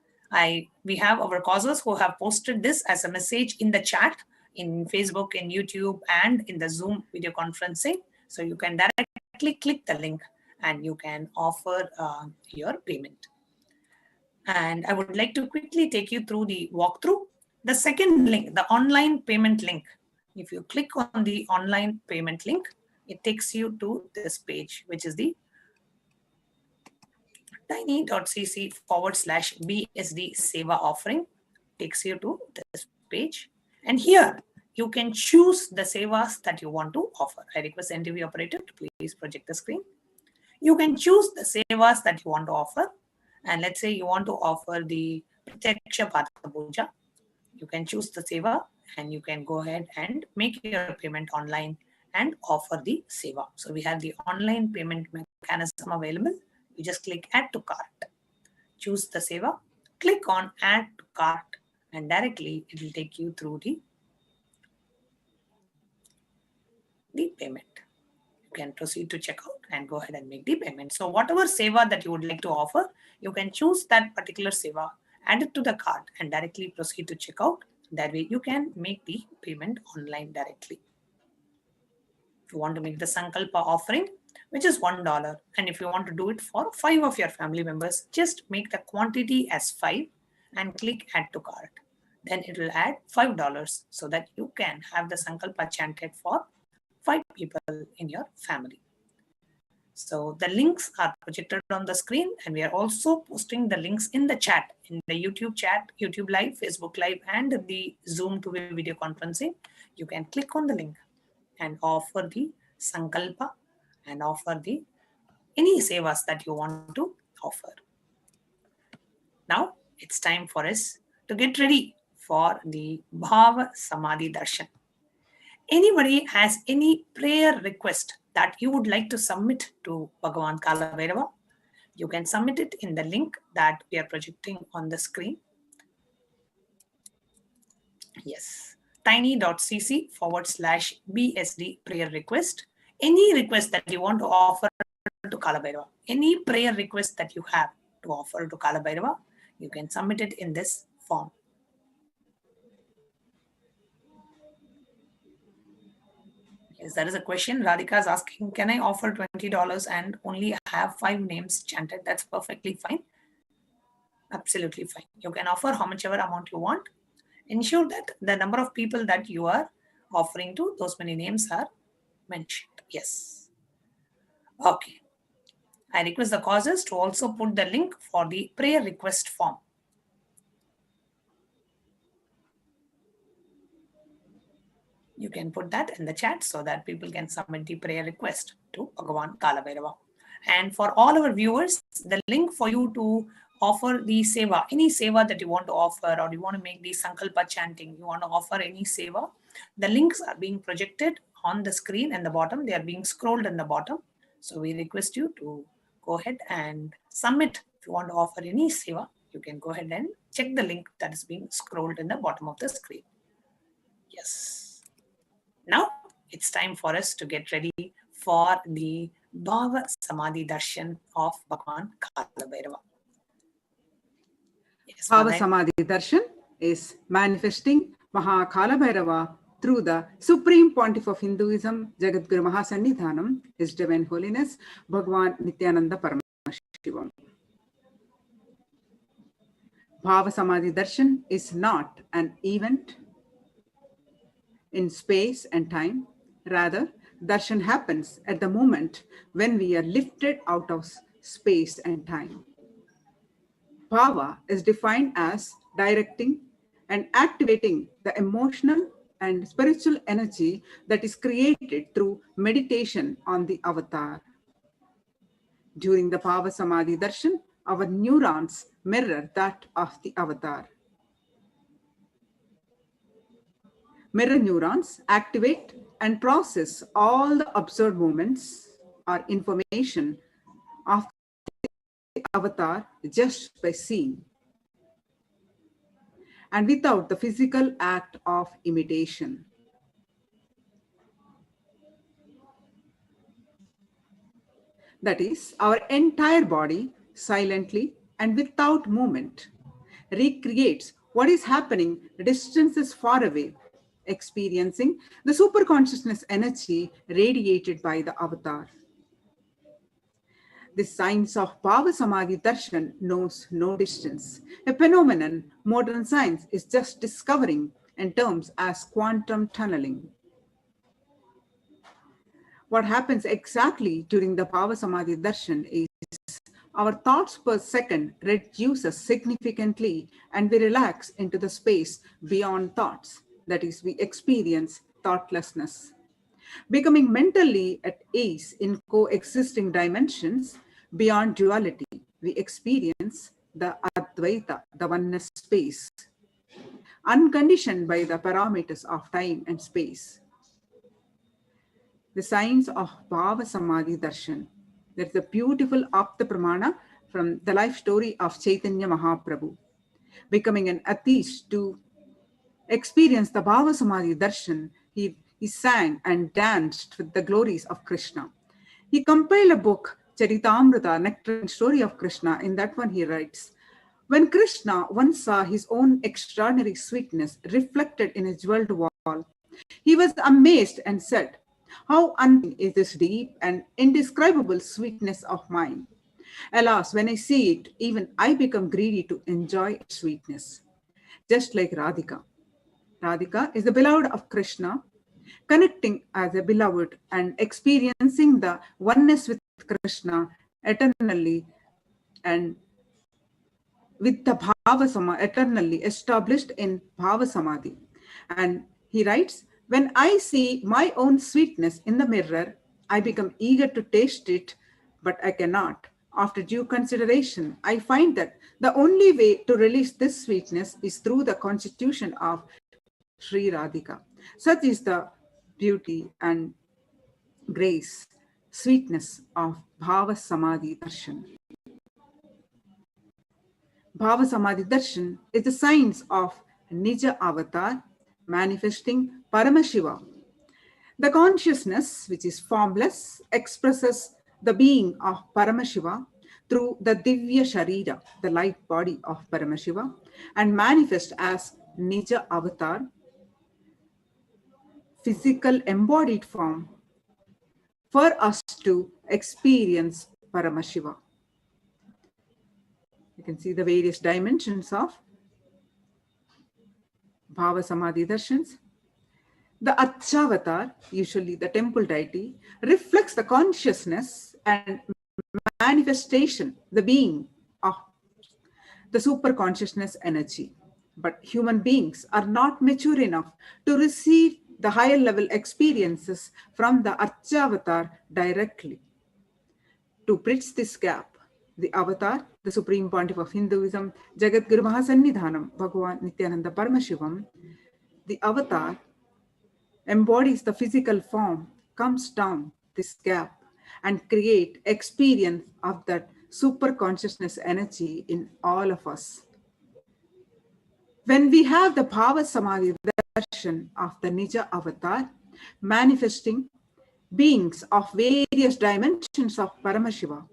We have our causers who have posted this as a message in the chat, in Facebook, in YouTube, and in the Zoom video conferencing. So you can directly click the link and you can offer your payment. And I would like to quickly take you through the walkthrough. The second link, the online payment link. If you click on the online payment link, it takes you to this page, which is the tiny.cc/BSD seva offering. Takes you to this page. And here you can choose the sevas that you want to offer. I request NTV operator to please project the screen. You can choose the sevas that you want to offer. And let's say you want to offer the Pratyaksha Pada Puja. You can choose the seva and you can go ahead and make your payment online and offer the seva. So we have the online payment mechanism available. You just click add to cart, choose the seva, click on add to cart, and directly it will take you through the payment. You can proceed to checkout and go ahead and make the payment. So whatever seva that you would like to offer, you can choose that particular seva, add it to the cart, and directly proceed to checkout. That way you can make the payment online directly. If you want to make the Sankalpa offering, which is $1, and if you want to do it for 5 of your family members, just make the quantity as 5 and click add to cart. Then it will add $5 so that you can have the Sankalpa chanted for 5 people in your family. So the links are projected on the screen, and we are also posting the links in the chat, in the YouTube chat, YouTube Live, Facebook Live, and the Zoom to video conferencing. You can click on the link and offer the sankalpa and offer the any sevas that you want to offer. Now it's time for us to get ready for the Bhava Samadhi Darshan. Anybody has any prayer request that you would like to submit to Bhagavan Kalabhairava? You can submit it in the link that we are projecting on the screen. Yes, tiny.cc/BSD prayer request. Any request that you want to offer to Kalabhairava, any prayer request that you have to offer to Kalabhairava, you can submit it in this form. Yes, there is a question. Radhika is asking, can I offer $20 and only have 5 names chanted? That's perfectly fine. Absolutely fine. You can offer how much ever amount you want. Ensure that the number of people that you are offering to, those many names are mentioned. Yes. Okay. I request the causes to also put the link for the prayer request form. You can put that in the chat so that people can submit the prayer request to Bhagavan Kalabhairava. And for all our viewers, the link for you to offer the seva, any seva that you want to offer, or you want to make the sankalpa chanting, you want to offer any seva, the links are being projected on the screen and the bottom. They are being scrolled in the bottom. So we request you to go ahead and submit. If you want to offer any seva, you can go ahead and check the link that is being scrolled in the bottom of the screen. Yes. Now it's time for us to get ready for the Bhava Samadhi Darshan of Bhagavan Kalabhairava. Yes, Bhava Samadhi Darshan is manifesting Kalabhairava through the Supreme Pontiff of Hinduism, Jagadguru Mahasannidhanam, His Divine Holiness, Bhagavan Nityananda Paramashivam. Bhava Samadhi Darshan is not an event in space and time. Rather, darshan happens at the moment when we are lifted out of space and time. Bhava is defined as directing and activating the emotional and spiritual energy that is created through meditation on the avatar. During the Bhava Samadhi Darshan, our neurons mirror that of the avatar. Mirror neurons activate and process all the observed moments or information of the avatar just by seeing, and without the physical act of imitation. That is, our entire body silently and without movement recreates what is happening distances far away, experiencing the superconsciousness energy radiated by the avatar. The science of Bhava Samadhi Darshan knows no distance, a phenomenon modern science is just discovering in terms as quantum tunneling. What happens exactly during the Bhava Samadhi Darshan is our thoughts per second reduces significantly and we relax into the space beyond thoughts. That is, we experience thoughtlessness. Becoming mentally at ease in coexisting dimensions beyond duality, we experience the Advaita, the oneness space, unconditioned by the parameters of time and space. The science of Bhava Samadhi Darshan. There's a beautiful Apta Pramana from the life story of Chaitanya Mahaprabhu. Becoming an atheist to experience the Bhava Samadhi Darshan, he sang and danced with the glories of Krishna. He compiled a book, Charitamrita, Nectar and Story of Krishna. In that one he writes, when Krishna once saw his own extraordinary sweetness reflected in a jeweled wall, he was amazed and said, how unknown is this deep and indescribable sweetness of mine? Alas, when I see it, even I become greedy to enjoy its sweetness. Just like Radhika. Radhika is the beloved of Krishna, connecting as a beloved and experiencing the oneness with Krishna eternally and with the Bhava Samadhi, eternally established in Bhava Samadhi. And he writes, when I see my own sweetness in the mirror, I become eager to taste it, but I cannot. After due consideration, I find that the only way to release this sweetness is through the constitution of Sri Radhika. Such is the beauty and grace, sweetness of Bhava Samadhi Darshan. Bhava Samadhi Darshan is the science of Nija Avatar manifesting Paramashiva. The consciousness, which is formless, expresses the being of Paramashiva through the Divya Sharira, the light body of Paramashiva, and manifests as Nija Avatar, physical embodied form, for us to experience Paramashiva. You can see the various dimensions of Bhava Samadhi Darshans. The Archavatar, usually the temple deity, reflects the consciousness and manifestation, the being of the super consciousness energy. But human beings are not mature enough to receive the higher level experiences from the Archavatar directly. To bridge this gap, the avatar, the supreme pontiff of Hinduism, Jagadguru Mahasannidhanam, Bhagavan Nityananda Paramashivam, the avatar embodies the physical form, comes down this gap and create experience of that super consciousness energy in all of us. When we have the Bhava Samadhi Darshan of the Nija Avatar, manifesting beings of various dimensions of Paramashiva,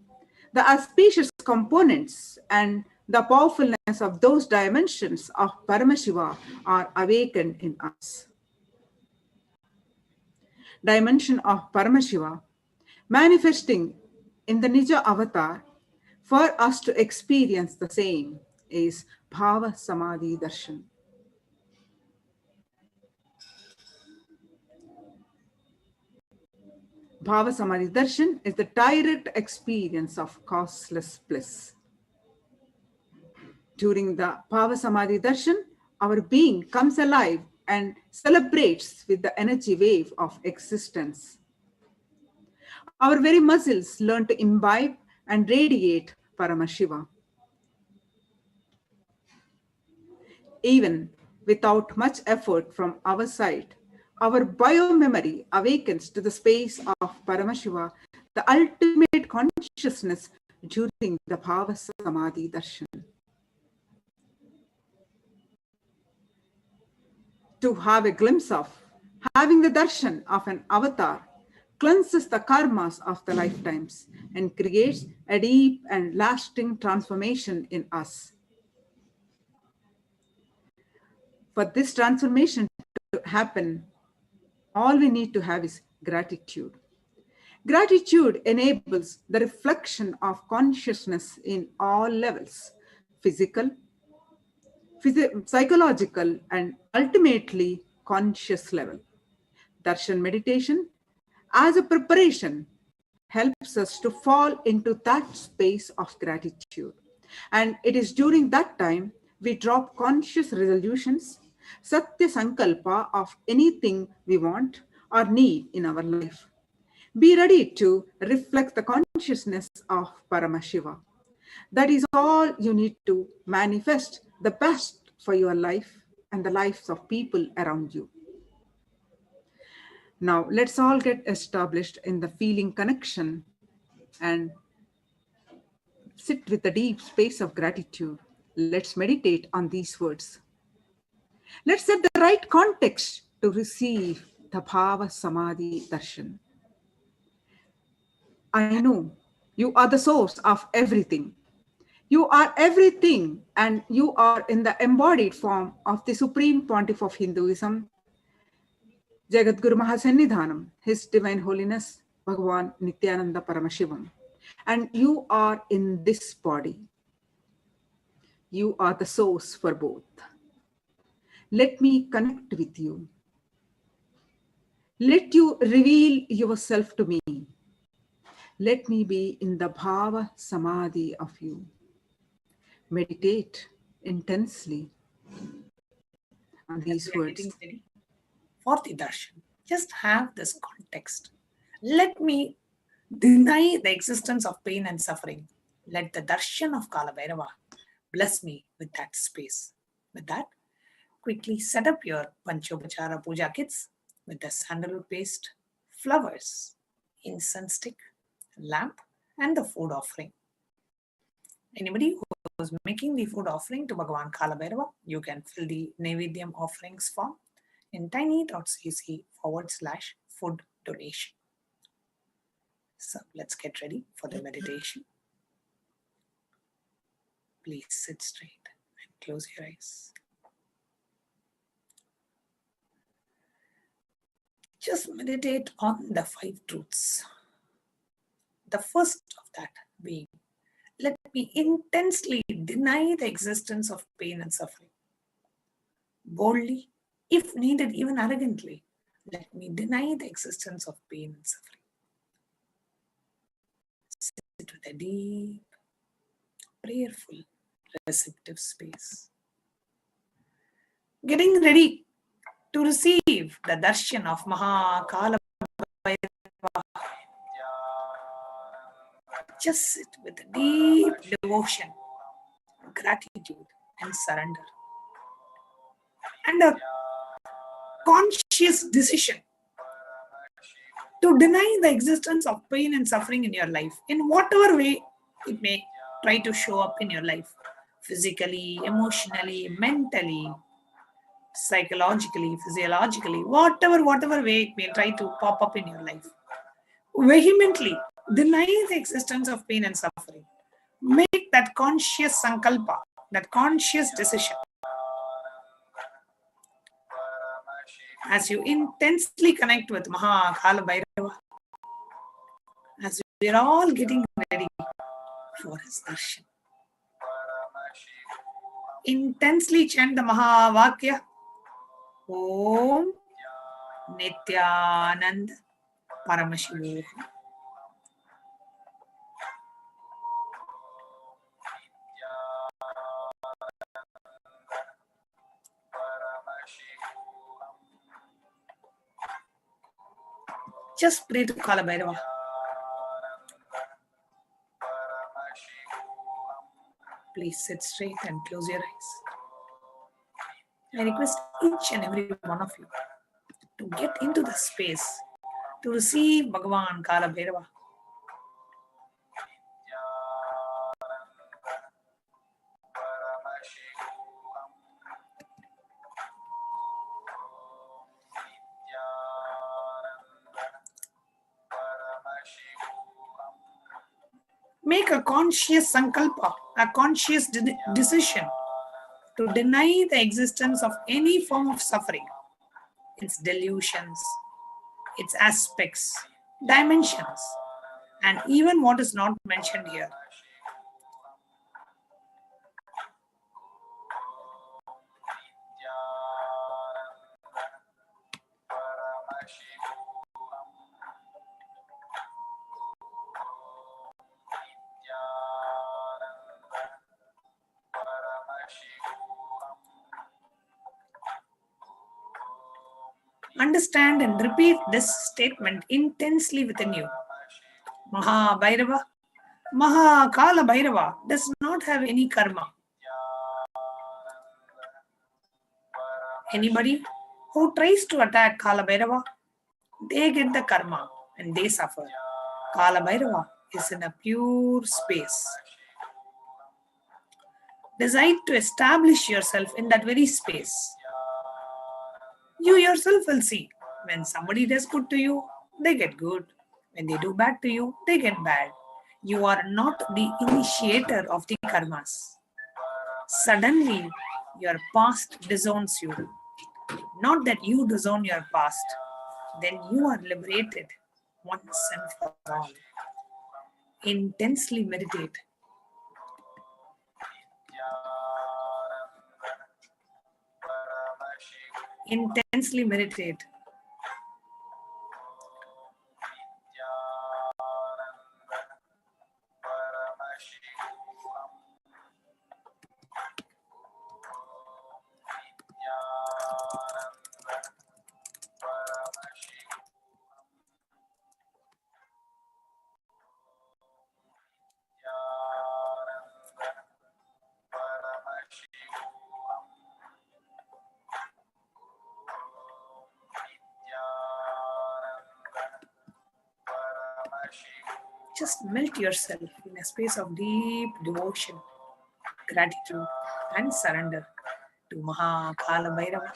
the auspicious components and the powerfulness of those dimensions of Paramashiva are awakened in us. Dimension of Paramashiva, manifesting in the Nija Avatar, for us to experience the same is Bhava Samadhi Darshan. Bhava Samadhi Darshan is the direct experience of causeless bliss. During the Bhava Samadhi Darshan, our being comes alive and celebrates with the energy wave of existence. Our very muscles learn to imbibe and radiate Paramashiva. Even without much effort from our side, our biomemory awakens to the space of Paramashiva, the ultimate consciousness during the Bhava Samadhi Darshan. To have a glimpse of, having the darshan of an avatar cleanses the karmas of the lifetimes and creates a deep and lasting transformation in us. For this transformation to happen, all we need to have is gratitude. Gratitude enables the reflection of consciousness in all levels, physical, psychological, and ultimately conscious level. Darshan meditation, as a preparation, helps us to fall into that space of gratitude. And it is during that time we drop conscious resolutions, Satya Sankalpa of anything we want or need in our life. Be ready to reflect the consciousness of Paramashiva. That is all you need to manifest the best for your life and the lives of people around you. Now, let's all get established in the feeling connection and sit with the deep space of gratitude. Let's meditate on these words. Let's set the right context to receive the Bhava Samadhi Darshan. I know you are the source of everything. You are everything, and you are in the embodied form of the Supreme Pontiff of Hinduism, Jagadguru Mahasannidhanam, His Divine Holiness, Bhagavan Nityananda Paramashivam. And you are in this body. You are the source for both. Let me connect with you. Let you reveal yourself to me. Let me be in the Bhava Samadhi of you. Meditate intensely on these words. For the darshan, just have this context. Let me deny the existence of pain and suffering. Let the darshan of Kalabhairava bless me with that space. With that, quickly set up your Panchopachara Puja kits with the sandalwood paste, flowers, incense stick, lamp, and the food offering. Anybody who is making the food offering to Bhagavan Kalabhairava, you can fill the Naivedyam offerings form in tiny.cc/food donation. So let's get ready for the meditation. Please sit straight and close your eyes. Just meditate on the 5 truths. The first of that being, let me intensely deny the existence of pain and suffering. Boldly, if needed, even arrogantly, let me deny the existence of pain and suffering. Sit with a deep, prayerful, receptive space. Getting ready to receive the darshan of Kalabhairava. Just sit with a deep devotion, gratitude, and surrender. And a conscious decision to deny the existence of pain and suffering in your life, in whatever way it may try to show up in your life, physically, emotionally, mentally, psychologically, physiologically, whatever way it may try to pop up in your life. Vehemently deny the existence of pain and suffering. Make that conscious sankalpa, that conscious decision. As you intensely connect with Kalabhairava, as we are all getting ready for his darshan, intensely chant the Mahavakya, Om Nityanand Paramashivoham. Just pray to Kalabhairava. Please sit straight and close your eyes. I request each and every one of you to get into the space to receive Bhagavan Kalabhairava. Make a conscious sankalpa, a conscious decision to deny the existence of any form of suffering, its delusions, its aspects, dimensions, and even what is not mentioned here. Understand and repeat this statement intensely within you. Kalabhairava does not have any karma. Anybody who tries to attack Kalabhairava, they get the karma and they suffer. Kalabhairava is in a pure space. Decide to establish yourself in that very space. You yourself will see. When somebody does good to you, they get good. When they do bad to you, they get bad. You are not the initiator of the karmas. Suddenly, your past disowns you. Not that you disown your past. Then you are liberated once and for all. Intensely meditate. Intensely meditate. Just melt yourself in a space of deep devotion, gratitude, and surrender to Kalabhairava.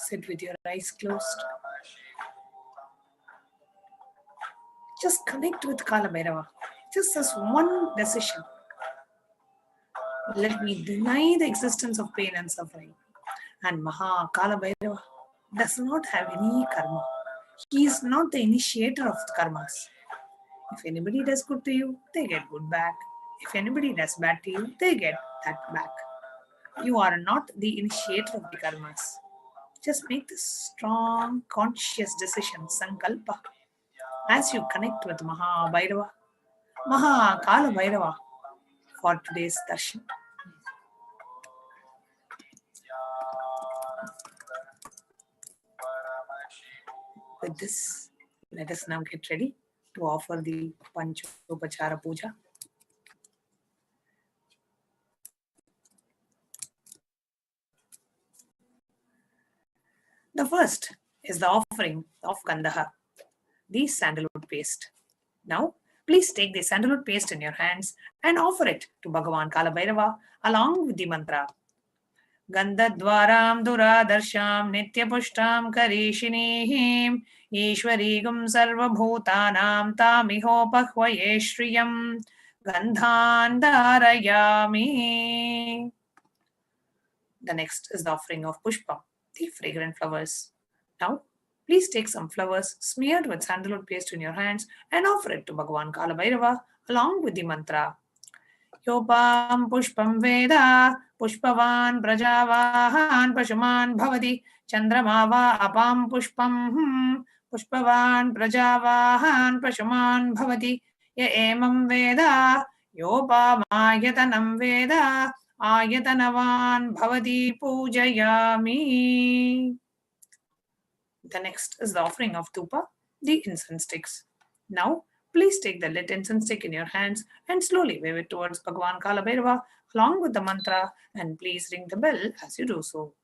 Sit with your eyes closed. Just connect with Kalabhairava. Just as one decision. Let me deny the existence of pain and suffering. And Kalabhairava does not have any karma. He is not the initiator of the karmas. If anybody does good to you, they get good back. If anybody does bad to you, they get that back. You are not the initiator of the karmas. Just make this strong, conscious decision, sankalpa, as you connect with Kalabhairava, for today's darshan. With this, let us now get ready to offer the Panchopachara Puja. The first is the offering of Gandaha, the sandalwood paste. Now, please take the sandalwood paste in your hands and offer it to Bhagavan Kalabhairava along with the mantra. Gandhadvaram Duradarsham Nityapushtam Karishinihim Ishwarigam Sarvabhutanam Tamihopahvaye Shriyam Gandhan Dharayami. The next is the offering of Pushpa, the fragrant flowers. Now, please take some flowers smeared with sandalwood paste in your hands and offer it to Bhagavan Kalabhairava along with the mantra. Yopam pushpam veda pushpavan prajavahan pashuman bhavati chandramava apam pushpam pushpavan prajavahan pashuman bhavati ya emam veda yopamayatanam veda ayatanavan bhavati pujayami. The next is the offering of Tupa, the incense sticks. Now, please take the lit incense stick in your hands and slowly wave it towards Bhagavan Kalabhairava along with the mantra, and please ring the bell as you do so.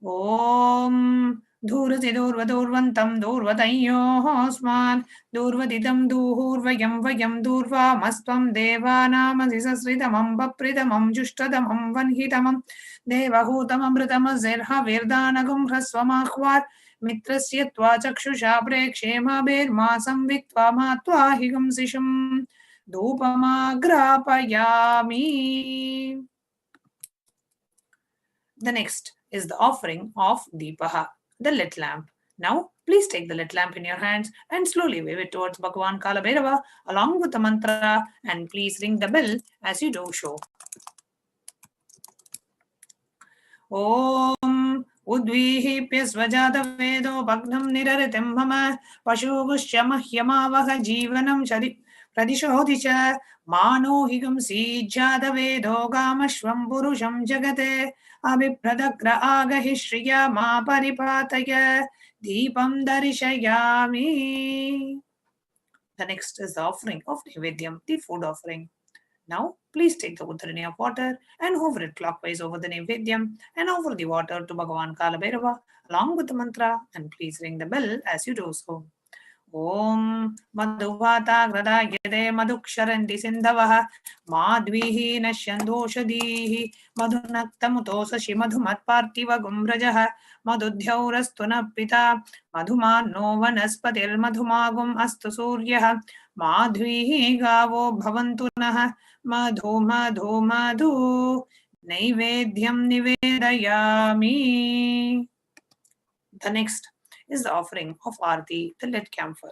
Om Dhurati Durvadurvantam Durvatayosman Durvadidam Duhurvayam Vayam Durva Mastvam Deva Namasisasritamam Bapridamam Jushtadamam Vanhitamam Devahutamam Britamazerha Virdanagum Hraswamahvar Mitrasya Chakshusha Prekshemabirmasam Viktva Matva Higamsisham Dupamagrapayami. The next is the offering of Deepaha, the lit lamp. Now, please take the lit lamp in your hands and slowly wave it towards Bhagavan Kalabhairava along with the mantra, and please ring the bell as you do so. Om Udvihipya Svajata Vedo Bhagnam Niraritim Mama Pashugushya Mahyamavaha Jivanam Shari Pradishodhicha Mano Higam Sijada Vedo Gamashvam Purusham Jagate Abhipradagra Agahishriya Ma Paripataya Deepam Darishayami. The next is the offering of Nivedyam, the food offering. Now, please take the Uttarani of water and hover it clockwise over the Nivedyam and offer the water to Bhagavan Kalabhairava along with the mantra, and please ring the bell as you do so. Om Madhuvata Gradayade Madhuksharanti Sindhavaha Madvihi Nashandoshadihi Madhunaktamutosashi Madhumatpartiva Gumrajaha Madhudhyaurastuna Pita Madhumano Vanaspatil Madhumagum Astu Suryaha Madhvihi Gavo Bhavantunaha Madhu Madhu Madhu Naivedyam Nivedayami. The next is the offering of Aarti, the lit camphor.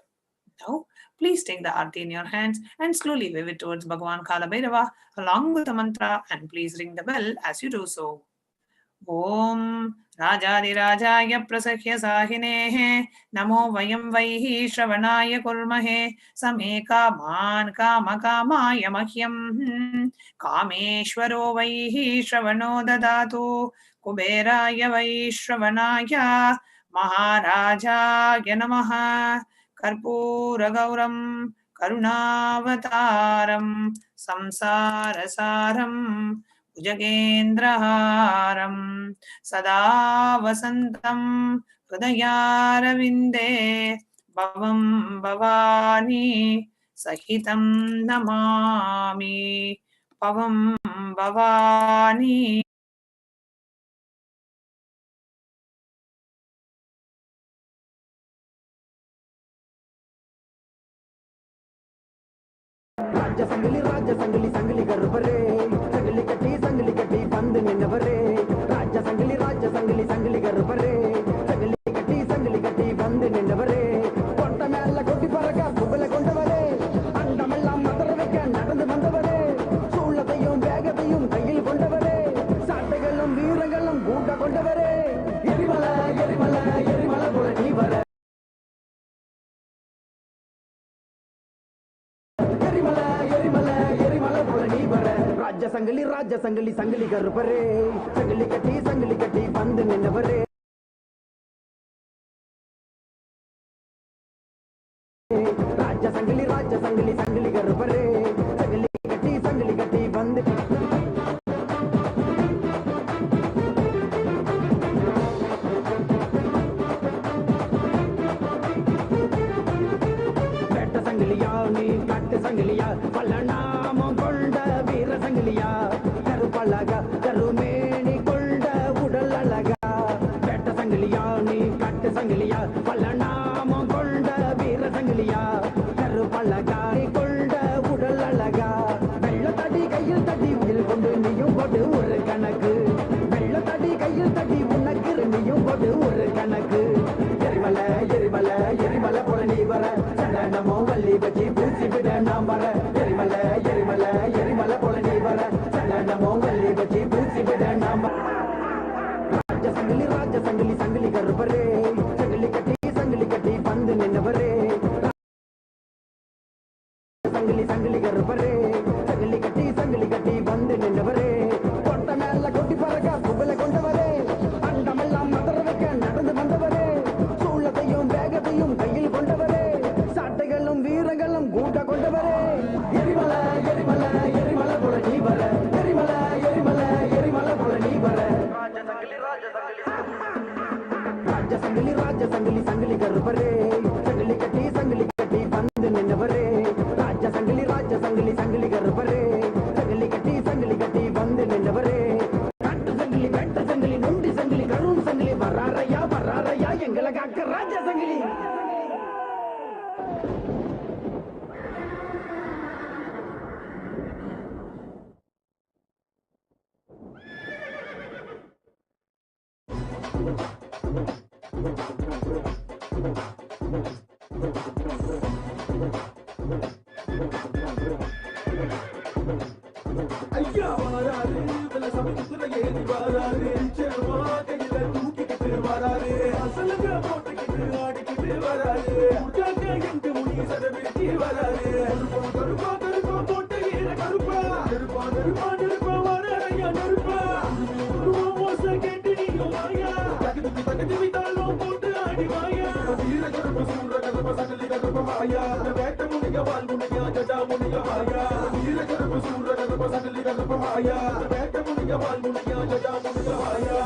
Now, please take the Aarti in your hands and slowly wave it towards Bhagavan Kalabhairava along with the mantra, and please ring the bell as you do so. Om राजाधिराजाय प्रसह्य साहिनेः नमो वयं वैः श्रवणाय कुर्महे समे कामान् कामकामाय मह्यं कामेश्वरो वैः श्रवणो ददातु कुबेराय वै श्रवणाय महाराजाय नमः कर्पूरगौरं करुणावतारं संसारसारं भुजगेन्द्रहारं सदा वसन्तं हृदयारविन्दे भवं भवानी सहितं नमामि भवं भवानी संगली राज संगली संगली गर्भरे संगली कटी बंद निन्नवरे राज संगली गर्भरे संगली कटी बंद निन्नवरे कोट्ट मेल कोटी परक कुबल कोंडवरे अंडमेल्लाम मदर वेक्क நடந்து வந்தவரே சூளத்தையும் வேகத்தையும் கையில் கொண்டவரே சாட்டைகளும் வீரங்களும் கூட்ட கொண்டவரே எரிமலை எரிமலை எரிமலை போல நீ வர राज संगली गर्भरे संगली कटी बंद निन्नवरे राज संगली गर्भरे संगली कटी बंद बेट संगलिया नी कट संगलिया पलनाम कोंड वीर संगलिया கருமேனி கொண்ட உடல் அழகா வெட்ட சங்கிலியா நீ கட்டு சங்கிலியா பல்லநாமம் கொண்ட வீர சங்கிலியா கருப்பழகா நீ கொண்ட உடல் அழகா வெள்ள தடி கையில் தடி உயிர் கொண்டு நீயும் போட்டு ஒரு கணக்கு வெள்ள தடி கையில் தடி உனக்கு நீயும் போட்டு ஒரு கணக்கு எரிமலை எரிமலை எரிமலை போல நீ வர சடனமோ வள்ளி வச்சு பூசி விட நாம் வர எரிமலை எரிமலை எரிமலை போல நீ வர சடனமோ வள்ளி வச்சு பூசி விட நாம் ராஜ संगली गर्भरे संगली कटी बंद निन्नवरे संगली गर्भरे संगली कटी बंद निन्नवरे कोट्ट मेल कोटी परक कुबल कोंडवरे अंडमेल्लाम मदर वेक्क நடந்து வந்தவரே சூளத்தையும் வேகத்தையும் கையில் கொண்டவரே சாட்டைகளும் வீரங்களும் கூட்ட கொண்டவரே எரிமலை எரிமலை எரிமலை போல நீ வர எரிமலை எரிமலை எரிமலை போல நீ வர राज संगली गर्भरे संगली कटी बंद निन्नवरे राज संगली गर्भरे संगली कटी बंद निन्नवरे कट संगली नुंडी संगली करुण संगली वरारया एंगला काक्क राज संगली ஐயா வராரு பல சமத்துல ஏறி வராரு செல்வா கையில தூக்கிட்டு வராரு அசலுங்க போட்டுக்கிட்டு ஆடிக்கிட்டு வராரு உட்கார்ந்து எங்க முனி சரவிட்டு வராரு கருப்பா போட்டு ஈர கருப்பா நெருப்பா வராரையா நெருப்பா மோச கேட்டு நீங்க வாயா தகுதி வித்தாலும் போட்டு ஆடி வாயா வீர கருப்பு சூர கருப்ப சகலி கருப்ப மாயா வேட்ட முனிக வால் முனியா ஜடா முனிக மாயா வீர கருப்பு சூர கருப்ப சகலி கருப்ப மாயா வேட்ட முனிக வால் முனியா ஜடா முனிக மாயா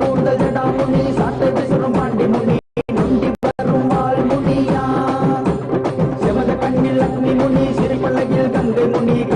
கூந்தல் ஜடாமுனி